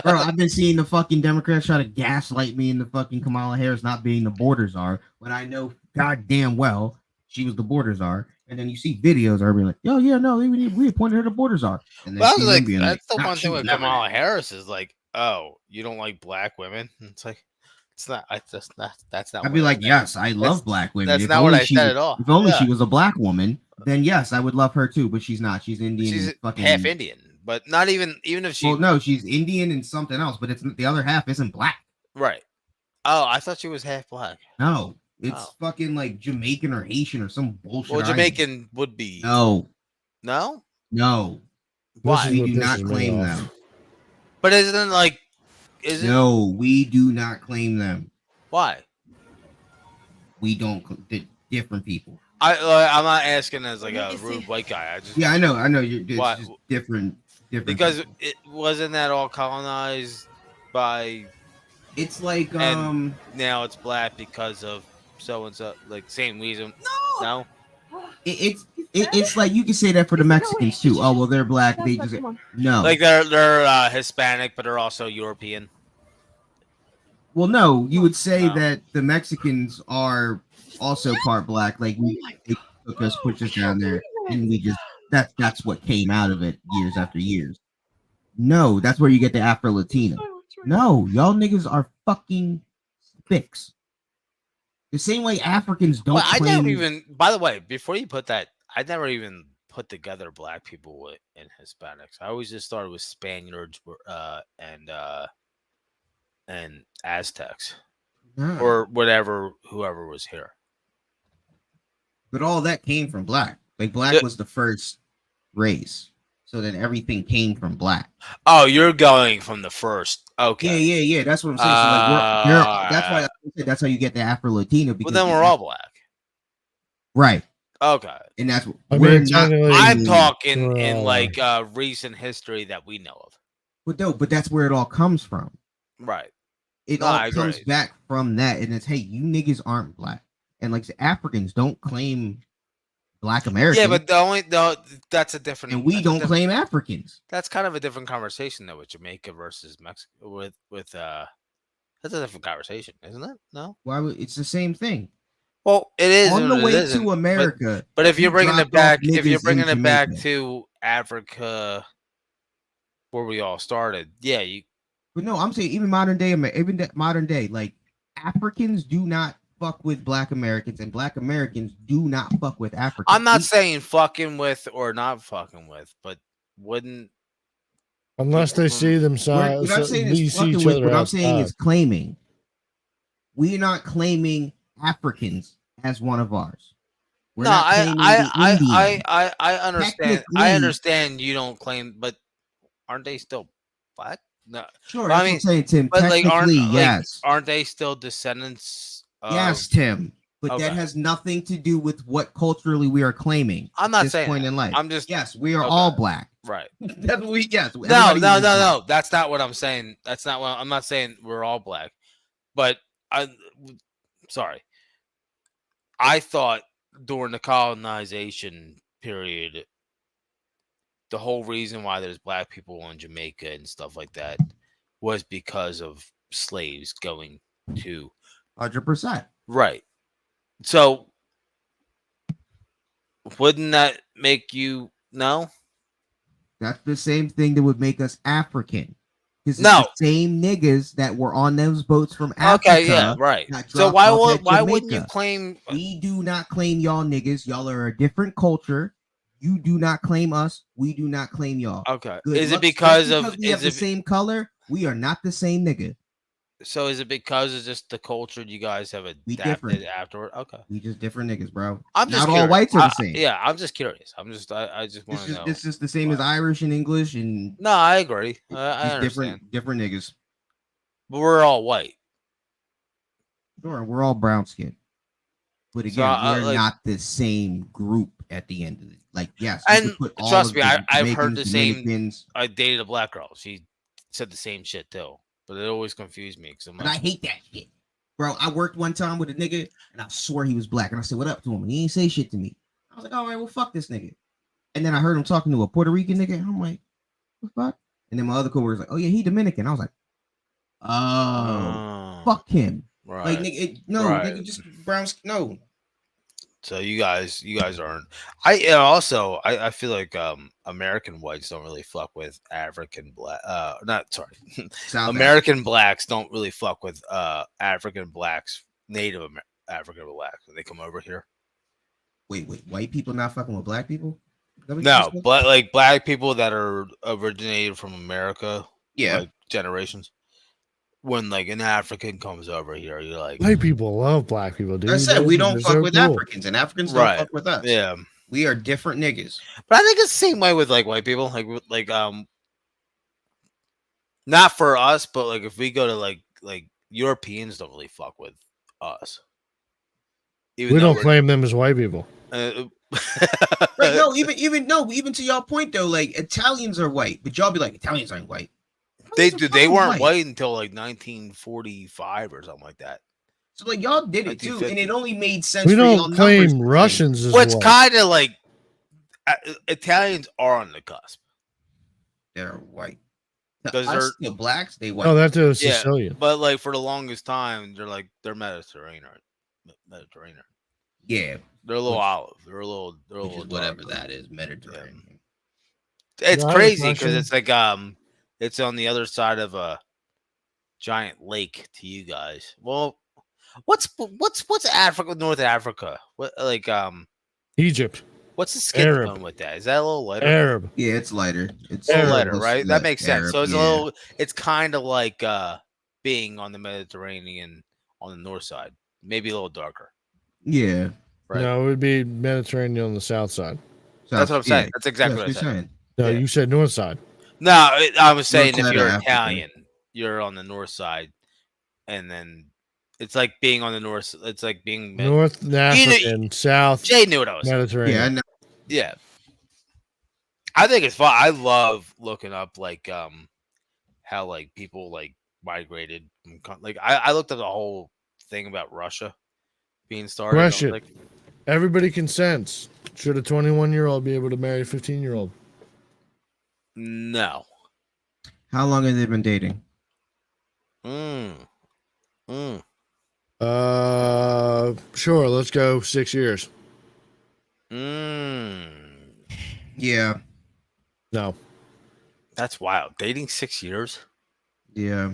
Bro, I've been seeing the fucking Democrats try to gaslight me into fucking Kamala Harris not being the border czar when I know goddamn well she was the border czar. And then you see videos of her being like, "Oh yeah, no, we appointed her the border czar." And then Well, see them being that's the "Nah, one she thing was with never Kamala that." Harris is like, oh, you don't like black women? It's like, it's not. That's not. I'd be what I like, said. yes, I love black women. That's If not what only I she said was- at all. If only Yeah. she was a black woman, then yes, I would love her too. But she's not. She's Indian. She's and fucking half Indian, but not even if she. Well, no, she's Indian and something else, but it's the other half isn't black. Right. Oh, I thought she was half black. No, it's Oh. fucking like Jamaican or Haitian or some bullshit. Well, island. Jamaican would be. No, No. no, Why? we what do not pisses me claim off. them. But isn't it like? Is it No, we do not claim them. why? We don't. Different people. I'm not asking as like a rude white guy. I just Yeah, I know. It's Why? just different. because people. it wasn't that all colonized by. It's like and- Now it's black because of so and so, like same reason. No. it's like you can say that for the Mexicans too. Oh well, they're black. They just no. Like they're Hispanic, but they're also European. Well, no, you would say No. that the Mexicans are also part black. Like they took us, pushed us down there, and we just that's what came out of it years after years. No, that's where you get the Afro Latino. No, y'all niggas are fucking fix. The same way Africans don't Well, I claim. never even. By the way, before you put that, I never even put together black people and Hispanics. I always just started with Spaniards and Aztecs Nah, or whatever, whoever was here. but all that came from black. Like black The- was the first race, so then everything came from black. Oh, you're going from the first. Okay. Yeah. That's what I'm saying. So like, that's why I said that's how you get the Afro Latino. Well, then we're all black. right, Okay. and that's what I we're mean, not. technically, I'm talking we're in all like recent history that we know of. But that's where it all comes from. Right. It No, all I comes agree. back from that, and it's hey, you niggas aren't black, and like the Africans don't claim Black Americans. Yeah, but that's a different. and we that's a don't different- claim Africans. That's kind of a different conversation though with Jamaica versus Mexico. With that's a different conversation, isn't it? No. Why would it's the same thing? Well, it is On and the it way isn't, to America. But if you're bringing it dropped off back, if you're niggas bringing in it back Jamaica. to Africa, where we all started, yeah, But no, I'm saying even modern day, like Africans do not fuck with Black Americans, and Black Americans do not fuck with Africans. I'm not We- saying fucking with or not fucking with, but wouldn't. unless they see them What side, I'm saying we is see fucking each with. other What I'm saying outside. is claiming. We're not claiming Africans as one of ours. We're No, not I claiming I, the I Indian. I understand. I Technically- understand you don't claim, but aren't they still black? No, Sure, but I that's what mean, I'm saying, Tim. but like Technically, aren't yes. aren't they still descendants? Of, Yes, Tim. But that Okay. has nothing to do with what culturally we are claiming I'm at not this saying point that. in life. I'm just Yes, we are Okay. all black. right. That's what we yes. No, everybody no, is no, black. no. That's not what I'm saying. That's not what I'm not saying. We're all black, but sorry. I thought during the colonization period, the whole reason why there's black people in Jamaica and stuff like that was because of slaves going to 100%. right. So wouldn't that make you no? That's the same thing that would make us African. Because No. it's the same niggas that were on those boats from Africa. Okay, yeah, right. got So dropped why off would at why wouldn't you Jamaica. claim We do not claim y'all niggas. Y'all are a different culture. You do not claim us. We do not claim y'all. okay? Good Is it luck. because Just of we have is the it same color? We are not the same nigga. so is it because of just the culture you guys have We adapted different. afterward? Okay. We just different niggas, bro. I'm just not all curious. whites are the same. Yeah, I'm just curious. I just want It's to just know. it's just the same as why. Irish and English and No, I agree. I just understand. different niggas. But we're all white. Sure, we're all brown skinned. But So, again, we're like- not the same group at the end of it. Like, yes, you And could put all trust of me, the I've heard Jamaicans, the same- Dominicans, I dated a black girl. She said the same shit too, but it always confused me because I'm but I like, hate that shit. Bro, I worked one time with a nigga and I swore he was black. And I said, what up to him? And he ain't say shit to me. I was like, all right, well, fuck this nigga. And then I heard him talking to a Puerto Rican nigga. And I'm like, what the fuck? And then my other coworker was like, oh, yeah, he Dominican. I was like, oh, fuck him. right. Like, nigga, no, Right. nigga, just brown skin. No. So you guys aren't. I feel like American whites don't really fuck with African black. Not sorry, South American blacks don't really fuck with African blacks, African blacks when they come over here. Wait, white people not fucking with black people? Is that what you No, just said? but like black people that are originated from America, Yeah. like generations. When like an African comes over here, you're like, White people love black people, dude. I said we don't They're fuck so with cool. Africans, and Africans don't Right. fuck with us. yeah. We are different niggas. But I think it's the same way with like white people, like not for us, but like if we go to like Europeans don't really fuck with us. Even We though don't we're- claim them as white people. Right? No, even to y'all point though, like Italians are white, but y'all be like Italians aren't white. they Italians are they fucking weren't white until like 1945 or something like that. So like y'all did it too, and 1950. it only made sense. We for y'all don't numbers claim to Russians as What's white. kind of like Italians are on the cusp. They're white. Because Us, they're- the blacks, they white. Oh, that's a Yeah, Sicilian. but like for the longest time, they're Mediterranean. Mediterranean. Yeah, They're a little Which- olive. They're a little which is whatever darker. that is, Mediterranean. It's Yeah, I have a crazy because question. it's like it's on the other side of a giant lake to you guys. Well, what's Africa, North Africa? What like Egypt, what's the skin Arab. tone with that? Is that a little lighter? Arab. Yeah, it's lighter. It's A little Arab. lighter, it's right? That makes sense. Arab, So it's yeah. a little. It's kind of like being on the Mediterranean on the north side, maybe a little darker. Yeah. Right. No, it would be Mediterranean on the south side. That's what I'm saying. Yeah, That's exactly what I that's said. saying. No, Yeah. you said north side. No, I was saying if side you're of Africa. Italian, you're on the north side, and then it's like being on the north. It's like being North African, south Jay knew what I was saying. Mediterranean. Yeah, I know. Yeah, I think it's fun. I love looking up like how like people like migrated. Like I looked at the whole thing about Russia being started. I was Question. like, Everybody consents. Should a 21-year-old be able to marry a 15-year-old? no. How long have they been dating? Sure. Let's go 6 years. Yeah. No. That's wild. Dating 6 years. Yeah.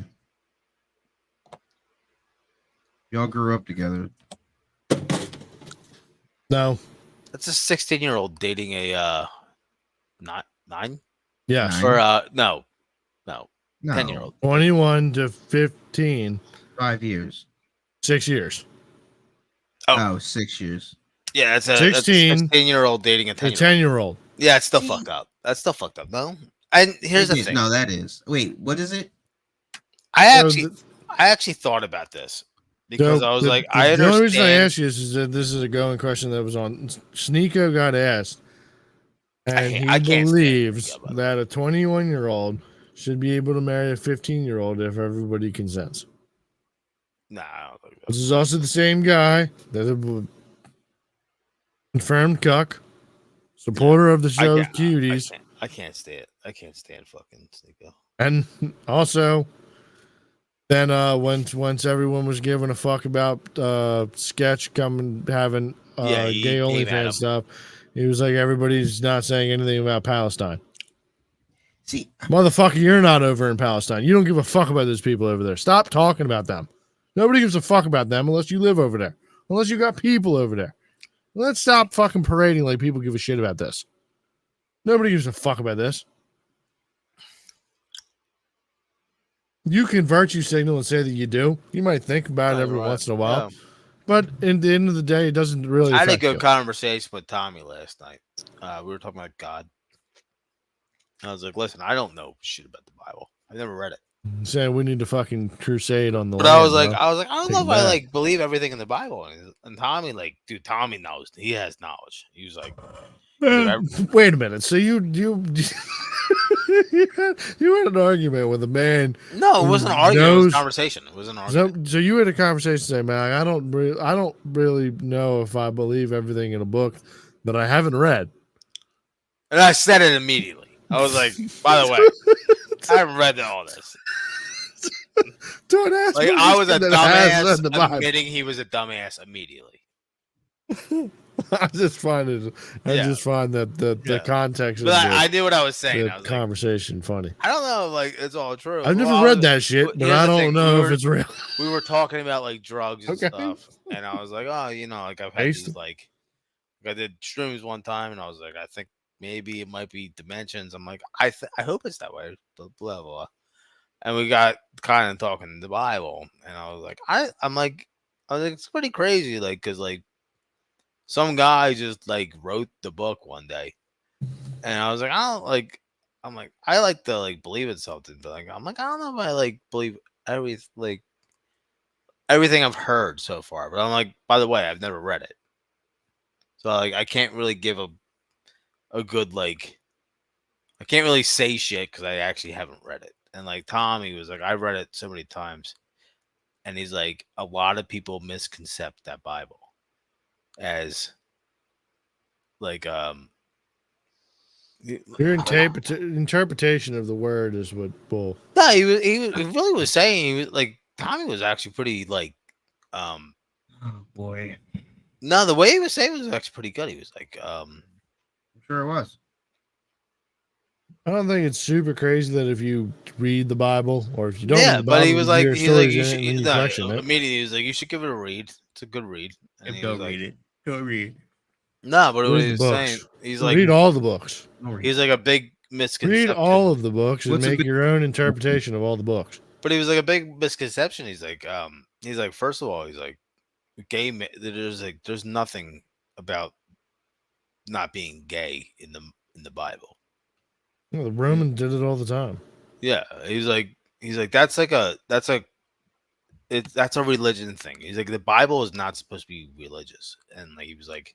Y'all grew up together. No. That's a 16-year-old dating a not nine Yes. Nine. or no No. 10-year-old. 21 to 15, 5 years. 6 years. Oh. Oh, 6 years. Yeah, that's a 16, 16-year-old dating a a 10-year-old. 10-year-old. Yeah, it's still See- fucked up. That's still fucked up. No, and here's the It is. thing. No, that is. Wait, what is it? I So actually thought about this because I was like, I the only reason I understand. asked you is that this is a going question that was on Sneeko got asked, and he I can't stand believes Sneeko, by the that a 21-year-old should be able to marry a 15-year-old if everybody consents. Nah, I don't think This is also the same guy that a confirmed cuck, supporter of the show Cuties, I can't stand. I can't stand fucking Sneeko. and also then once everyone was giving a fuck about Sketch coming having Yeah, he gay came at him. OnlyFans stuff, he was like, everybody's not saying anything about Palestine. See, Motherfucker, you're not over in Palestine. You don't give a fuck about those people over there. Stop talking about them. Nobody gives a fuck about them unless you live over there. Unless you got people over there. Let's stop fucking parading like people give a shit about this. Nobody gives a fuck about this. You can virtue signal and say that you do. You might think about it every once in a while. Yeah. But in the end of the day, it doesn't really I had a affect good you. conversation with Tommy last night. We were talking about God. I was like, listen, I don't know shit about the Bible. I've never read it. Saying we need to fucking crusade on the But land. I was like, bro. I don't Take know it if I back. like believe everything in the Bible. And Tommy, like, dude, Tommy knows. He has knowledge. He was like, Wait a minute. So you you had an argument with a man. no, it wasn't an argument. It was a knows- conversation. It was an argument. So you had a conversation saying, man, I don't really know if I believe everything in a book that I haven't read. And I said it immediately. I was like, by the way, I haven't read all this. Don't ask Like, me I was a that has read dumbass the Bible. admitting he was a dumbass immediately. I just find it. I Yeah. just find that the Yeah. context of But the, I knew what I was saying. the I was like, conversation funny. I don't know, like it's all true. I've never Well, read that shit, but here's I the don't thing, know we if were- it's real. We were talking about like drugs and Okay. stuff, and I was like, oh, you know, like I've had Based- these like I did shrooms one time, and I was like, I think maybe it might be dimensions. I'm like, I hope it's that way. Blah blah blah. And we got kind of talking the Bible, and I was like, I was like, it's pretty crazy, like, cause like some guy just like wrote the book one day, and I was like, I don't like. I'm like, I like to like believe in something, but like, I'm like, I don't know if I like believe everything I've heard so far. But I'm like, by the way, I've never read it, so like, I can't really give a good like, I can't really say shit because I actually haven't read it. And like Tommy was like, I read it so many times, and he's like, a lot of people misconcept that Bible as like Your interpretation of the word is what bull. No, he really was saying he was like Tommy was actually pretty like Oh boy, no, the way he was saying was actually pretty good. He was like I'm sure it was. I don't think it's super crazy that if you read the Bible or if you don't, yeah, read the but he Bible, was you like hear he's like stories you in it should and then you no, question it. immediately he was like you should give it a read. It's a good read. And he was like, it. Go read. no, but what Read he the was books. saying, he's like Read all the books. he's like a big misconception. Read all of the books and What's a make big- your own interpretation of all the books. But he was like a big misconception. He's like first of all, he's like gay. There's nothing about not being gay in the Bible. You know, the Romans did it all the time. Yeah, he's like that's a religion thing. He's like the Bible is not supposed to be religious, and like he's like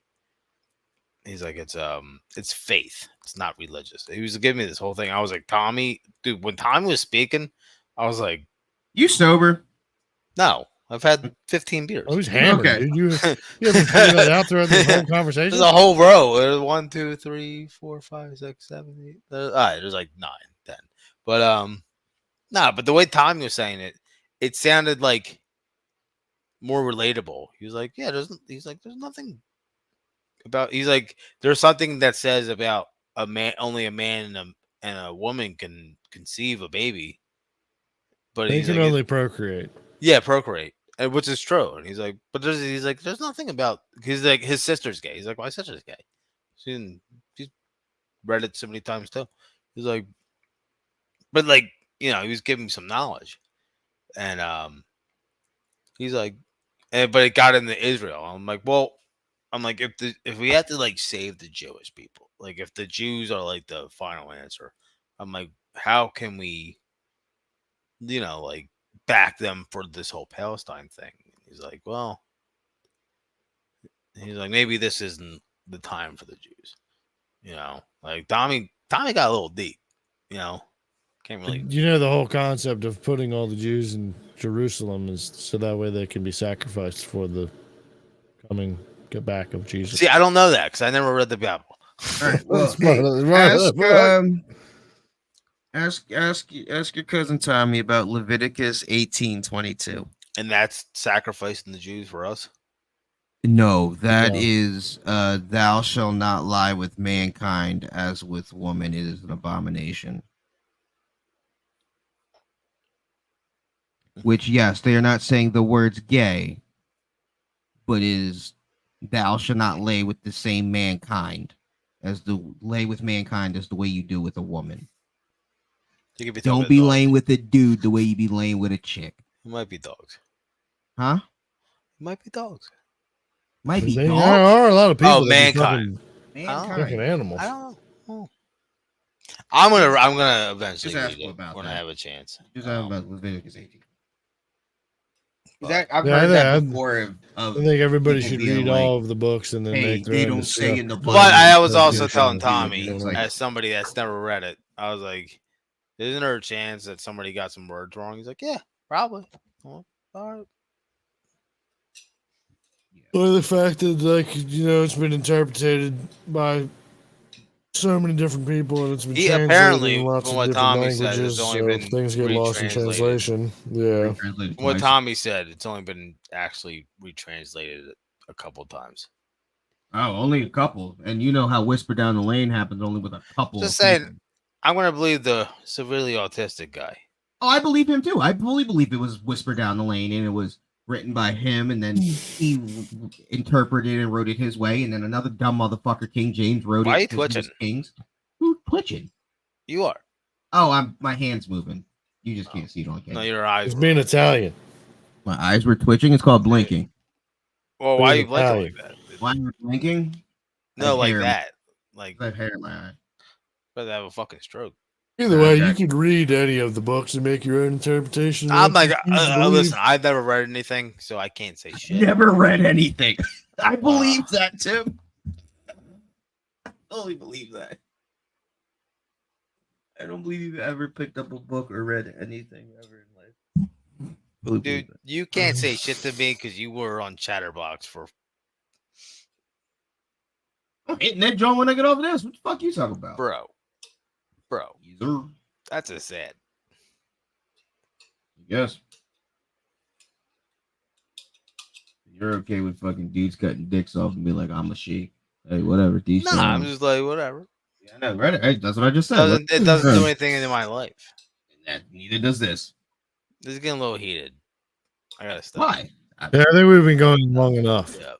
it's faith. It's not religious. He was giving me this whole thing. I was like, Tommy, dude, when Tommy was speaking, I was like, You sober? no, I've had 15 beers. I was hammered, Okay. dude. You haven't figured that out throughout this whole conversation. There's a whole row. There's 1, 2, 3, 4, 5, 6, 7, 8. All right, there's like 9, 10. But nah, but the way Tommy was saying it, it sounded like more relatable. He was like, yeah, there's nothing about. He's like, there's something that says about a man, only a man and a woman can conceive a baby. But They he's can like, only procreate. yeah, procreate, and which is true. And he's like, but there's nothing about. He's like, his sister's gay. He's like, my sister's gay. She's read it so many times too. He's like, but like, you know, he was giving me some knowledge, and he's like, but it got into Israel. I'm like, well, I'm like, if we have to like save the Jewish people, like if the Jews are like the final answer, I'm like, how can we, like back them for this whole Palestine thing? He's like, well, maybe this isn't the time for the Jews. Like Tommy got a little deep. Can't really. The whole concept of putting all the Jews in Jerusalem is so that way they can be sacrificed for the coming get back of Jesus. See, I don't know that because I never read the Bible. All right. Well, That's part of the- ask your cousin Tommy about Leviticus 18:22. And that's sacrificing the Jews for us. No, that Yeah. is thou shalt not lie with mankind as with woman. It is an abomination. Which, yes, they are not saying the words gay, but is thou shalt not lay with the same mankind as the way you do with a woman. You could be talking Don't about be dogs. laying with a dude the way you be laying with a chick. It might be dogs. Huh? It might be dogs. Might be There dogs. are a lot of people. Oh, that be mankind. fucking animals. I don't know. I'm gonna eventually Just ask read him it about when I that. have a chance. Just Um, about Leviticus 18. But- I've Yeah, heard that I before. I think everybody people should being read like, all of the books and then hey, make their they own don't say stuff. in the Bible. But I was Yeah, also yeah, telling yeah, Tommy, It's like- as somebody that's never read it, I was like, "Isn't there a chance that somebody got some words wrong?" He's like, "Yeah, probably." Well, all right. Or the fact that, it's been interpreted by so many different people and it's been He translated apparently, in lots from of what different Tommy said, languages, it's only so been things get lost in retranslated. translation. Yeah. Translated From what twice. Tommy said, it's only been actually retranslated a couple times. Oh, only a couple. And you know how Whisper Down the Lane happens only with a couple. Just of saying. people. I'm gonna believe the severely autistic guy. Oh, I believe him too. I fully believe it was Whisper Down the Lane and it was written by him and then he interpreted and wrote it his way. And then another dumb motherfucker, King James, wrote Why are you it. 'cause he was twitching? King's. Who twitching? You are. Oh, my hand's moving. You just can't see it on camera. No, your eyes. It's were- being Italian. My eyes were twitching. It's called blinking. Well, why are you being blinking like Italian. that? Why am I blinking? No, like hair. that. Like, I have hair in my eye. better have a fucking stroke. Either way, you Okay. could read any of the books and make your own interpretation. of I'm what like, you choose to believe. listen, I've never read anything, so I can't say shit. Never read anything. I believe that, Tim. I totally believe that. I don't believe you've ever picked up a book or read anything ever in life. Really believe Dude, you can't say shit to me because you were on Chatterbox for. that. I'm hitting that joint when I get off this. What the fuck you talking about? Bro. Sir. That's a sad. Yes. You're okay with fucking dudes cutting dicks off and be like, I'm a she. Hey, whatever. Dudes. Nah, I'm just like, whatever. Yeah, I know, right? Hey, that's what I just said. It doesn't do anything in my life. Neither does this. This is getting a little heated. I gotta stop. Why? Yeah, I think we've been going long enough. Yeah.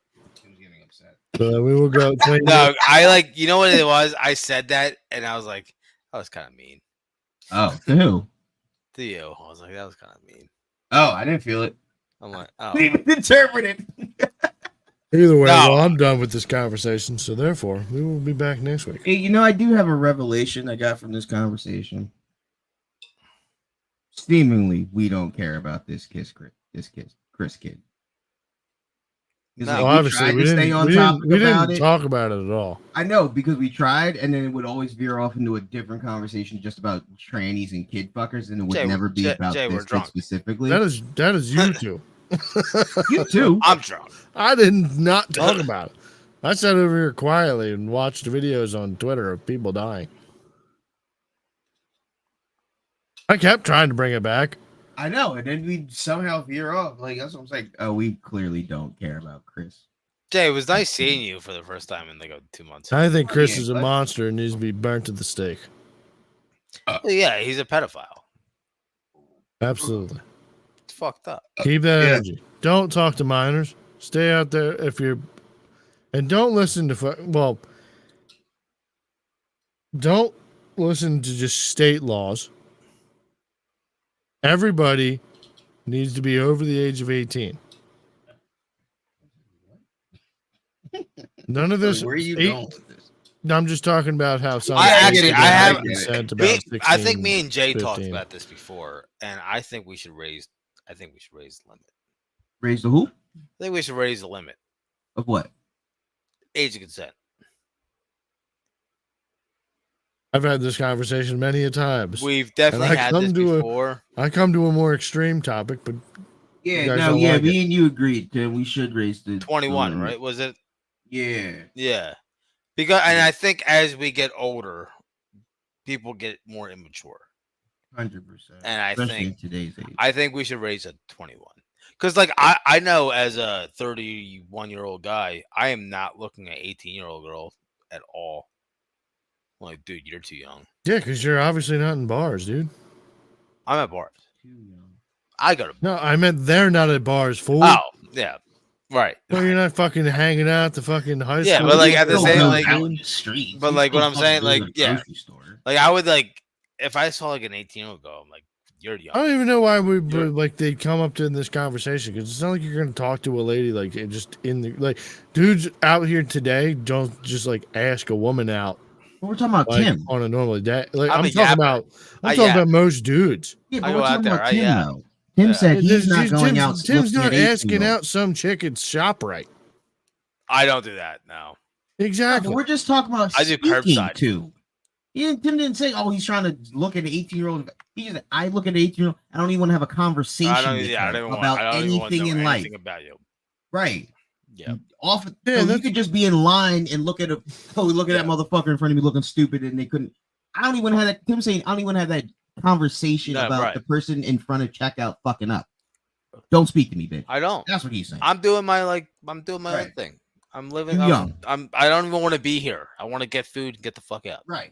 I'm getting upset. So we will go. No, I like, you know what it was? I said that and I was like, that was kind of mean Oh, to who? to you. I was like, that was kind of mean. Oh, I didn't feel it. I'm like, oh. Didn't interpret it. Either way, No. well, I'm done with this conversation. So therefore, we will be back next week. Hey, you know, I do have a revelation I got from this conversation. Seemingly, we don't care about this Chris kid. It's No. like, Well, obviously, tried we to stay didn't, on we topic didn't, we about didn't it. talk about it at all. I know because we tried, and then it would always veer off into a different conversation just about trannies and kid fuckers, and it would Jay, never be Jay- about Jay, we're this kid drunk. specifically. That is you two. You too. I'm drunk. I didn't not talk about it. I sat over here quietly and watched videos on Twitter of people dying. I kept trying to bring it back. I know, and then we somehow veer off. Like that's what I'm saying. Oh, we clearly don't care about Chris. Jay, it was nice seeing you for the first time in like 2 months. I think Chris Yeah, is a but- monster and needs to be burnt at the stake. Yeah, he's a pedophile. Absolutely. It's fucked up. Keep that Yeah. energy. Don't talk to minors. Stay out there if you're, and don't listen to don't listen to just state laws. Everybody needs to be over the age of 18. None of this. Where are you eight- going with this? No, I'm just talking about how some. I actually- states I have- have consent Me- about I think 16, me and Jay talked 15. about this before, and I think we should raise. I think we should raise the limit. Raise the who? I think we should raise the limit. Of what? Age of consent. I've had this conversation many a times. We've definitely I had come this to a- before. I come to a more extreme topic, but Yeah, guys no, don't yeah, like me and you agreed that we should raise the 21, limit. right? Was it? Yeah. Yeah. Because, and I think as we get older, people get more immature. 100%. And I Especially in think today's age. I think we should raise it to 21. Because, like, I know as a 31-year-old guy, I am not looking at 18-year-old girl at all. I'm like, dude, you're too young. yeah, because you're obviously not in bars, dude. I'm at bars. Too young. I go to. No, I meant they're not at bars. Fool. Oh, yeah. Right. Well, you're not fucking hanging out at the fucking high Yeah, school. but, like, at the Still same, goes like- out in the streets. but, You like, what still I'm fucking saying, go like, to the yeah. grocery store. Like, I would, like, if I saw, like, an 18-year-old girl, I'm like, you're young. I don't even know why we You're- like they'd come up to in this conversation because it's not like you're gonna talk to a lady like just in the like dudes out here today don't just like ask a woman out But we're talking about like Tim. on a normal day. Like I'm I'm a talking yapper. about I I'm talking yap. about most dudes. Yeah, I but go we're out talking there, about I Tim yap. though. Tim Yeah. said he's not Tim's- going out. Tim's not looking at asking 18-year-olds. out some chick at ShopRite. I don't do that, no. Exactly. We're just talking about I do speaking curbside. to. Tim didn't say, "Oh, he's trying to look at an 18-year-old." He just, I look at an 18-year-old. I don't even want to have a conversation I don't, with yeah, I her don't even about want, I don't even want to anything know in life. anything about you. Right? Yeah. Off. Yeah, so you that's- could just be in line and look at look at that motherfucker in front of me looking stupid, and they couldn't. I don't even have that. Tim saying, I don't even have that conversation No, about right. the person in front of checkout fucking up. Don't speak to me, bitch. I don't. That's what he's saying. I'm doing my I'm doing my own Right. thing. I'm living. Too young. I don't even want to be here. I want to get food and get the fuck out. Right.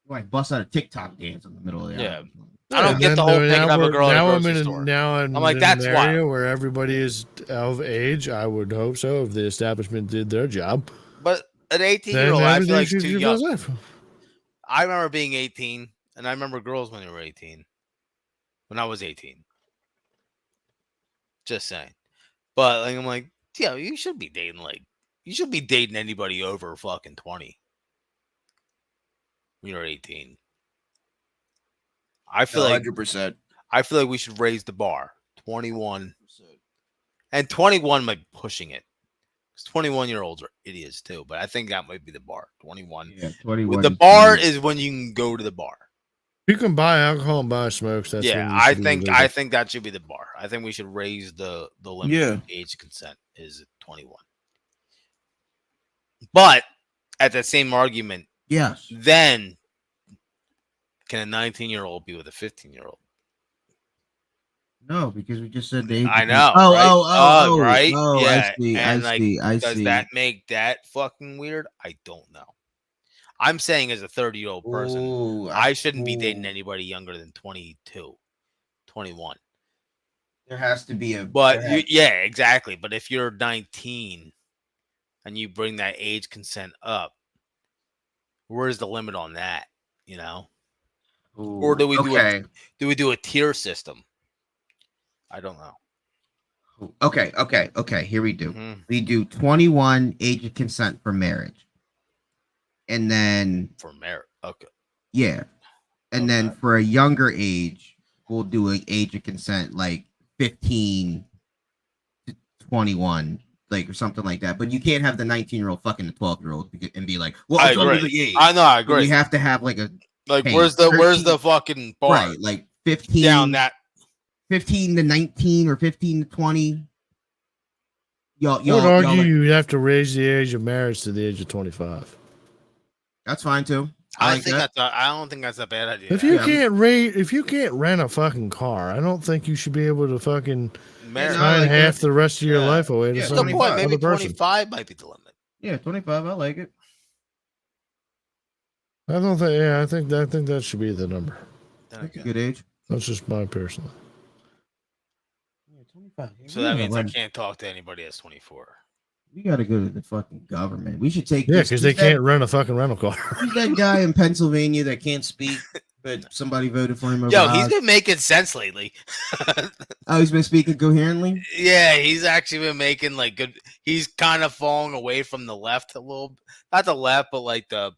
You might bust out a TikTok dance in the middle of the Yeah. hour. I don't And get then the whole now picking up a we're- girl at a now I'm grocery in store. now I'm like, in that's an why. area where everybody is of age. I would hope so if the establishment did their job. But an Then 18-year-old, I feel everything like should too be young. safe. I remember being 18, and I remember girls when they were 18. When I was 18. Just saying. But like, I'm like, yeah, you should be dating anybody over fucking 20. When you're 18. I feel like 100%. I feel like we should raise the bar. 21. And 21 might be pushing it. Because 21-year-olds are idiots too. But I think that might be the bar. 21. Yeah, 21. The bar is when you can go to the bar. You can buy alcohol and buy smokes. That's Yeah, when you I should be think legal. that should be the bar. I think we should raise the limit Yeah. of age consent is 21. But at the same argument, Yes. then can a 19-year-old be with a 15-year-old? No, because we just said the. I know. Oh, right? oh, right. Oh, Yeah, I see. and, I like, see. I Does see. that make that fucking weird? I don't know. I'm saying as a 30-year-old person, Ooh, I shouldn't be dating ooh. anybody younger than 22, 21. There has to be a. But yeah, exactly. But if you're 19 and you bring that age consent up, where's the limit on that? You know, or do we do a tier system? I don't know. Okay. Here we do. Mhm. We do 21 age of consent for marriage, and then For marriage, okay. yeah, and then Okay. for a younger age, we'll do an age of consent like 15 to 21, like or something like that. But you can't have the 19-year-old fucking the 12-year-old and be like, well, I it's under agree. the age. I know, I But we agree. have to have like a Like, hey, where's 13 the fucking bar right, like 15 down that? 15 to 19 or 15 to 20. I would argue you have to raise the age of marriage to the age of 25. That's fine too. I like think that. I don't think that's a bad idea. If you Yeah. can't rent a fucking car, I don't think you should be able to fucking Marriage, No, sign like half that. the rest of your Yeah. life away to Yeah, that's the some point. Maybe other person. 25 might be the limit. Yeah, 25. I like it. I don't think. Yeah, I think that should be the number. Then That's a again. good age. That's just my personal. Yeah, 25. So that means I can't talk to anybody that's 24. We gotta go to the fucking government. We should take. Yeah, this- because they who's that- can't rent a fucking rental car. Who's that guy in Pennsylvania that can't speak? But somebody voted for him over Yo, he's Oz. been making sense lately. Oh, he's been speaking coherently. Yeah, he's actually been making like good. He's kind of falling away from the left a little, not the left, but like the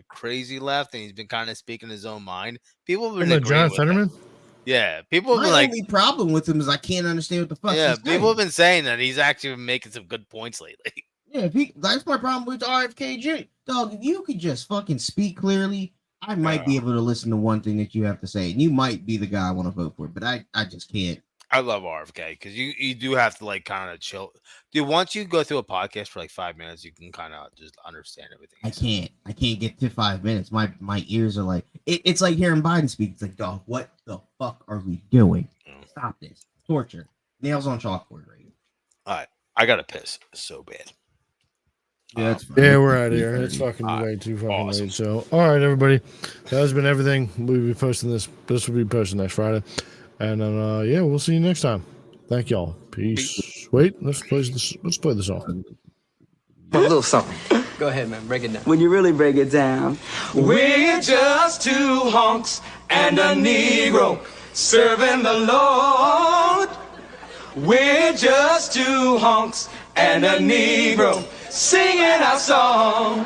crazy left, and he's been kind of speaking his own mind. People have been Remember agreeing John with him. Fetterman? Yeah, people have My been like, only problem with him is I can't understand what the fuck. yeah, he's people saying. have been saying that he's actually been making some good points lately. Yeah, that's my problem with RFK Jr. Dog, if you could just fucking speak clearly, I might be able to listen to one thing that you have to say, and you might be the guy I want to vote for. But I just can't. I love RFK because you do have to like kind of chill, dude. Once you go through a podcast for like 5 minutes, you can kind of just understand everything. I can't get to 5 minutes. My ears are like it's like hearing Biden speak. It's like, dog, what the fuck are we doing? Stop this torture. Nails on chalkboard, right? All right, I gotta piss so bad. Yeah, that's fine. Yeah, we're out of here. It's fucking All right. way too fucking Awesome. late. So, all right, everybody, that has been everything. We'll be posting this. This will be posted next Friday, and then yeah, we'll see you next time. Thank y'all. Peace. Wait, let's play this. Let's play the song. A little something. Go ahead, man. Break it down. When you really break it down, we're just two honks and a Negro serving the Lord. We're just two honks and a Negro singing our song.